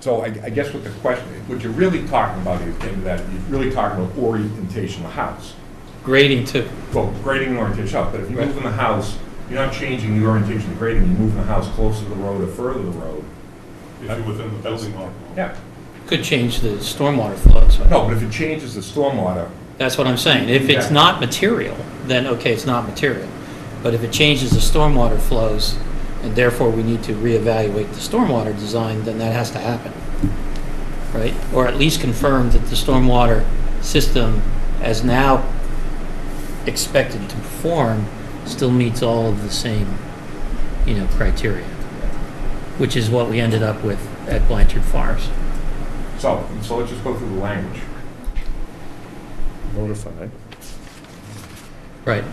So I guess what the question, what you're really talking about is, getting to that, you're really talking about orientation of the house. Grading too. Well, grading and orientation up, but if you move in the house, you're not changing the orientation of grading, you're moving the house closer to the road or further to the road. If you're within the building envelope. Yeah. Could change the stormwater flows. No, but if it changes the stormwater, That's what I'm saying. If it's Yeah. not material, then okay, it's not material. But if it changes the stormwater flows, and therefore we need to reevaluate the stormwater design, then that has to happen, right? Or at least confirm that the stormwater system, as now expected to perform, still meets all of the same, criteria, which is what we ended up with at Blanchard Farms. so let's just go through the language. Notify. Right.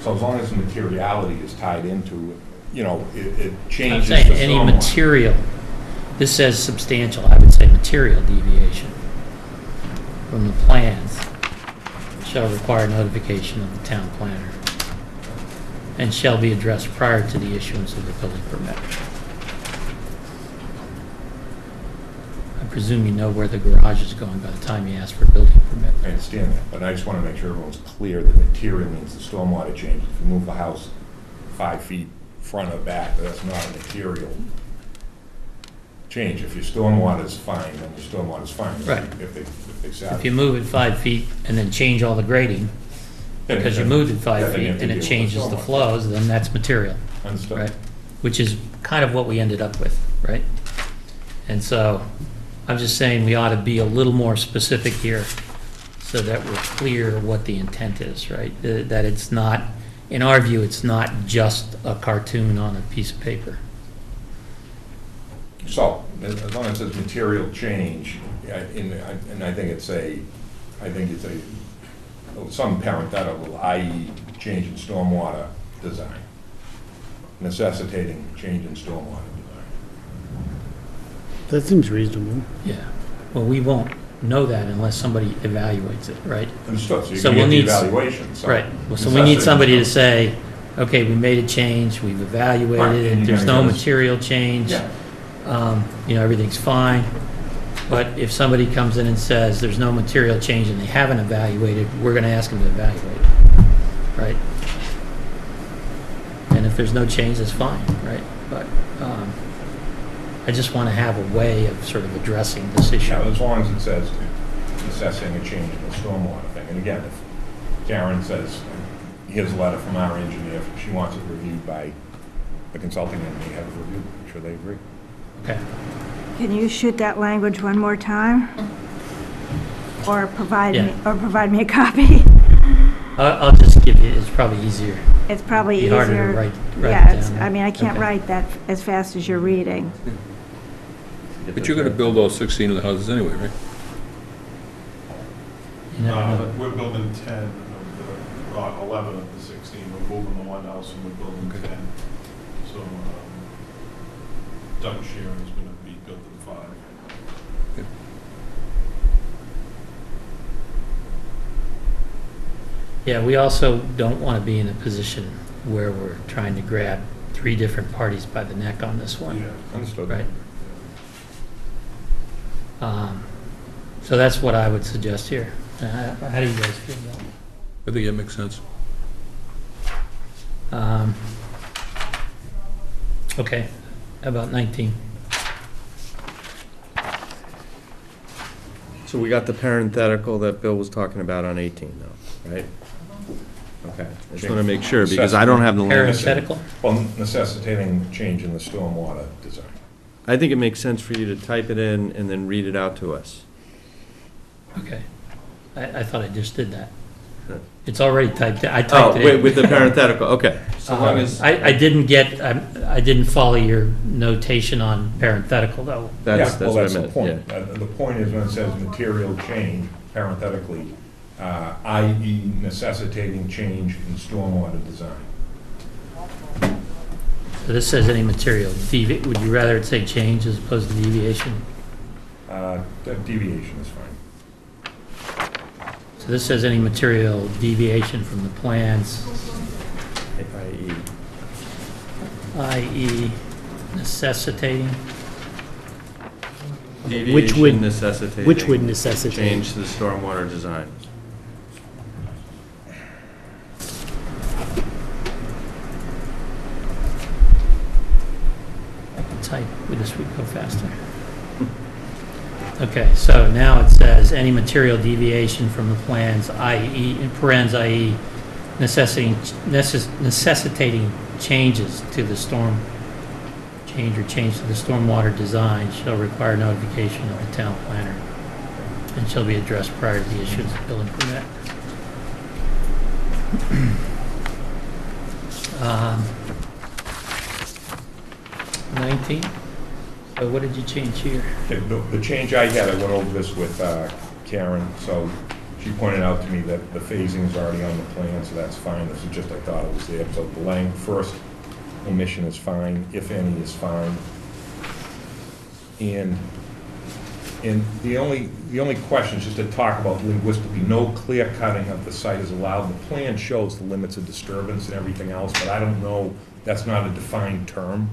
So as long as the materiality is tied into, it I'm changes the saying any stormwater. material, this says substantial, I would say material deviation from the plans shall require notification of the town planner and shall be addressed prior to the issuance of the building permit. I presume you know where the garage is going by the time you ask for a building permit. I understand that, but I just want to make sure everyone's clear that material means the stormwater changes. If you move the house 5 feet front or back, that's not a material change. If your stormwater's fine, then your stormwater's fine. Right. If they If satisfy. you move it 5 feet and then change all the grading, because you moved it 5 feet and it changes the flows, then that's material. Understood. Right, which is kind of what we ended up with, right? And so, I'm just saying we ought to be a little more specific here, so that we're clear what the intent is, right? That it's not, in our view, it's not just a cartoon on a piece of paper. So, as long as it's material change, and I think it's some parenthetical, i.e. change in stormwater design, necessitating change in stormwater design. That seems reasonable. Yeah. Well, we won't know that unless somebody evaluates it, right? Understood, so you So can we'll get the need evaluation, so. Right. Well, so we need somebody to say, okay, we made a change, we've Right, evaluated and it, you're there's gonna no give us- material change. Yeah. Everything's fine. But if somebody comes in and says there's no material change and they haven't evaluated, we're gonna ask them to evaluate it, right? And if there's no change, that's fine, right? But, I just wanna have a way of sort of addressing this issue. Yeah, as long as it says assessing a change in the stormwater thing. And again, if Karen says, here's a letter from our engineer, if she wants it reviewed by the consulting engineer, have it reviewed, I'm sure they agree. Okay. Can you shoot that language one more time? Or provide me a copy? I'll just give you, it's probably easier. It's probably Be easier. harder to write Yeah, it it's, down. I mean, I can't Okay. write that as fast as you're reading. But you're gonna build all 16 of the houses anyway, right? You never know. We're building 10 of the, 11 of the 16. We're moving the one house and we're building 10. So Doug Sheeran is going to be building 5. Yeah, we also don't want to be in a position where we're trying to grab 3 different parties by the neck on this one. Understood. Right. So that's what I would suggest here. How do you guys feel about it? I think that makes sense. Okay, how about 19? So we got the parenthetical that Bill was talking about on 18 though, right? Okay, I just want to make sure, because I don't have the language. Parenthetical? Well, necessitating change in the stormwater design. I think it makes sense for you to type it in and then read it out to us. Okay. I thought I just did that. Huh. It's already typed, I Oh, typed it wait, in. with the parenthetical, okay. So long as, I didn't get, I didn't follow your notation on parenthetical, though. that's Yeah, well, what I the meant, point. yeah. The point is when it says material change, parenthetically, i.e. necessitating change in stormwater design. So this says any material. Would you rather it say change as opposed to deviation? That deviation is fine. So this says any material deviation from the plans, I.e. i.e. necessitating. Which would- Deviation necessitating. which would necessitate? Change to the stormwater design. Type, we just would go faster. Okay, so now it says any material deviation from the plans, i.e., in parens, i.e. necessitating changes to the storm, change to the stormwater design shall require notification of the town planner and shall be addressed prior to the issuance of building permit. 19? So what did you change here? The change I had, I went over this with Karen, so she pointed out to me that the phasing is already on the plan, so that's fine. This is just, I thought it was there. So the first omission is fine, if any is fine. And the only question is just to talk about linguistically, no clear cutting of the site is allowed. The plan shows the limits of disturbance and everything else, but I don't know, that's not a defined term.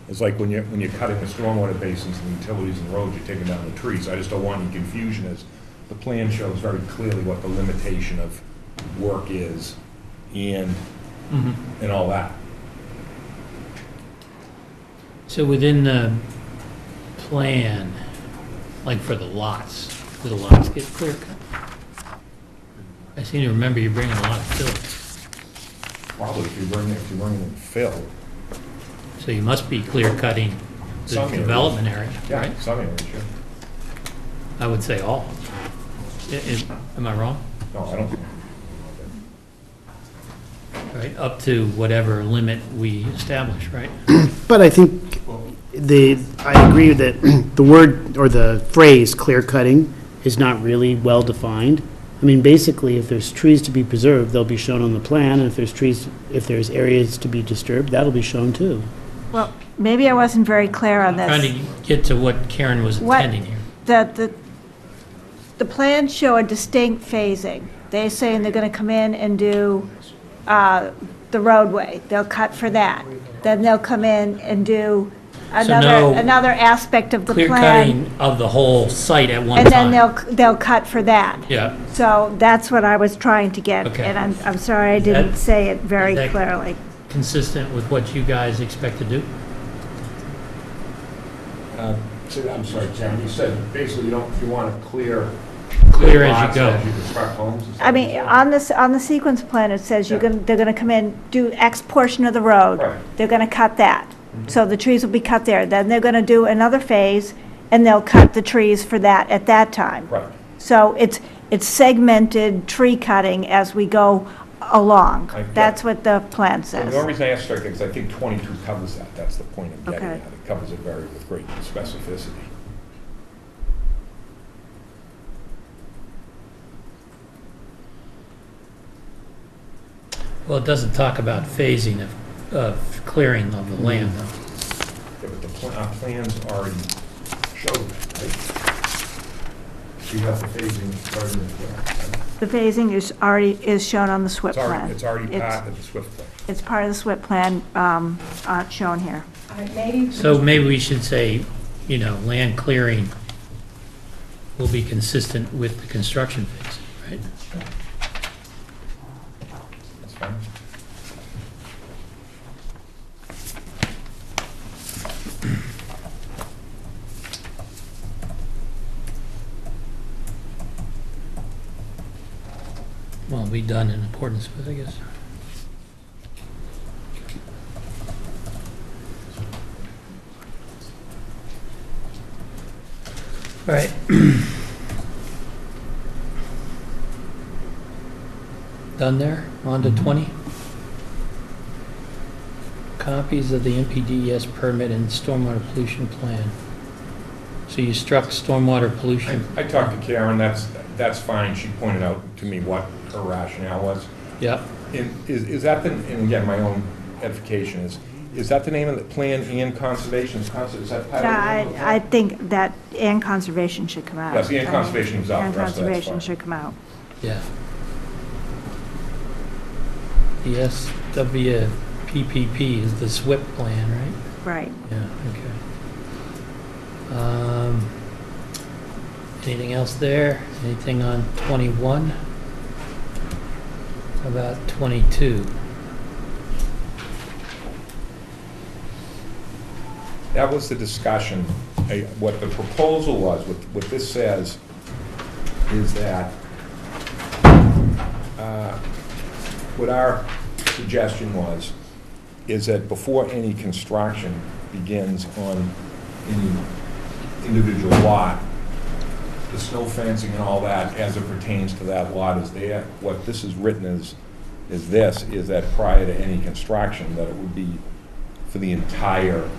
It's like when you're cutting the stormwater basins and utilities and roads, you're taking down the trees. I just don't want any confusion, as the plan shows very clearly what the limitation of work is and all that. So within the plan, like for the lots, do the lots get clear cut? I seem to remember you bringing a lot of fill. Probably if you bring in fill. So you must be clear cutting the Some areas. development area, Yeah, right? some areas, yeah. I would say all. Am I wrong? No, I don't think. Right, up to whatever limit we establish, right? But I think I agree that the word or the phrase clear cutting is not really well defined. I mean, basically, if there's trees to be preserved, they'll be shown on the plan, and if there's areas to be disturbed, that'll be shown too. Well, maybe I wasn't very clear on this. Trying to get to what Karen was What- intending here. The plans show a distinct phasing. They're saying they're gonna come in and do the roadway. They'll cut for that. Then they'll come in and do no another aspect of the Clear plan. cutting of the whole site at one And time. then they'll cut for that. Yeah, So that's what I was trying to get. Okay. And I'm sorry I didn't That- say it very is that- clearly. consistent with what you guys expect to do? I'm sorry, Karen, you said basically you want to clear Clear as you lots go. as you construct homes? Is that I what you mean, said? on the sequence plan, it says Yeah. they're gonna come in, do X portion of the road. Right. They're gonna cut that. Mm-hmm. So the trees will be cut there. Then they're gonna do another phase, and they'll cut the trees for that at that time. Right. So it's segmented tree cutting as we go along. I get That's it. what the plan So says. the only reason I asked is because I think 22 covers that. That's the point of getting Okay. at. It covers it with great specificity. Well, it doesn't talk about phasing of clearing of the land, though. Yeah, but our plans already show that, right? You have the phasing already in there. Right? The phasing is shown on the SWIP plan. It's already part of the SWIFT plan. It's part of the SWIP plan, shown here. All right, maybe. So maybe we should say, land clearing will be consistent with the construction phase, right? That's fine. Well, it'll be done in accordance with, I guess. All right. Done there? On to 20? Copies of the NPDES permit and stormwater pollution plan. So you struck stormwater pollution. I talked to Karen, that's fine. She pointed out to me what her rationale was. Yep. And is that and again, my own edification is that the name of the plan and conservation? Is that part of the name of the I plan? think that and conservation should come out. Yes, and conservation was out, And the rest of that's conservation fine. should come out. Yeah. The SWPPP is the SWIP plan, right? Right. Yeah, okay. Anything else there? Anything on 21? How about 22? That was the discussion. What the proposal was, what this says, is that what our suggestion was, is that before any construction begins on any individual lot, the snow fencing and all that, as it pertains to that lot, is there. What this is written is that prior to any construction, that it would be for the entire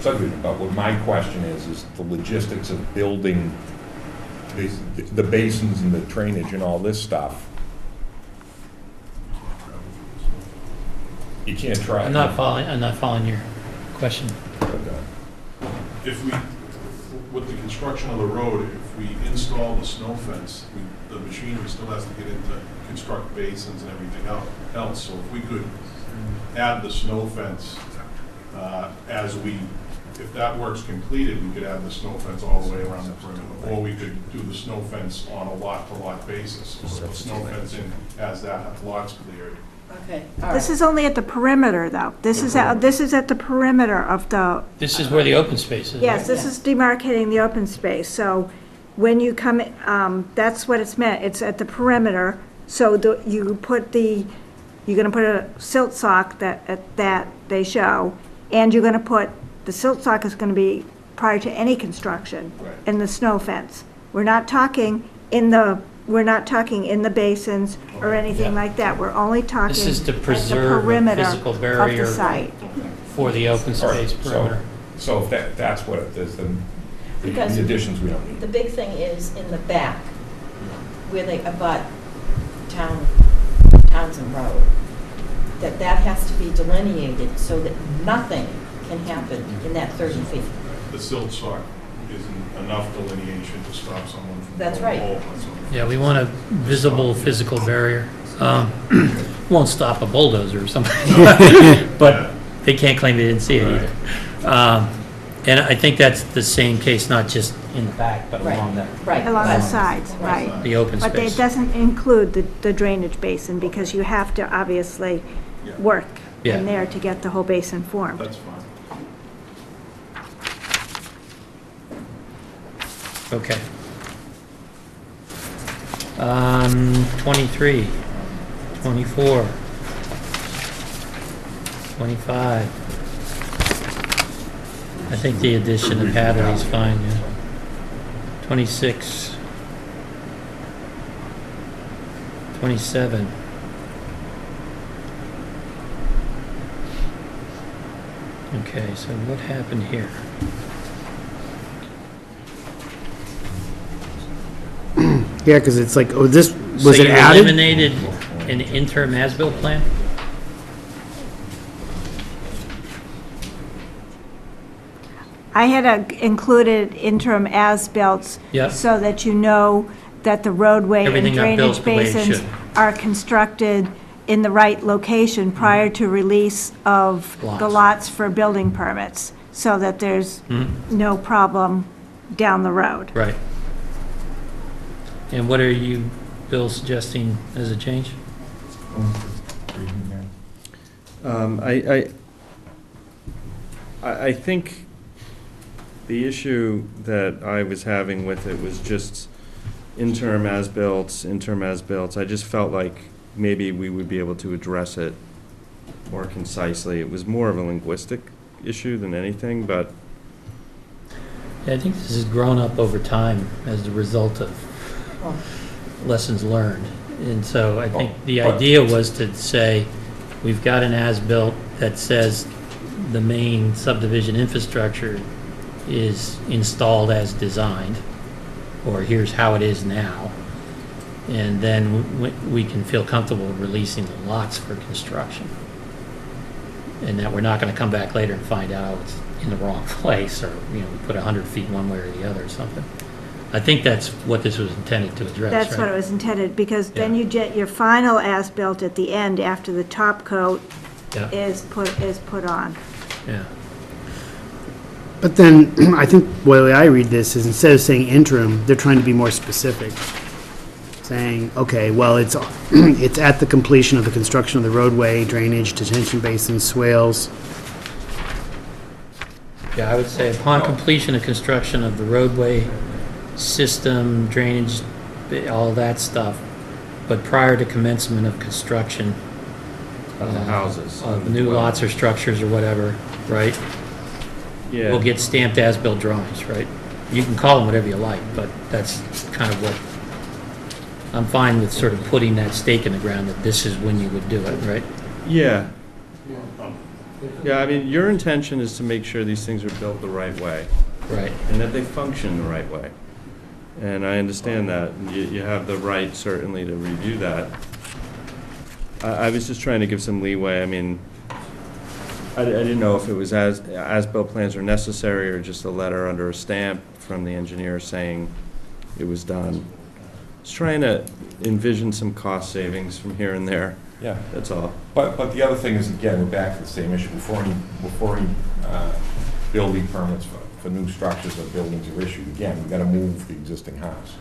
subdivision. But what my question is the logistics of building the basins and the drainage and all this stuff. You can't try. I'm not following your question. If we, with the construction of the road, if we install the snow fence, the machinery still has to get in to construct basins and everything else. So if we could add the snow fence if that work's completed, we could add the snow fence all the way around the perimeter. Or we could do the snow fence on a lot-to-lot basis. So the snow fence in as that lot's cleared. Okay, all This right. is only at the perimeter, though. This is at the perimeter of the, This is where the open space is, yes, right? this is demarcating the open space. So when you come, that's what it's meant. It's at the perimeter. So you're gonna put a silt sock that they show, and you're gonna put, the silt sock is gonna be prior to any construction Right. in the snow fence. We're not talking we're not talking in the basins or anything Yeah. like that. We're only talking This is to at the preserve a perimeter physical of barrier the site. for the open space perimeter. So if that's what it is, then Because the additions we don't need. the big thing is in the back, where they abut Townsend Road, that has to be delineated so that nothing can happen in that 30 feet. The silt sock isn't enough delineation to stop someone from. That's blowing right. a hole on something. Yeah, we want a visible physical barrier. Won't stop a bulldozer or something, but they can't claim they didn't see it either. And I think that's the same case, not just in the back, but Right. along Right. Along the but- sides, right. the open But it space. doesn't include the drainage basin, because you have to obviously Yeah. work Yeah. in there to get the whole basin formed. That's fine. Okay. 23, 24, 25. I think the addition of Hadley is fine, yeah. 26. 27. Okay, so what happened here? Yeah, because it's like, oh, this, was So it you added? eliminated an interim as-built plan? I had included interim as-built Yep. so that you know that the roadway and Everything got built drainage the way it basins should. are constructed in the right location prior to release of the Lots. lots for building permits, so that there's Mhm. no problem down the road. Right. And what are you, Bill, suggesting as a change? I think the issue that I was having with it was just interim as-built. I just felt like maybe we would be able to address it more concisely. It was more of a linguistic issue than anything, but Yeah, I think this has grown up over time as a result of Well, lessons learned. And so I think the idea was to say, we've got an as-built that says the main subdivision infrastructure is installed as designed, or here's how it is now. And then we can feel comfortable releasing the lots for construction. And that we're not gonna come back later and find out it's in the wrong place, or, we put 100 feet one way or the other or something. I think that's what this was intended to address, right? That's what it was intended, because then Yeah. you get your final as-built at the end after the top coat Yeah, is put on. yeah. But then, I think the way I read this is, instead of saying interim, they're trying to be more specific. Saying, okay, well, it's at the completion of the construction of the roadway, drainage, detention basins, swales. Yeah, I would say upon completion of construction of the roadway system, drainage, all that stuff, but prior to commencement of construction of the houses. of new lots or structures or whatever, right? Yeah. We'll get stamped as-built drawings, right? You can call them whatever you like, but that's kind of what, I'm fine with sort of putting that stake in the ground that this is when you would do it, right? Yeah. Yeah, I mean, your intention is to make sure these things are built the right way, Right. and that they function the right way. And I understand that, and you have the right certainly to review that. I was just trying to give some leeway. I mean, I didn't know if it was as-built plans are necessary, or just a letter under a stamp from the engineer saying it was done. Just trying to envision some cost savings from here and there, Yeah. that's all. But the other thing is, again, we're back to the same issue. Before any building permits for new structures or buildings are issued, again, we've got to move the existing house.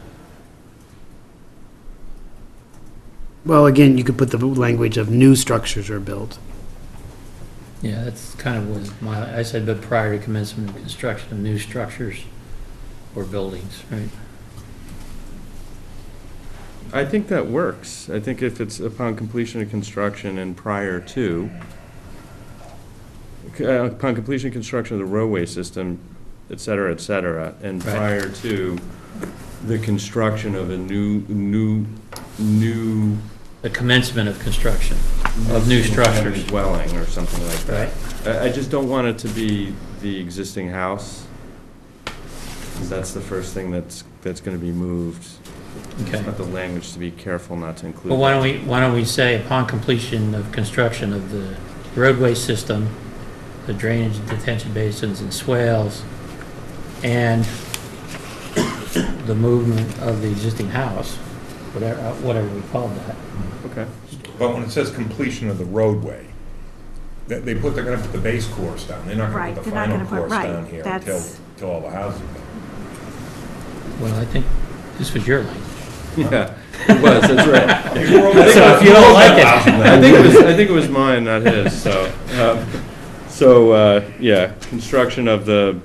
Well, again, you could put the language of new structures are built. Yeah, that's kind of was I said, but prior to commencement of construction of new structures or buildings, right? I think that works. I think if it's upon completion of construction and prior to, upon completion of construction of the roadway system, et cetera, and Right. prior to the construction of a new The commencement of construction of new structures. dwelling or something like that. Right. I just don't want it to be the existing house. 'Cause that's the first thing that's gonna be moved. Okay. Just want the language to be careful not to include. Well, why don't we say upon completion of construction of the roadway system, the drainage and detention basins and swales, and the movement of the existing house, whatever we called that. Okay. But when it says completion of the roadway, they're gonna put the base course down. They're not gonna Right, put the they're not final gonna put- course right, down here until that's- all the houses are Well, I think this was your line. Yeah, it was, that's right. built. So if you don't like it, I think it was mine, not his, so, yeah, construction of the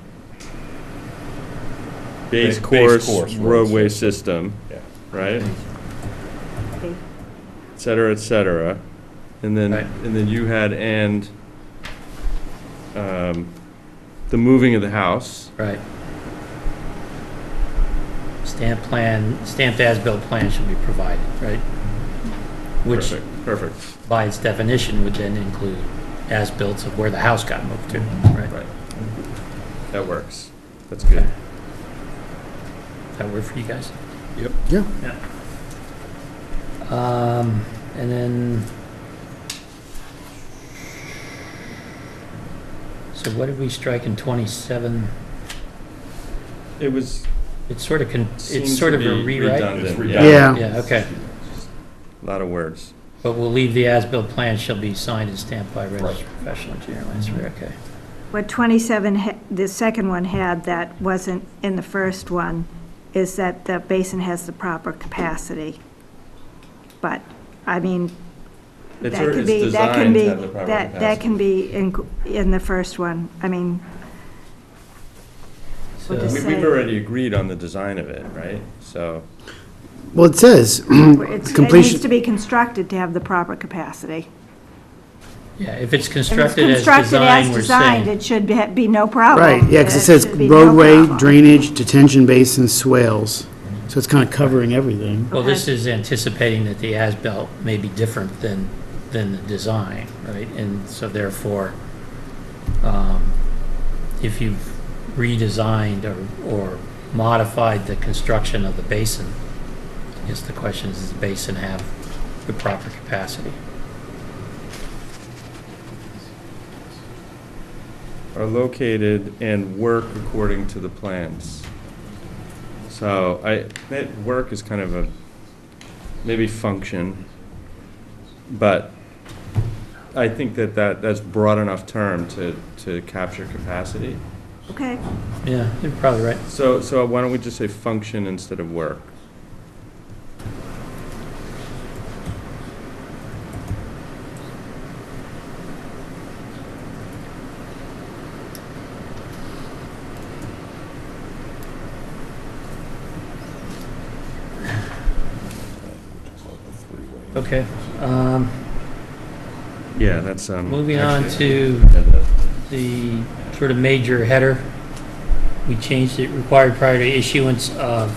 base Base course course roadway road system, Yeah. right? Okay. Et cetera, et cetera. And then, Right. and then you had, the moving of the house. right. Stamped as-built plan should be provided, right? Which, Perfect. by its definition, would then include as-built of where the house got moved to, right? Right. That works. That's good. Okay. That work for you guys? Yep. Yeah. And then, so what did we strike in 27? It was, It's sort of, seemed it's sort to of a be rewrite? redundant, It's yeah. redundant. Yeah. Yeah, okay. A lot of words. But we'll leave the as-built plan shall be signed and stamped by registered Right. professional engineer, land surveyor, okay. What 27, the second one had that wasn't in the first one, is that the basin has the proper capacity. But, I mean, that It's could be, that can designed be, to have the proper that can be in the first one. I mean, What does So, We've say- already agreed on the design of it, right? So, Well, it says, it completion. needs to be constructed to have the proper capacity. yeah, if it's If it's constructed as constructed designed, as we're designed, saying, it should be no problem. Right, yeah, because it says should be no roadway, problem. drainage, detention basins, swales. So it's kind of covering everything. well, this Okay. is anticipating that the as-built may be different than the design, right? And so therefore, if you've redesigned or modified the construction of the basin, I guess the question is, does the basin have the proper capacity? are located and work according to the plans. So that work is kind of a, maybe function, but I think that's broad enough term to capture capacity. Okay, Yeah, you're probably right. So why don't we just say function instead of work? Okay. Yeah, that's, Moving on actually- to the sort of major header. We changed it, required prior to issuance of,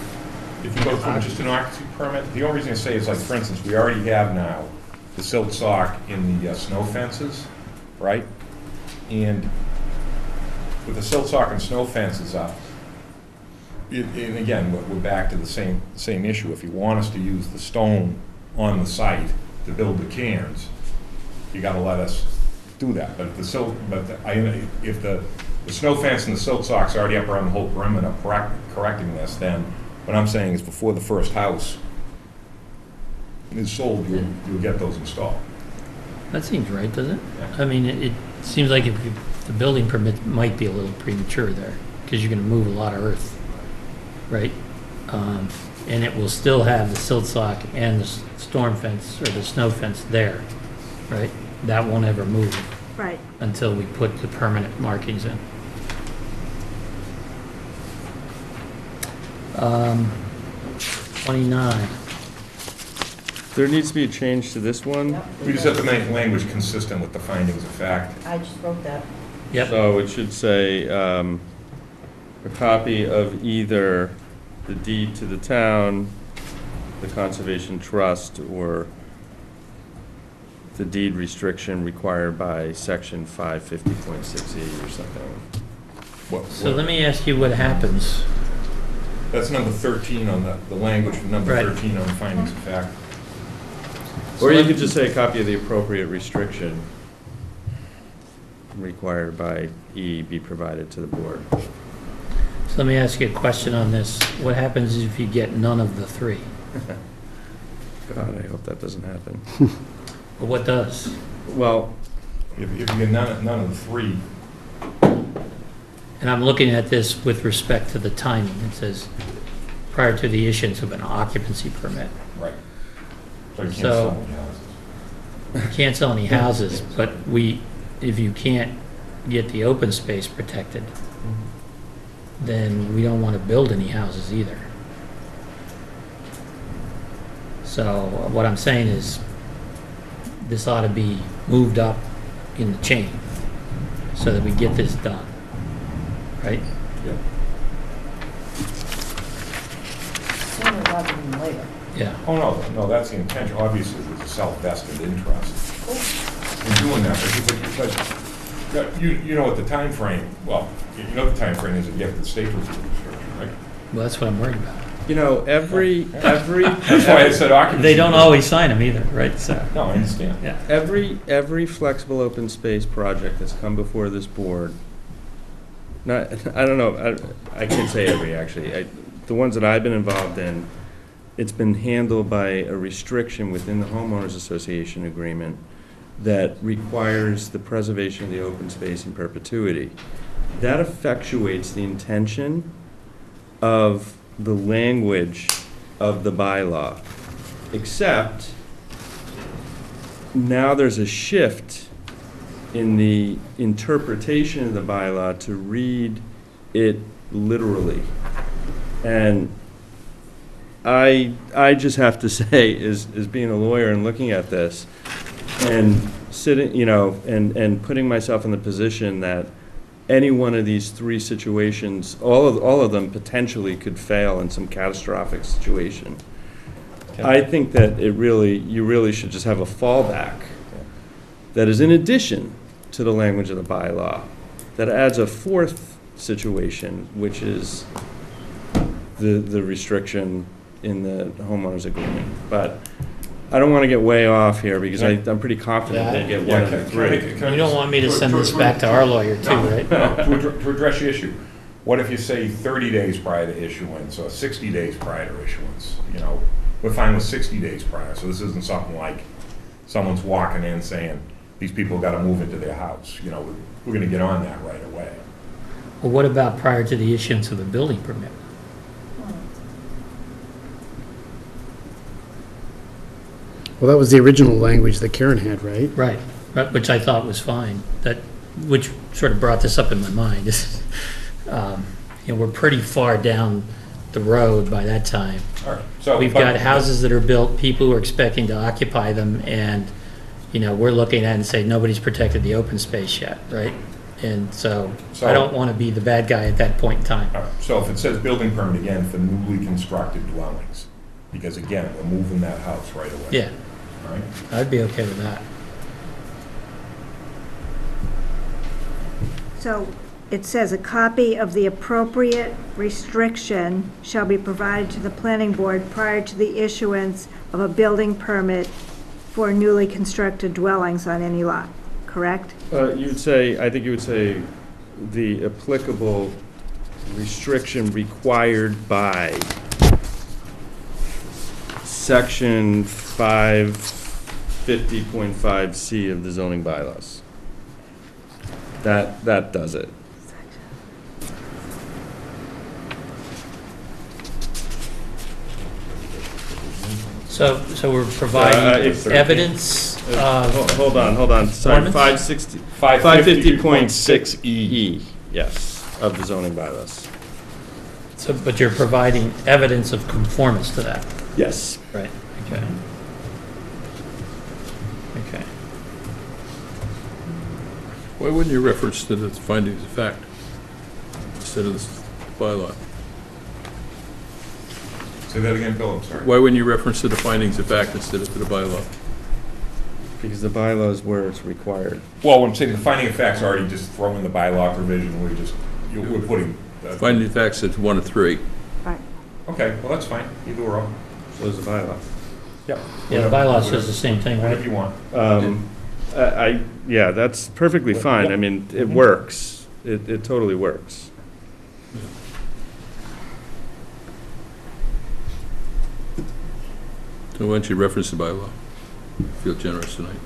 If you go from just an occupancy permit, the only reason I say is like, for instance, we already have now the silt sock in the snow fences, right? And with the silt sock and snow fences up, and again, we're back to the same issue. If you want us to use the stone on the site to build the cairns, you gotta let us do that. But if the snow fence and the silt sock's already up around the whole perimeter correcting this, then what I'm saying is before the first house is sold, you'll get those installed. that seems right, doesn't it? Yeah. I mean, it seems like the building permit might be a little premature there, because you're gonna move a lot of earth, right? And it will still have the silt sock and the storm fence, or the snow fence there, right? That won't ever move right. until we put the permanent markings in. 29. There needs to be a change to this one. Yep. We just have to make language consistent with the findings of fact. I just wrote that. Yep, So it should say, a copy of either the deed to the town, the conservation trust, or the deed restriction required by section 550.6E or something. So let me ask you what happens. That's number 13 on the language for number Right. 13 on findings of fact. Or you could just say a copy of the appropriate restriction required by E be provided to the board. So let me ask you a question on this. What happens if you get none of the three? God, I hope that doesn't happen. Or what does? Well, If you get none of the three, And I'm looking at this with respect to the timing. It says prior to the issuance of an occupancy permit. right. So you can't So- sell any houses. You can't sell any houses, but if you can't get the open space protected, then we don't want to build any houses either. So what I'm saying is, this ought to be moved up in the chain so that we get this done, right? Yeah. Sooner rather than later. Yeah. Oh, no, that's the intention. Obviously, there's a self-vested interest in doing that. But you know what the time frame. Well, you know what the time frame is if you have the state review restriction, right? Well, that's what I'm worried about. you know, every, That's why I said occupancy. They don't always sign them either, right? So, No, I understand. yeah. every flexible open space project that's come before this board, not, I don't know, I can't say every, actually. The ones that I've been involved in, it's been handled by a restriction within the homeowners association agreement that requires the preservation of the open space in perpetuity. That effectuates the intention of the language of the bylaw, except now there's a shift in the interpretation of the bylaw to read it literally. And I just have to say, is being a lawyer and looking at this, and sitting, you know, and putting myself in the position that any one of these three situations, all of them potentially could fail in some catastrophic situation. I think that you really should just have a fallback that is in addition to the language of the bylaw, that adds a fourth situation, which is the restriction in the homeowners agreement. But I don't want to get way off here, because I'm pretty confident we'll get one of the three. You don't want me to send this back to our lawyer too, right? No, to address your issue, what if you say 30 days prior to issuance, or 60 days prior to issuance? You know, we're fine with 60 days prior, so this isn't something like someone's walking in saying, these people got to move into their house. You know, we're going to get on that right away. Well, what about prior to the issuance of a building permit? Well, that was the original language that Karen had, right? Right, which I thought was fine, which sort of brought this up in my mind. You know, we're pretty far down the road by that time. All right. So We've got houses that are built, people who are expecting to occupy them, and, you know, we're looking at it and say, nobody's protected the open space yet, right? And so I don't want to be the bad guy at that point in time. All right. So if it says building permit again for newly constructed dwellings, because again, we're moving that house right away. Yeah, All right. I'd be okay with that. So it says a copy of the appropriate restriction shall be provided to the planning board prior to the issuance of a building permit for newly constructed dwellings on any lot, correct? I think you would say the applicable restriction required by section 550.5C of the zoning bylaws. That does it. So we're providing it's- evidence of, Hold on, sorry, Performance? 550.6E, yes, of the zoning bylaws. but you're providing evidence of conformance to that, Yes. right? Okay. Okay. Why wouldn't you reference to the findings of fact instead of this bylaw? Say that again, Bill, I'm sorry. Why wouldn't you reference to the findings of fact instead of to the bylaw? Because the bylaw is where it's required. Well, I'm saying the finding of facts already just throw in the bylaw provision, we're putting. Finding of facts, it's 1 of 3. Right. Okay, well, that's fine, either or. So is the bylaw. Yep. Yeah, the bylaw says the same thing, Whatever right? you want. Yeah, that's perfectly fine. I mean, it works. It totally works. So why don't you reference the bylaw? Feel generous tonight.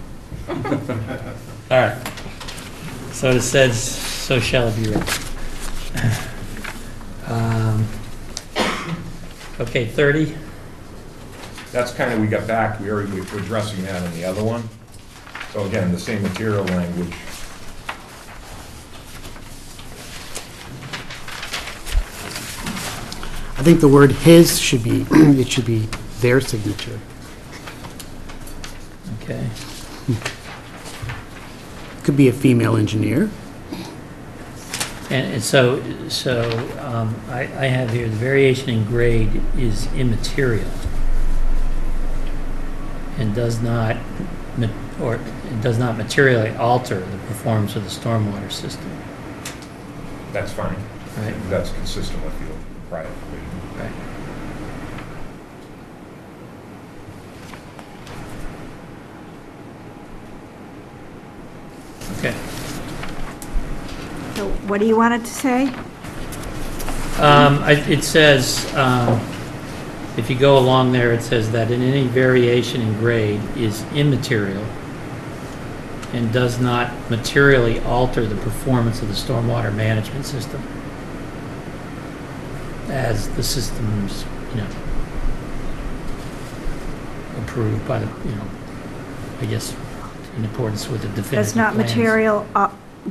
All right. So it says, so shall it be written. Okay, 30. That's kind of, we got back, we're addressing that in the other one. So again, the same material language. I think the word his should be, it should be their signature. Okay. Could be a female engineer. And so, I have here, the variation in grade is immaterial and does not materially alter the performance of the stormwater system. That's fine. Right. That's consistent with the prior provision. Right. Okay. So what do you want it to say? It says, if you go along there, it says that in any variation in grade is immaterial and does not materially alter the performance of the stormwater management system as the system's, approved by the, I guess, in accordance with the definitive Does not plans.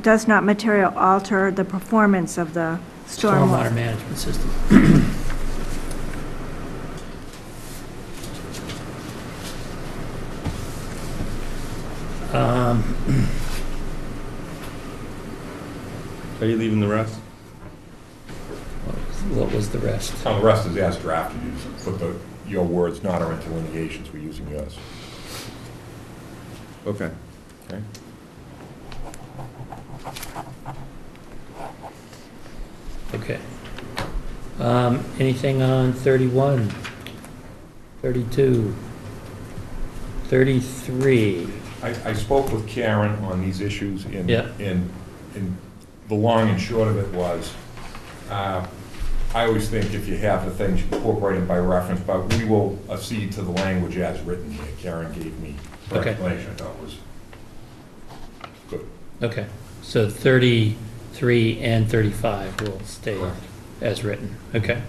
does not material alter the performance of the Stormwater stormwater. management system. Are you leaving the rest? What was the rest? Now, the rest is as drafted, you just put your words, not our interlineations, we're using yours. Okay. Okay? Okay. Anything on 31, 32, 33? I spoke with Karen on these issues, and Yeah. the long and short of it was, I always think if you have the things, you incorporate them by reference, but we will accede to the language as written here. Karen gave me her Okay. explanation, I thought was good. Okay, so 33 and 35 will stay as written. Okay.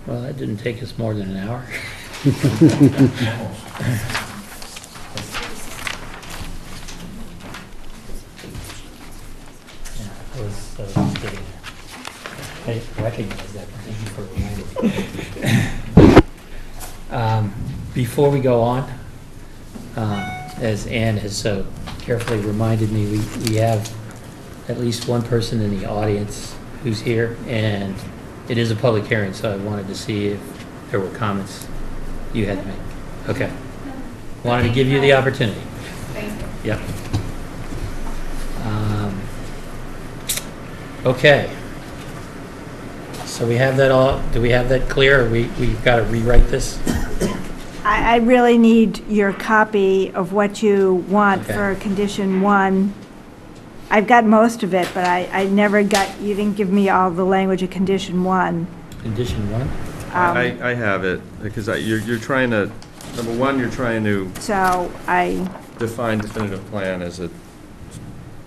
Well, that didn't take us more than an hour. Yeah, I was getting there. I recognize that, but thank you for reminding me. Before we go on, as Ann has so carefully reminded me, we have at least one person in the audience who's here, and it is a public hearing, so I wanted to see if there were comments you had to make. Okay. Wanted to give you the opportunity. Thank you. Yep. Okay. So we have that all, do we have that clear, or we've got to rewrite this? I really need your copy of what you want Okay. for condition 1. I've got most of it, but I never got, you didn't give me all the language of condition 1. Condition 1? I have it, because you're trying to, number one, you're trying to So I, define definitive plan as a,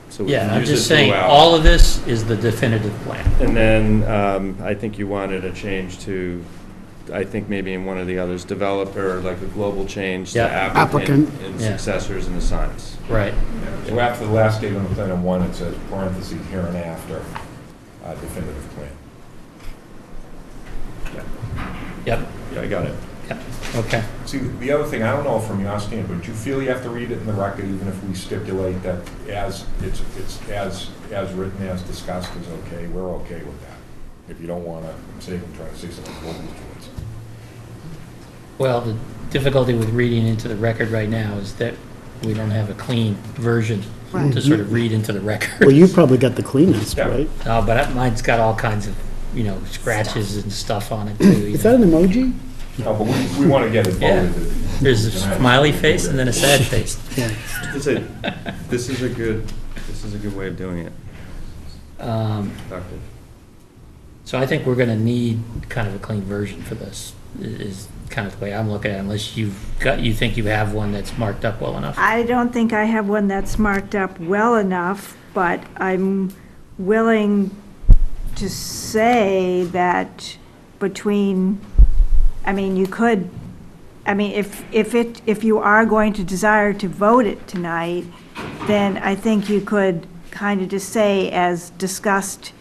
so we Yeah, can I'm use it just saying, throughout. all of this is the definitive plan. And then I think you wanted a change to, I think maybe in one of the others, developer, like a global change to Yeah. applicant and Yeah. successors and assigns. Right. So after the last date on the plan on 1, it says parentheses here and after definitive plan. Yep, Yeah, I got it. yep, okay. See, the other thing, I don't know from your standpoint, but do you feel you have to read it in the record even if we stipulate that as it's as written, as discussed is okay? We're okay with that. if you don't wanna, I'm trying to say something over these joints. Well, the difficulty with reading into the record right now is that we don't have a clean version to sort of read into the record. Well, you probably got the cleanest, Yeah. right? No, but mine's got all kinds of, scratches and stuff on it too. Is that an emoji? No, but we wanna get it Yeah. voted. There's a smiley face and then a sad face. Yeah. This is a good way of doing it. Doctor. So I think we're gonna need kind of a clean version for this, is kind of the way I'm looking at it, unless you think you have one that's marked up well enough. I don't think I have one that's marked up well enough, but I'm willing to say that if you are going to desire to vote it tonight, then I think you could kind of just say as discussed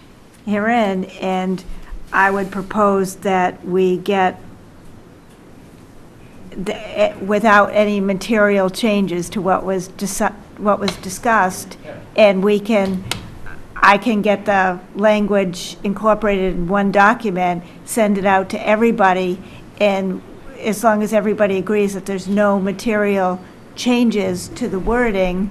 herein, and I would propose that we get without any material changes to what was discussed, and I can get the language incorporated in one document, send it out to everybody, and as long as everybody agrees that there's no material changes to the wording,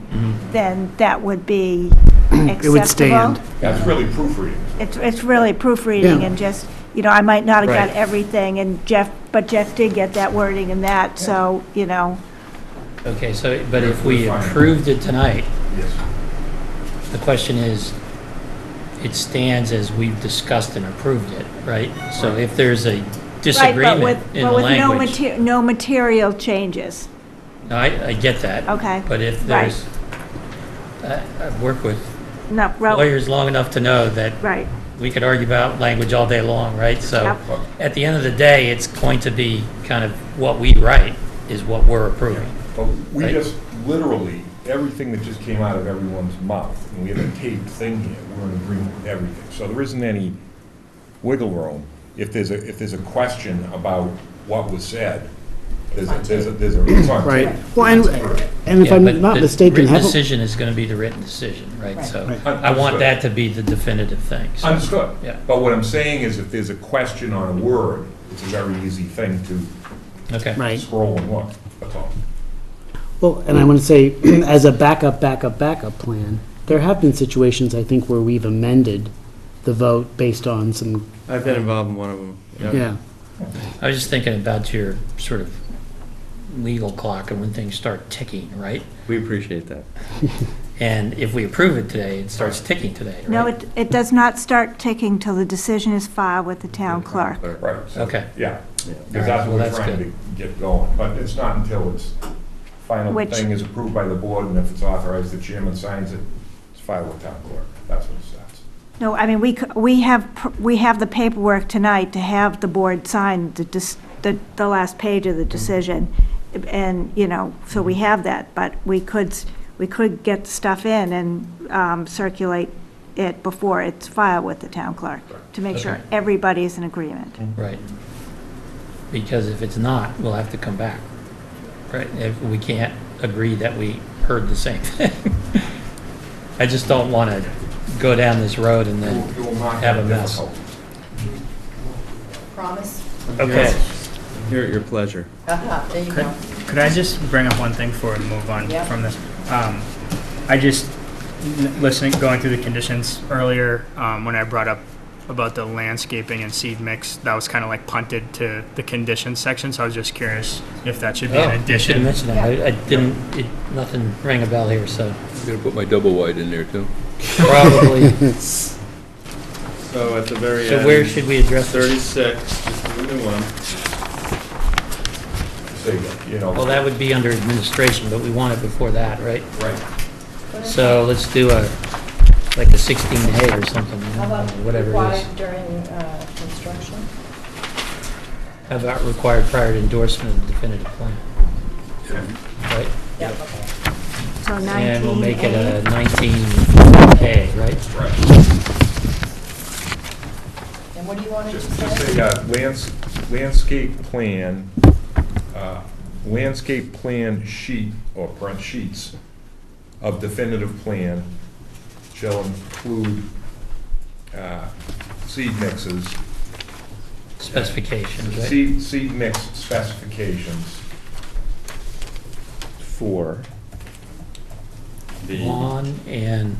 then that would be acceptable. It would stand. That's really proofreading. It's really proofreading Yeah. and just, I might not have got Right. everything, but Jeff did get that wording and that, so, Okay, so, but if we approved it tonight, Yes. the question is, it stands as we've discussed and approved it, right? So if there's a disagreement in the language. no material changes. No, I get that. Okay. But if Right. there's, I've worked with No, lawyers long enough to know that right, we could argue about language all day long, right? So Yep. at the end of the day, it's going to be kind of what we write is what we're approving. But we Right. just, literally, everything that just came out of everyone's mouth, and we have a taped thing here, we're in agreement with everything. So there isn't any wiggle room. If there's a question about what was said, it's on Right. tape. Well, and if Yeah, I'm but not the mistaken, written haven't, decision is going to be the written decision, right? Right. So Right. I want that to be the definitive thing. So, Understood. Yeah. But what I'm saying is if there's a question on a word, it's a very easy thing to Okay. right. scroll and look, that's all. Well, and I want to say, as a backup plan, there have been situations, I think, where we've amended the vote based on some, I've been involved in one of them. Yep. yeah. I was just thinking about your sort of legal clock and when things start ticking, right? We appreciate that. And if we approve it today, it starts ticking today, right? no, it does not start ticking till the decision is filed with the town clerk. Right. so- Okay. Yeah, Yeah. because that's Well, what we're that's trying good. to get going. But it's not until it's, final Which- thing is approved by the board, and if it's authorized, the chairman signs it, it's filed with town clerk. That's what it says. No, I mean, we have the paperwork tonight to have the board sign the last page of the decision, and, so we have that, but we could get the stuff in and circulate it before it's filed with the town clerk, to make sure Okay. everybody's in agreement. Right. Because if it's not, we'll have to come back, right? If we can't agree that we heard the same thing. I just don't want to go down this road and then You will not have a mess. difficulty. Promise? Okay. Here at your pleasure. There you go. Could I just bring up one thing before we move on Yeah. from this? I just, going through the conditions earlier, when I brought up about the landscaping and seed mix, that was kind of like punted to the conditions section, so I was just curious if that should be Oh, an you should addition. mention that. I didn't, nothing rang a bell here, so I'm gonna put my double wide in there too. probably. So at the very end. So where should we address this? 36, just do the new one. So, Well, that would be under administration, but we want it before that, right? right. So let's do like a 16A or something, How about whatever it is. required during construction? How about required prior to endorsement of the definitive plan? Right? Yeah, okay. So And we'll make it 19A. a 19A, right? Right. And what do you want it to Just say? say landscape plan sheet, or front sheets of definitive plan shall include seed mixes. Specifications, right? Seed mix specifications for The Lawn and,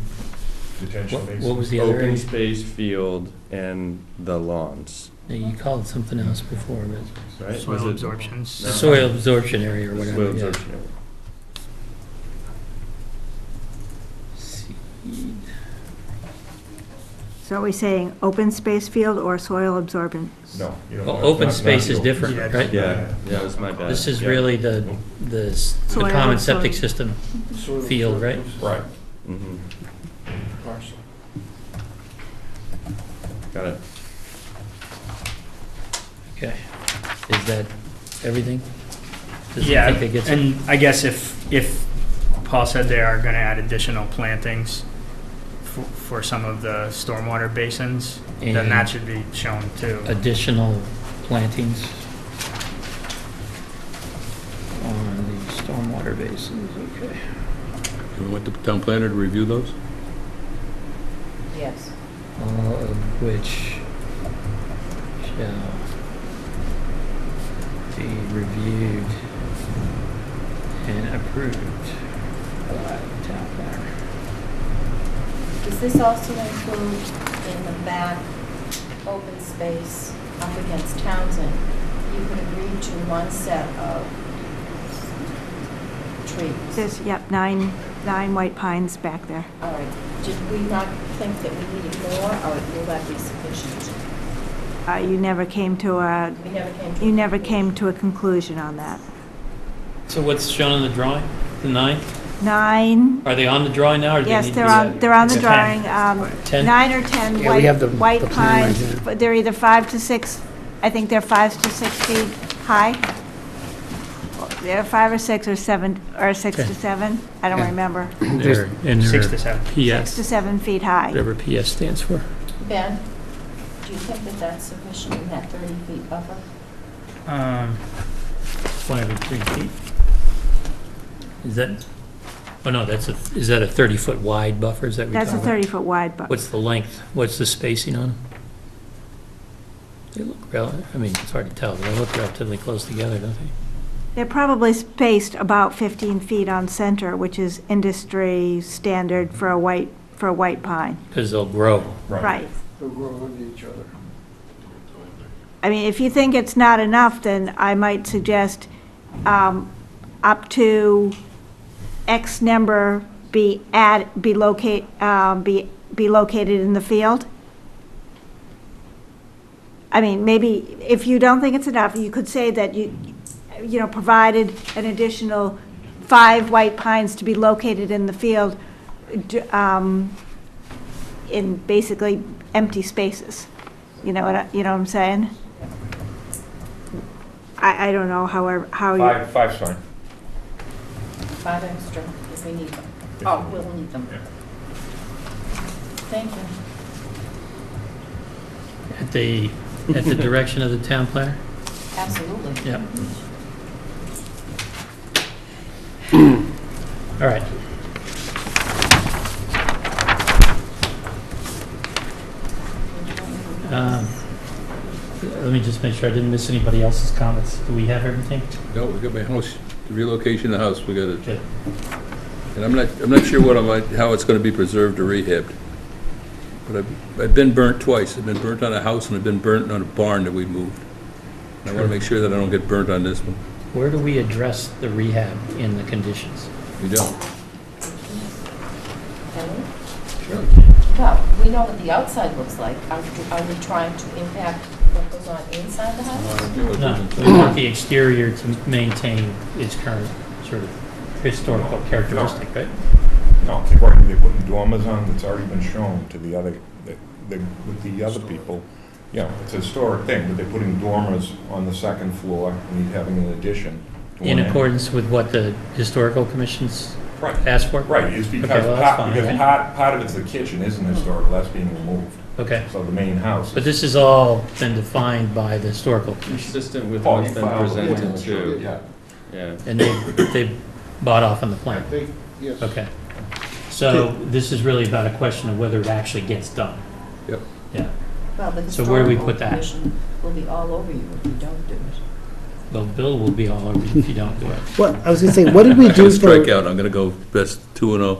detention what basins. was the other open area? space field and the lawns, You called it something else before, but right? Was Soil it- absorptions. the soil absorption area or The whatever, soil yeah. absorption area. Seed. So are we saying open space field or soil absorbent? No. you don't Well, want- open not- space not is the- different, Yeah, right? Yeah, that was my bad. This is Yeah. really the Soil common septic absorbent. system Soil field, right? Right. Mhm. Parcel. Got it. Okay. Is that everything? Does he Yeah, think that gets it? and I guess if Paul said they are gonna add additional plantings for some of the stormwater basins, then And that should be shown too. additional plantings on the stormwater basins, okay. Do we want the town planner to review those? Yes. All of which shall be reviewed and approved by the town planner. Does this also include in the back open space up against Townsend? You could agree to one set of trees. There's, yep, nine white pines back there. All right. Did we not think that we needed more, or will that be sufficient? You never came to a, We never came to. you never came to a conclusion on that. So what's shown on the drawing? The 9? 9, Are they on the drawing now, or do they yes, need to they're be on, added? they're on the Okay. drawing. 10? 9 or 10 Yeah, we have the white plan right pines, here. but they're either 5 to 6, I think they're 5 to 6 feet high. They're 5 or 6 or 7, or 6 to Okay. 7, I don't Yeah. remember. They're in 6 their to 7. 6 PS, to 7 feet high. whatever PS stands for. Ben, do you think that that's sufficient in that 30 feet buffer? 1 every 3 feet. Is that, oh no, is that a 30-foot wide buffer, is that what you're That's a talking about? 30-foot wide, but What's the length? What's the spacing on them? They look I mean, it's hard to tell, but they look relatively close together, don't they? they're probably spaced about 15 feet on center, which is industry standard for a white pine. Because they'll grow. Right. They'll grow into each other. I mean, if you think it's not enough, then I might suggest up to X number be located in the field. I mean, maybe if you don't think it's enough, you could say that you know, provided an additional 5 white pines to be located in the field in basically empty spaces. You know what I'm saying? I don't know how you. Five's fine. 5 extra if we need them. Oh, we'll need them. Yeah. Thank you. At the direction of the town planner? Absolutely. Yep. All right. Let me just make sure I didn't miss anybody else's comments. Do we have everything? No, we got my house, the relocation of the house, we got it. Good. And I'm not sure how it's gonna be preserved or rehabbed. But I've been burnt twice. I've been burnt on a house and I've been burnt on a barn that we moved. And I wanna make sure that I don't get burnt on this one. Where do we address the rehab in the conditions? We don't. Can we? Sure. Well, we know what the outside looks like. Are we trying to impact what goes on inside the house? No, we want the exterior to maintain its current sort of historical characteristic, right? No, they're putting dormers on that's already been shown to the other, with the other people. Yeah, it's a historic thing, but they're putting dormers on the second floor and he's having an addition. to In one end. accordance with what the historical commissions Right. asked for? Right, it's because, Okay, well, that's fine. because part of it's the kitchen isn't historical, that's being removed. Okay, So the main house. but this has all been defined by the historical commission, Consistent with Oh, what's you been filed it. presented too. Yeah. Yeah. and they bought off on the I plan. think, yes. Okay. So this is really about a question of whether it actually gets done. Yep. Yeah. Well, the So where do we historical put that? commission will be all over you if you don't do it. Well, Bill will be all over you if you don't do it. What, I was gonna say, what did we I'm do gonna strike for, out, I'm gonna go best 2-0.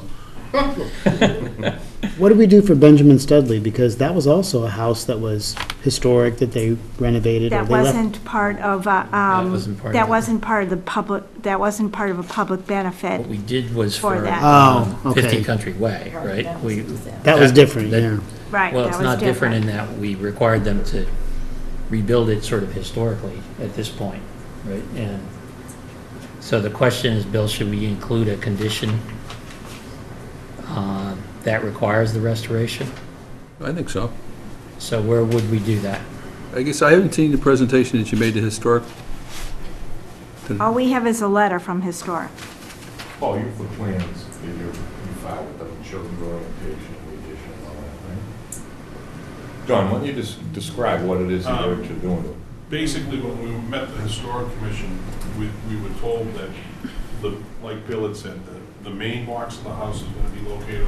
what did we do for Benjamin Studley? Because that was also a house that was historic, that they renovated, or That they left. wasn't part of, that wasn't part of the public, that wasn't part of a public benefit. What we did was For for that. Oh, okay. 50 Country Way, right? That We, was exempt. That was different, that- yeah. Right, well, that it's was not different in different. that we required them to rebuild it sort of historically at this point, right? And so the question is, Bill, should we include a condition that requires the restoration? I think so. So where would we do that? I guess I haven't seen the presentation that you made to Historic. All we have is a letter from Historic. Oh, you have the plans that you file with them, and show them the orientation, the addition, and all that, right? John, why don't you just describe what it is that you're doing? Basically, when we met the Historic Commission, we were told that, like Bill had said, the main box of the house is going to be located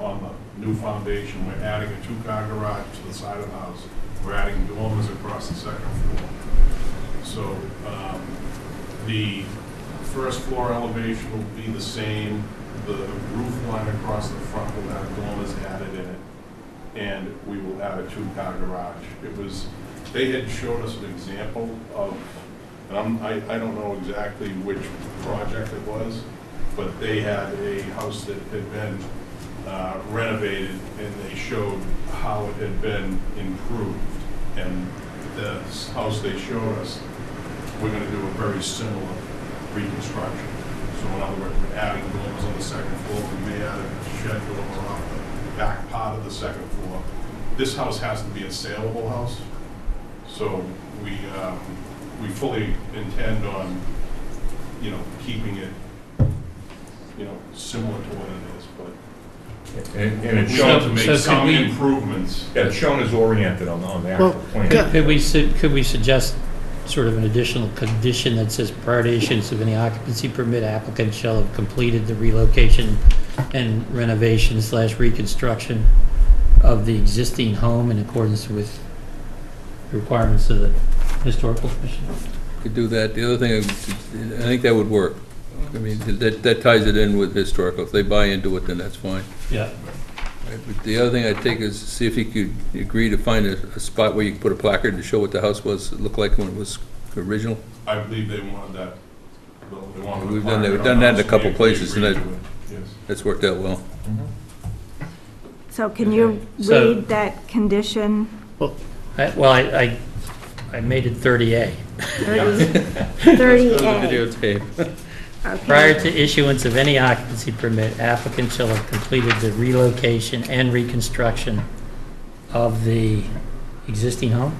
on the new foundation. We're adding a two-car garage to the side of the house. We're adding dormers across the second floor. So the first floor elevation will be the same. The roof line across the front will have dormers added in it. And we will add a two-car garage. They had showed us an example of, and I don't know exactly which project it was, but they had a house that had been renovated, and they showed how it had been improved. And the house they showed us, we're gonna do a very similar reconstruction. So in other words, we're adding dormers on the second floor, we may add a shed dormer off the back part of the second floor. This house has to be a saleable house, so we fully intend on, keeping it, similar to what it is, but And it's we shown have to to make make so could some we- improvements. Yeah, it's shown as oriented on the actual Well, plan. yeah. Could we suggest sort of an additional condition that says prior to issuance of any occupancy permit, applicant shall have completed the relocation and renovation / reconstruction of the existing home in accordance with the requirements of the historical commission? Could do that. The other thing, I think that would work. I mean, that ties it in with Historical. If they buy into it, then that's fine. Yeah. But the other thing I'd take is see if you could agree to find a spot where you could put a placard to show what the house was, looked like when it was original. I believe they wanted that. They wanted We've a done that- we've plaque done that in a on the couple house. places, We and agreed to it, yes. That's worked out well. So can you So- read that condition? I made it 30A. 30A. Videotape. Prior Okay. to issuance of any occupancy permit, applicant shall have completed the relocation and reconstruction of the existing home?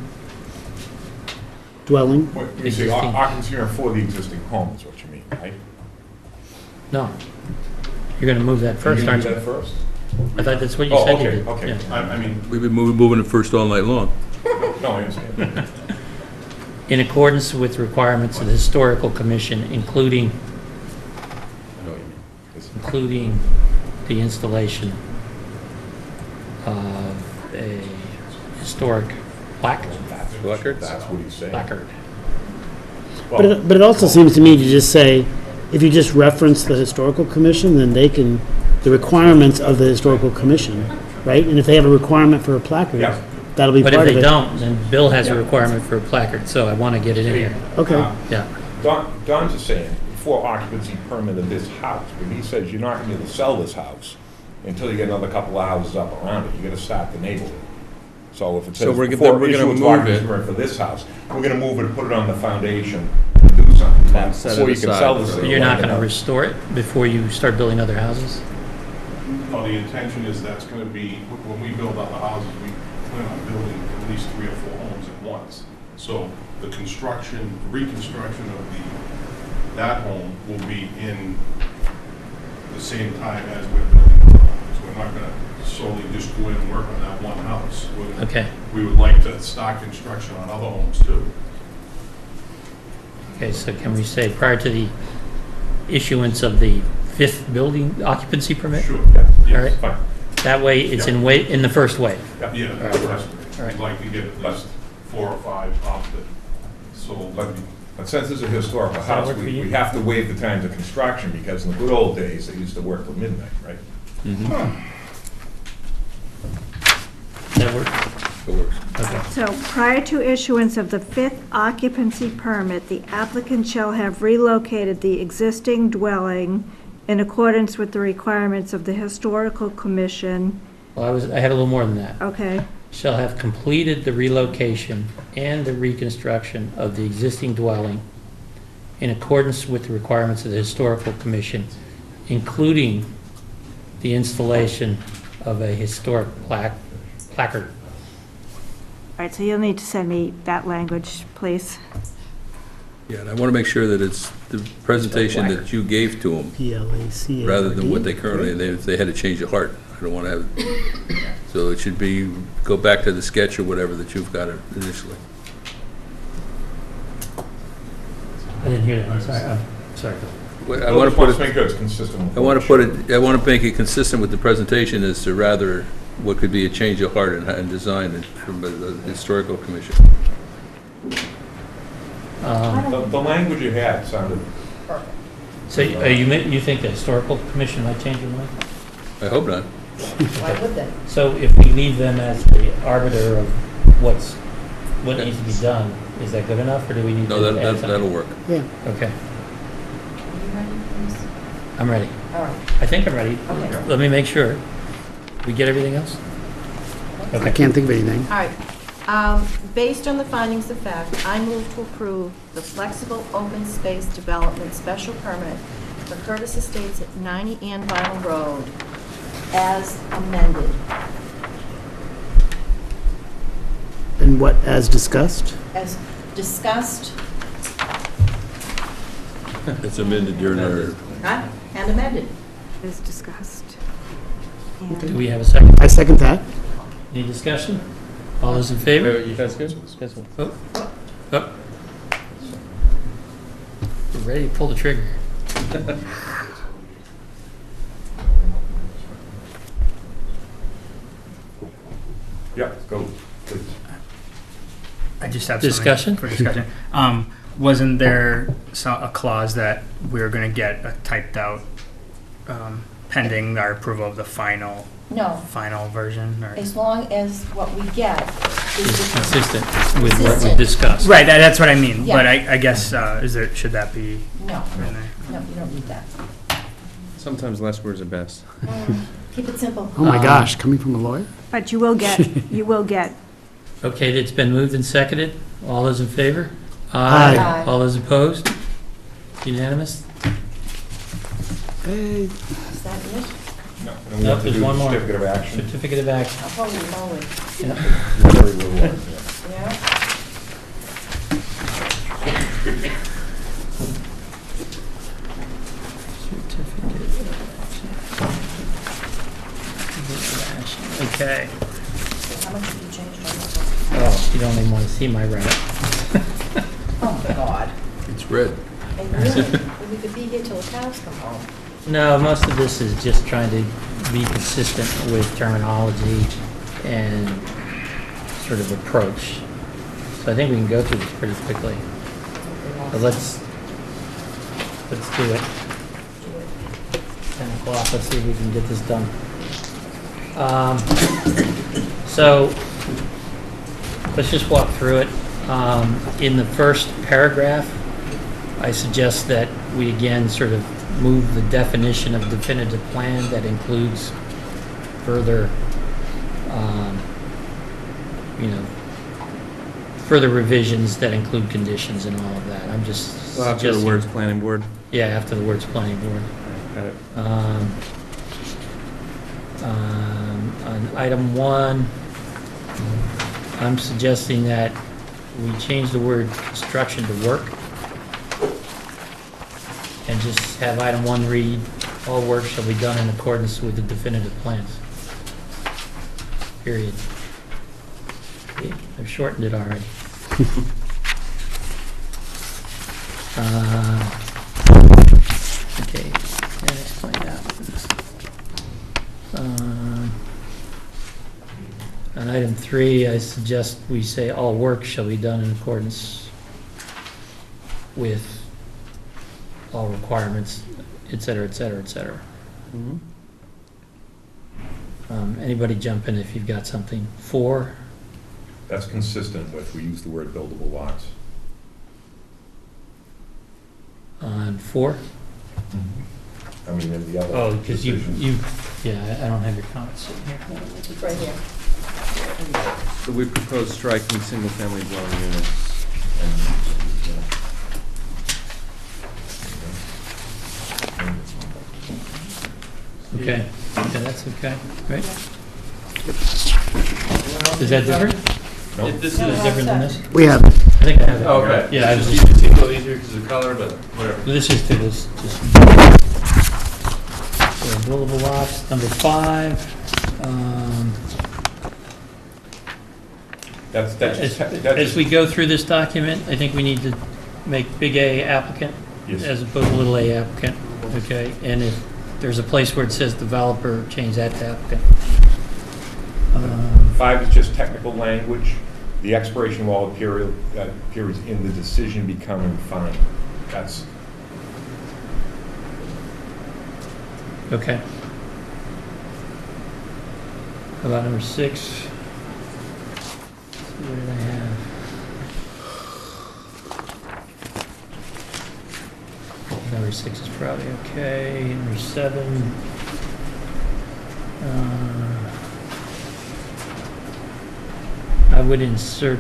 Dwelling? When you say Existing. occupancy for the existing home is what you mean, right? No. You're going to move that first, You aren't do you? that first? I thought that's what you Oh, said you okay, did. okay. Yeah. I mean, We've been moving it first all night long. No, I understand. In accordance with requirements of the Historical Commission, including I know what you mean. It's- including the installation of a historic plaque, Placard? That's what he's saying. placard. Well, But it also seems to me to just say, if you just reference the Historical Commission, then they can, the requirements of the Historical Commission, right? And if they have a requirement for a placard, Yeah. that'll be But part if of it. they don't, then Bill has a requirement for a placard, so I want to get it in here. Okay. Yeah. Don's just saying, before occupancy permit of this house, when he says you're not gonna be able to sell this house until you get another couple of houses up around it, you gotta start the neighborhood. So if it So says we're before gonna issuance of move occupancy it. permit for this house, we're gonna move it, put it on the foundation, do something. But set it before you can aside sell for- this. But thing, you're not you going to know. restore it before you start building other houses? no, the intention is that's gonna be, when we build other houses, we plan on building at least 3 or 4 homes at once. So the reconstruction of that home will be in the same time as we're building the house. So we're not gonna solely just go in and work on that one house. Okay. We would like to start construction on other homes too. Okay, so can we say prior to the issuance of the 5th building occupancy permit? Sure. All Yes, right. fine. That way, it's in the first wave. Yeah, that's right. All right. We'd like to get at least 4 or 5 off the sold. But since it's a historical Does that house, work for you? we have to waive the times of construction, because in the good old days, they used to work till midnight, right? That work? It works. Okay. So prior to issuance of the fifth occupancy permit, the applicant shall have relocated the existing dwelling in accordance with the requirements of the Historical Commission. Well, I had a little more than that. Okay, Shall have completed the relocation and the reconstruction of the existing dwelling in accordance with the requirements of the Historical Commission, including the installation of a historic placard. all right, so you'll need to send me that language, please. Yeah, and I want to make sure that it's the presentation that you gave to them, PLACARD. rather than what they currently, if they had a change of heart. I don't want to have, so it should be, go back to the sketch or whatever that you've got initially. I didn't hear that, I'm sorry. I want to put Let's it, make sure it's consistent with. I want to put it, I want to make it consistent with the presentation as to rather what could be a change of heart and design from the Historical Commission. The language you had sounded, So you think the Historical Commission might change their mind? I hope not. Why would they? So if we leave them as the arbiter of what needs to be done, is that good enough, or do we need to No, add something? that'll work. Yeah. Okay, Are you ready, please? I'm ready. All right, I think I'm ready. okay. Let me make sure. We get everything else? I Okay. can't think of anything. All right. Based on the findings of fact, I move to approve the flexible open space development special permit for Curtis Estates at 90 Ann Vinyl Road as amended. And what, as discussed? As discussed, It's amended during our, huh? And amended. As discussed. Do we have a second? I second that. Any discussion? All those in favor? You guys good? Guys good? Oh. Oh. We're ready to pull the trigger. yeah, go, please. I just have something Discussion? for discussion. Wasn't there a clause that we were going to get a typed out pending our approval of the final No, version? Or? as long as what we get Is is consistent with what we Consistent. discussed. Right, that's what I mean. Yeah. But I guess should that be no, in there? no, you don't need that. Sometimes less words are best. Keep it simple. Oh my gosh, coming from a lawyer? But you will get, Okay, it's been moved and seconded. All those in favor? Aye. Aye. All those opposed? Unanimous? Hey, Is that it? No, and we Nope, have to there's do one the more. certificate of action. Certificate of action. Holy moly. Very little one, yeah. Yeah? Okay. How much have you changed on this one? Oh, you don't even want to see my write. Oh, my God. it's red. And really, we could be here till the cows come home. No, most of this is just trying to be consistent with terminology and sort of approach. So I think we can go through this pretty quickly. But let's do it. 10 o'clock, let's see if we can get this done. So, let's just walk through it. In the first paragraph, I suggest that we again sort of move the definition of definitive plan that includes further, further revisions that include conditions and all of that. I'm just Well, after the suggesting- words planning board. Yeah, after the words planning board. Got it. On item 1, I'm suggesting that we change the word construction to work and just have item 1 read, all work shall be done in accordance with the definitive plans. Period. See, I've shortened it already. Okay, and explain that. On item item 3, I suggest we say all work shall be done in accordance with all requirements, et cetera, et cetera, et cetera. Mhm. Anybody jump in if you've got something. 4, That's consistent with, we use the word buildable lots. on 4? I mean, in the other. Oh, because decisions. yeah, I don't have your comments sitting here. It's right here. So we propose striking single-family dwelling units. Okay, yeah, that's okay, right? Is that different? Nope. This is different than this? We have, I think I have it. Okay. Yeah, I was It's just, just a little easier because of the color, but whatever. this is to this, just. So buildable lots, number 5. That's just, that's As just, we go through this document, I think we need to make big A applicant yes. as opposed to little a applicant, okay? And if there's a place where it says developer, change that to applicant. 5 is just technical language. The expiration of all periods in the decision becoming final. That's, Okay. How about number 6? What did I have? Number 6 is probably okay. Number 7. I would insert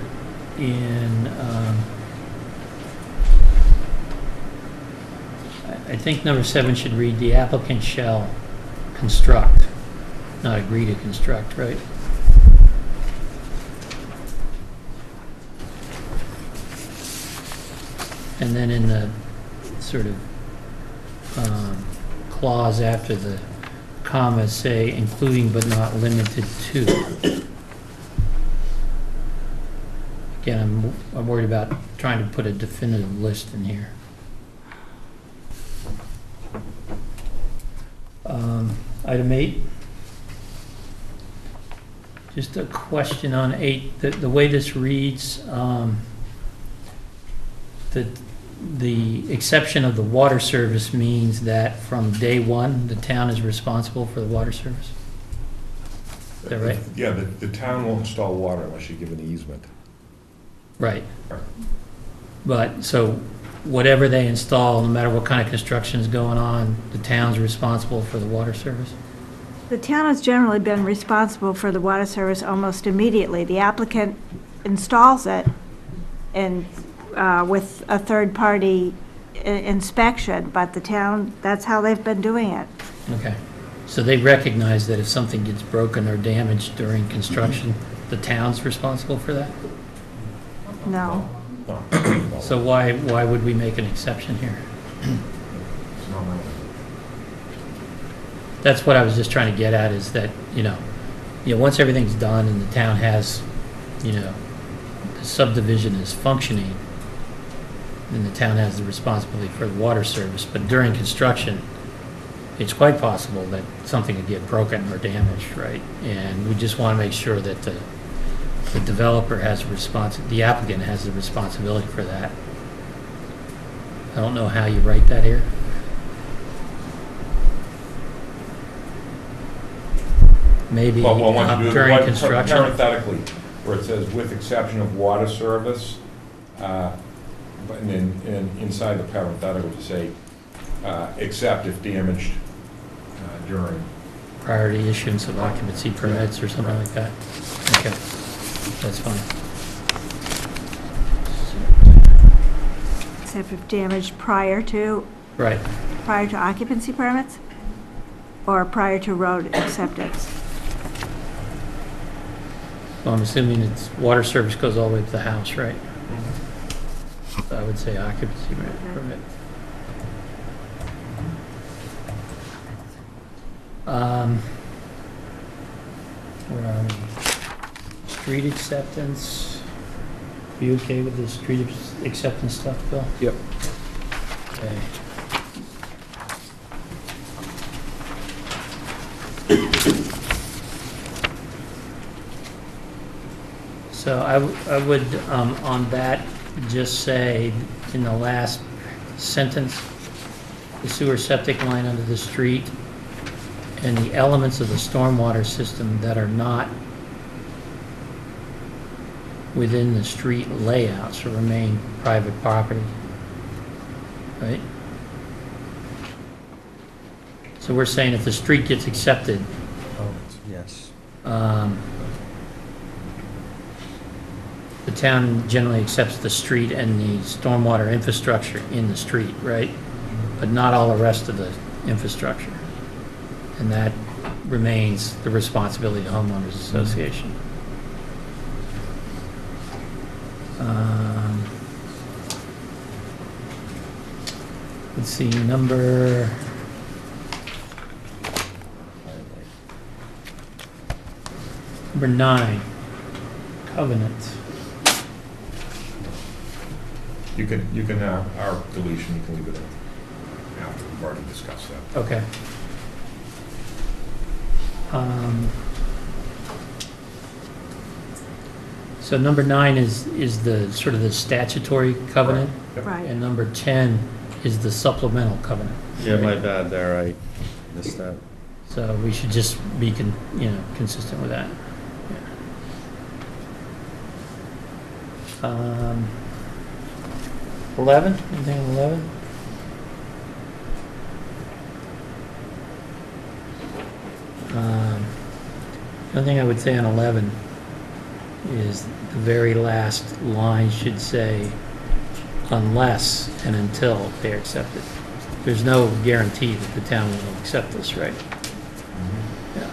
in, I think number 7 should read, the applicant shall construct, not agree to construct, right? And then in the sort of clause after the comma, say including but not limited to. Again, I'm worried about trying to put a definitive list in here. Item 8. Just a question on 8. The way this reads, the exception of the water service means that from day one, the town is responsible for the water service? Is that right? yeah, the town won't install water unless you give an easement. Right. But, so whatever they install, no matter what kind of construction is going on, the town's responsible for the water service? The town has generally been responsible for the water service almost immediately. The applicant installs it and with a third-party inspection, but the town, that's how they've been doing it. Okay. So they recognize that if something gets broken or damaged during construction, the town's responsible for that? No. No. So why would we make an exception here? That's what I was just trying to get at, is that, once everything's done and the town has, the subdivision is functioning, then the town has the responsibility for the water service. But during construction, it's quite possible that something could get broken or damaged, right? And we just want to make sure that the developer has the applicant has the responsibility for that. I don't know how you write that here. Maybe Well, once you do during one construction. parenthetically, where it says with exception of water service, but then inside the parenthetical to say, except if damaged during. Prior to issuance of occupancy permits or something like that. Okay, that's fine. Except if damaged prior to Right. occupancy permits? Or prior to road acceptance? Well, I'm assuming it's, water service goes all the way to the house, right? So I would say occupancy permit. Where are we? Street acceptance. Are you okay with the street acceptance stuff, Bill? Yep. Okay. So I would, on that, just say in the last sentence, the sewer septic line under the street and the elements of the stormwater system that are not within the street layouts will remain private property. Right? So we're saying if the street gets accepted, Oh, yes. the town generally accepts the street and the stormwater infrastructure in the street, right? But not all the rest of the infrastructure. And that remains the responsibility of the homeowners association. Let's see, number 9, covenant. You can, our deletion, you can leave it in after we've already discussed that. Okay. So number 9 is the sort of the statutory covenant, Right. and number 10 is the supplemental covenant. Yeah, my bad there, I missed that. So we should just be, consistent with that. Yeah. 11, anything on 11? The only thing I would say on 11 is the very last line should say, unless and until they are accepted. There's no guarantee that the town will accept this, right? Yeah.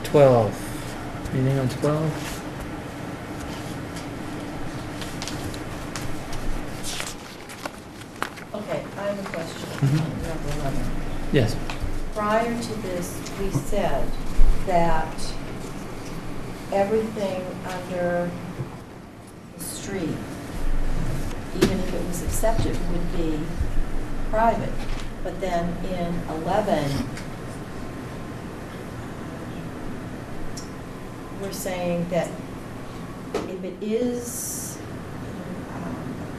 12. Anything on 12? Okay, I have a question Mhm. on number 11. Yes. Prior to this, we said that everything under the street, even if it was accepted, would be private. But then in 11, we're saying that if it is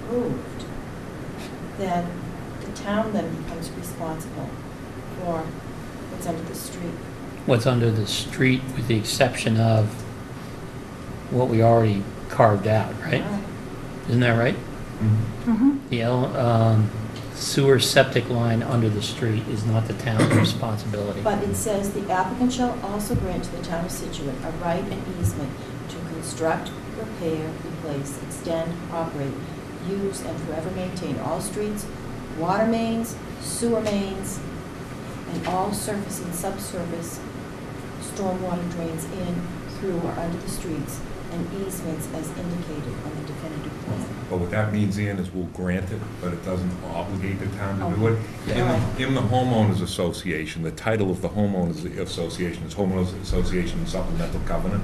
approved, then the town then becomes responsible for what's under the street. What's under the street with the exception of what we already carved out, right? Isn't that right? The sewer septic line under the street is not the town's responsibility. But it says the applicant shall also grant to the town of Scituate a right and easement to construct, repair, replace, extend, operate, use, and forever maintain all streets, water mains, sewer mains, and all surface and subsurface stormwater drains in, through, or under the streets, and easements as indicated on the definitive plan. But what that means, Ian, is we'll grant it, but it doesn't obligate the town to do it. Yeah. In the homeowners association, the title of the homeowners association is homeowners association supplemental covenant.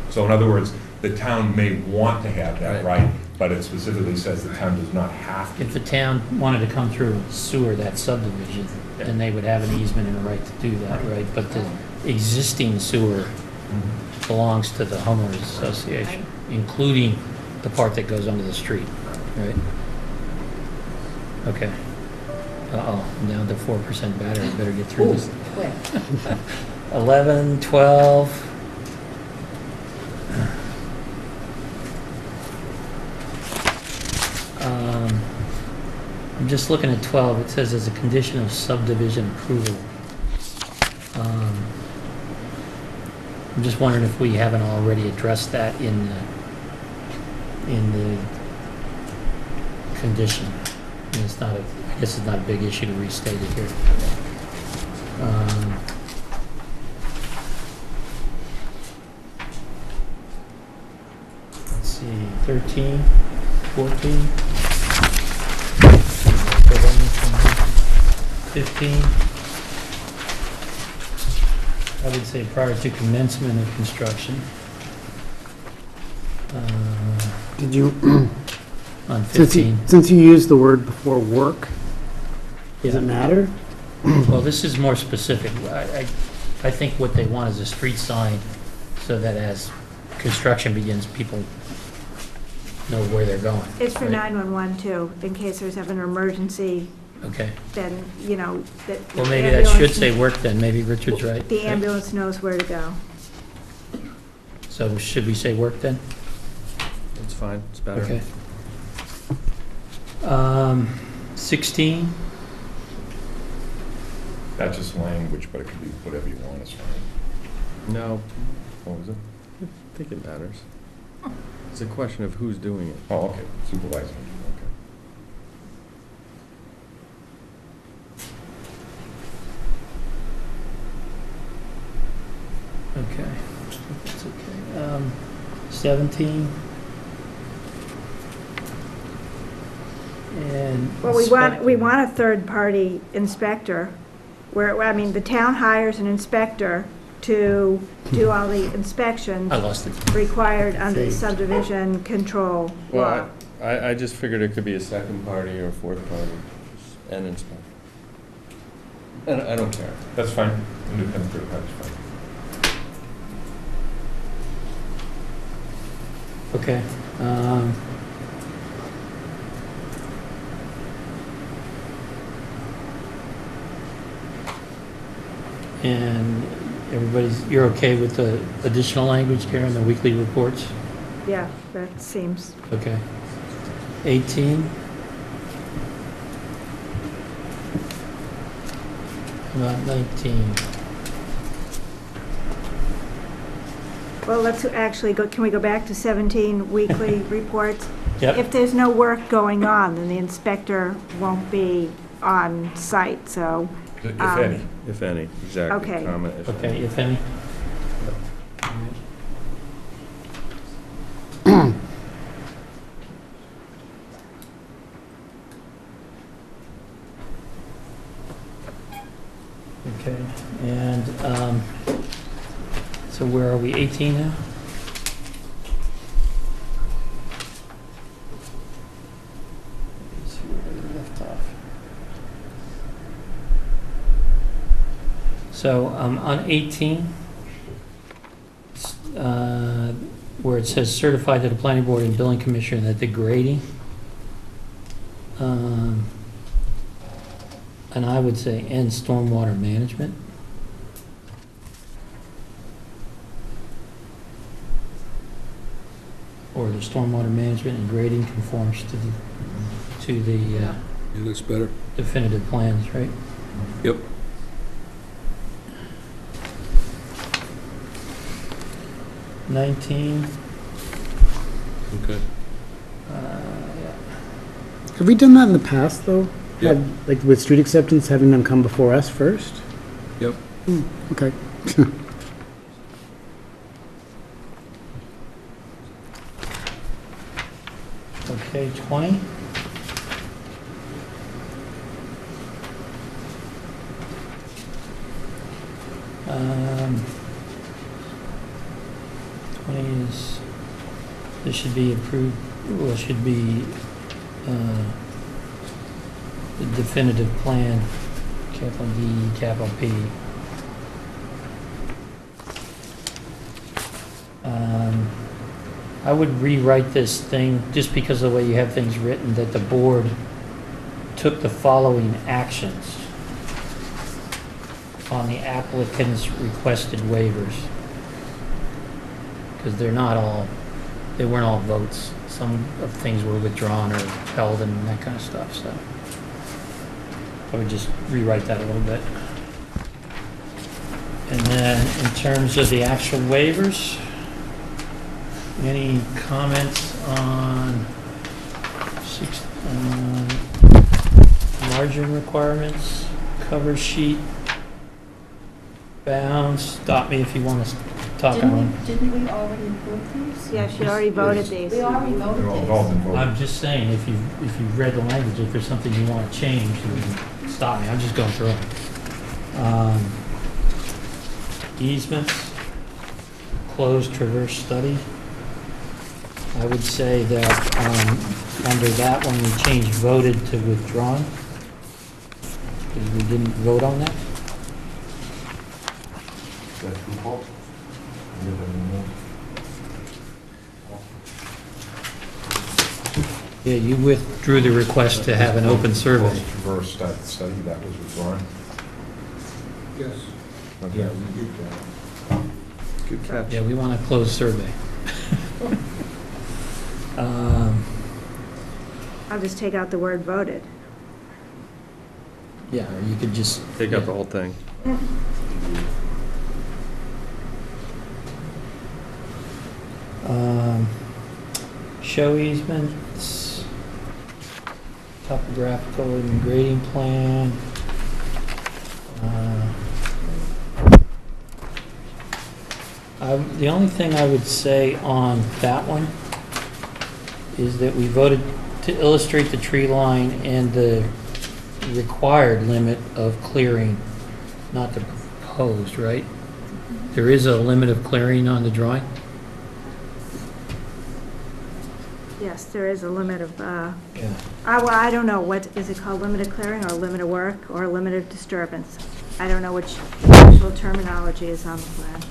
So in other words, the town may want to have that right, but it specifically says the town does not have to. If the town wanted to come through and sewer that subdivision, then they would have an easement and a right to do that, right? But the existing sewer belongs to the homeowners association, including the part that goes under the street, right? Okay. Uh-oh, now the 4% battery, better get through this. Quick. 11, 12. I'm just looking at 12. It says as a condition of subdivision approval. I'm just wondering if we haven't already addressed that in the condition. And it's not a, I guess it's not a big issue to restate it here. Let's see, 13, 14, 15. I would say prior to commencement of construction. Did you, On 15. since you used the word before work, does it Yeah. matter? Well, this is more specific. I think what they want is a street sign so that as construction begins, people know where they're going. It's for right? 911 too, in case there's ever an emergency, Okay. then, you know, that. Well, the maybe that should ambulance- say work then, maybe Richard's right. The ambulance knows where to go. So should we say work then? It's fine, it's better. Okay. 16, That's just language, but it could be whatever you want, it's fine. No, What was it? I think it matters. It's a question of who's doing it. Oh, okay, supervisor, okay. okay. That's okay. 17. And. Well, we want a third-party inspector, where, I mean, the town hires an inspector to do all the inspections I lost it. required under the subdivision control law. Well, I just figured it could be a second party or a fourth party, and inspector. And I don't care. That's fine, independent third party's fine. Okay. And you're okay with the additional language, Karen, the weekly reports? Yeah, that seems, Okay. 18. How about 19? well, let's actually go, can we go back to 17 weekly reports? Yep. If there's no work going on, then the inspector won't be on site, so. If any. If any, exactly. Okay. Comment if Okay, any. if any? Okay, and, so where are we, 18 now? Let's see where we left off. So, on 18, where it says certified to the planning board and building commissioner that the grading, and I would say, and stormwater management. Or the stormwater management and grading conforms to the It looks better. definitive plans, right? Yep. Nineteen, Okay. yeah. Have we done that in the past, though? Yeah. Like with street acceptance, having them come before us first? Yep. Okay. Okay, 20. Um, 20 is, this should be approved, well, it should be the definitive plan, capital D, capital P. I would rewrite this thing, just because of the way you have things written, that the board took the following actions on the applicant's requested waivers. Because they weren't all votes. Some of things were withdrawn or held and that kind of stuff, so. I would just rewrite that a little bit. And then, in terms of the actual waivers, any comments on margin requirements, cover sheet, bounds? Stop me if you want to talk on them. Didn't we already approve these? Yeah, she already voted these. We already voted They're all these. involved in voting. I'm just saying, if you've read the language, if there's something you want to change, you can stop me. I'm just going through it. Easements, closed traverse study. I would say that under that one, we changed voted to withdrawn, because we didn't vote on that. Yeah, you withdrew the request to have an open survey. Post-reverse study that was withdrawn. Yes. Okay. Good catch. Yeah, we want a closed survey. I'll just take out the word voted. Yeah, or you could just. Take out the whole thing. Show easements, topographical and grading plan. The only thing I would say on that one is that we voted to illustrate the tree line and the required limit of clearing, not the proposed, right? There is a limit of clearing on the drawing? Yes, there is a limit of, Yeah. well, I don't know, what, is it called limited clearing or limited work or limited disturbance? I don't know which actual terminology is on the plan.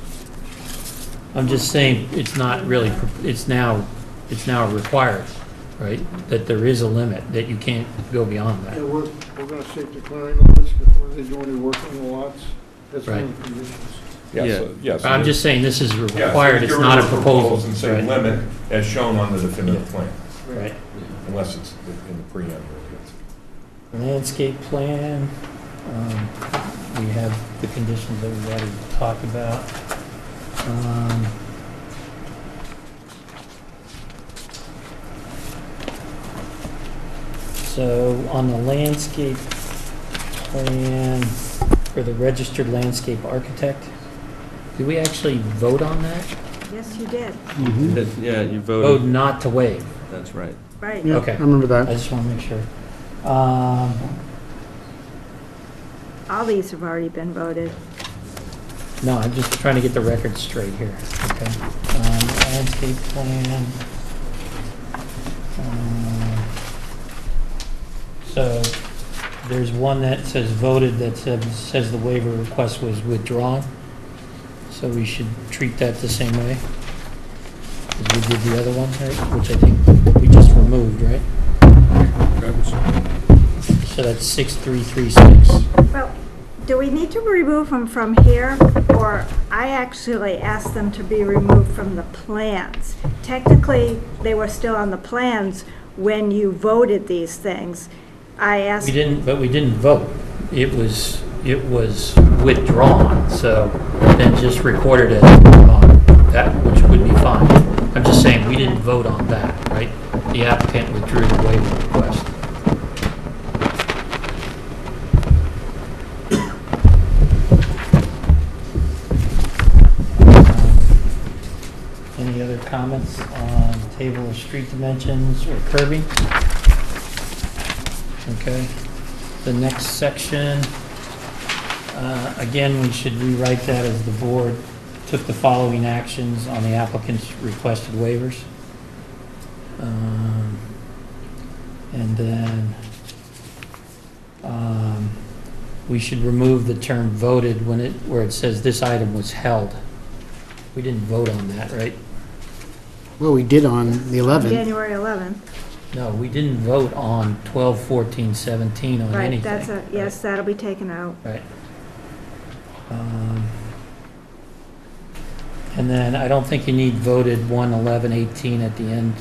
I'm just saying, it's not really, it's now required, right? That there is a limit, that you can't go beyond Yeah, that. we're gonna shape the clearing limits before they do any work on the lots. That's one of the conditions. Yes. I'm just saying, this is Yeah, so required, it's get not a rid of proposal. And say Right. limit as shown on the definitive plan, Right. unless it's in the preamble. Landscape plan, we have the conditions that we've already talked about. So on the landscape plan for the registered landscape architect, did we actually vote on that? Yes, you did, Yeah, you Vote voted. not to waive. That's right. right. Yeah, Okay. I remember I that. just want to make sure. All these have already been voted. No, I'm just trying to get the record straight here, okay? Landscape plan. So there's one that says voted that says the waiver request was withdrawn. So we should treat that the same way as we did the other one, right? Which I think we just removed, right? So that's 6336. Well, do we need to remove them from here, or I actually asked them to be removed from the plans? Technically, they were still on the plans when you voted these things. I asked. We didn't vote. It was withdrawn, so then just recorded as withdrawn, that, which would be fine. I'm just saying, we didn't vote on that, right? The applicant withdrew the waiver request. Any other comments on the table of street dimensions or curbing? Okay. The next section, again, we should rewrite that as the board took the following actions on the applicant's requested waivers. And then we should remove the term voted where it says this item was held. We didn't vote on that, right? Well, we did on the 11th. January 11th. No, we didn't vote on 12, 14, 17 on Right, anything. that's a, yes, that'll be taken out. Right. And then I don't think you need voted 1, 11, 18 at the end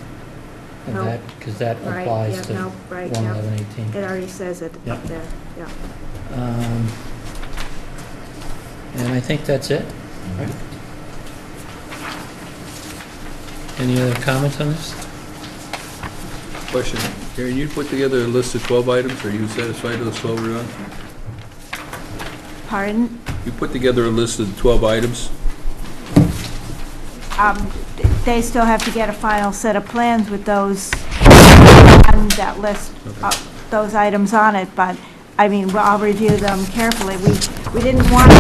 of No. that, because that Right, applies yeah, to no, right, 1, yeah. 11, 18. It already says it Yep. up there, yeah. And I think that's it. Right. Any other comments on this? Question, Karen, you put together a list of 12 items, are you satisfied with those 12 we're on? Pardon? You put together a list of 12 items? They still have to get a final set of plans with those on that list, those items on it, but, I mean, I'll review them carefully. We didn't want to,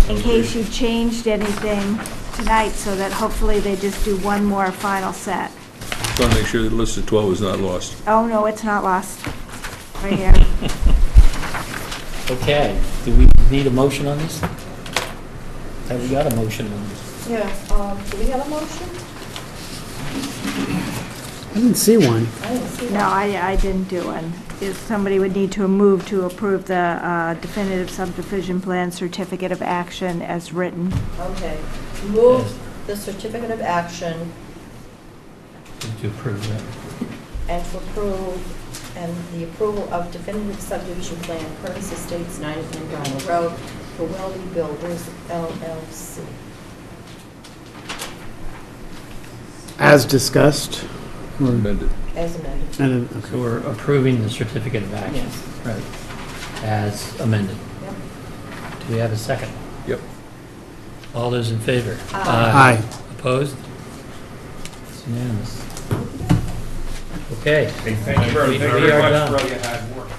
in case you changed anything tonight, so that hopefully they just do one more final set. Just want to make sure the list of 12 is not lost. Oh, no, it's not lost. Right here. Okay, do we need a motion on this? Have we got a motion on this? Yeah, do we have a motion? I didn't see one. I didn't see No, one. I didn't do one. If somebody would need to move to approve the definitive subdivision plan certificate of action as written. Okay. Move the certificate of action To approve that. and to approve, and the approval of definitive subdivision plan, Curtis Estates, 90 Vinyl Road, for Welby Builders LLC. As discussed. Amended. As amended. And, okay. So we're approving the certificate of action. Yes. Right. As amended. Yep. Do we have a second? Yep. All those in favor? Aye. Opposed? It's unanimous. Okay. Thank you very We are much done. for all your hard work.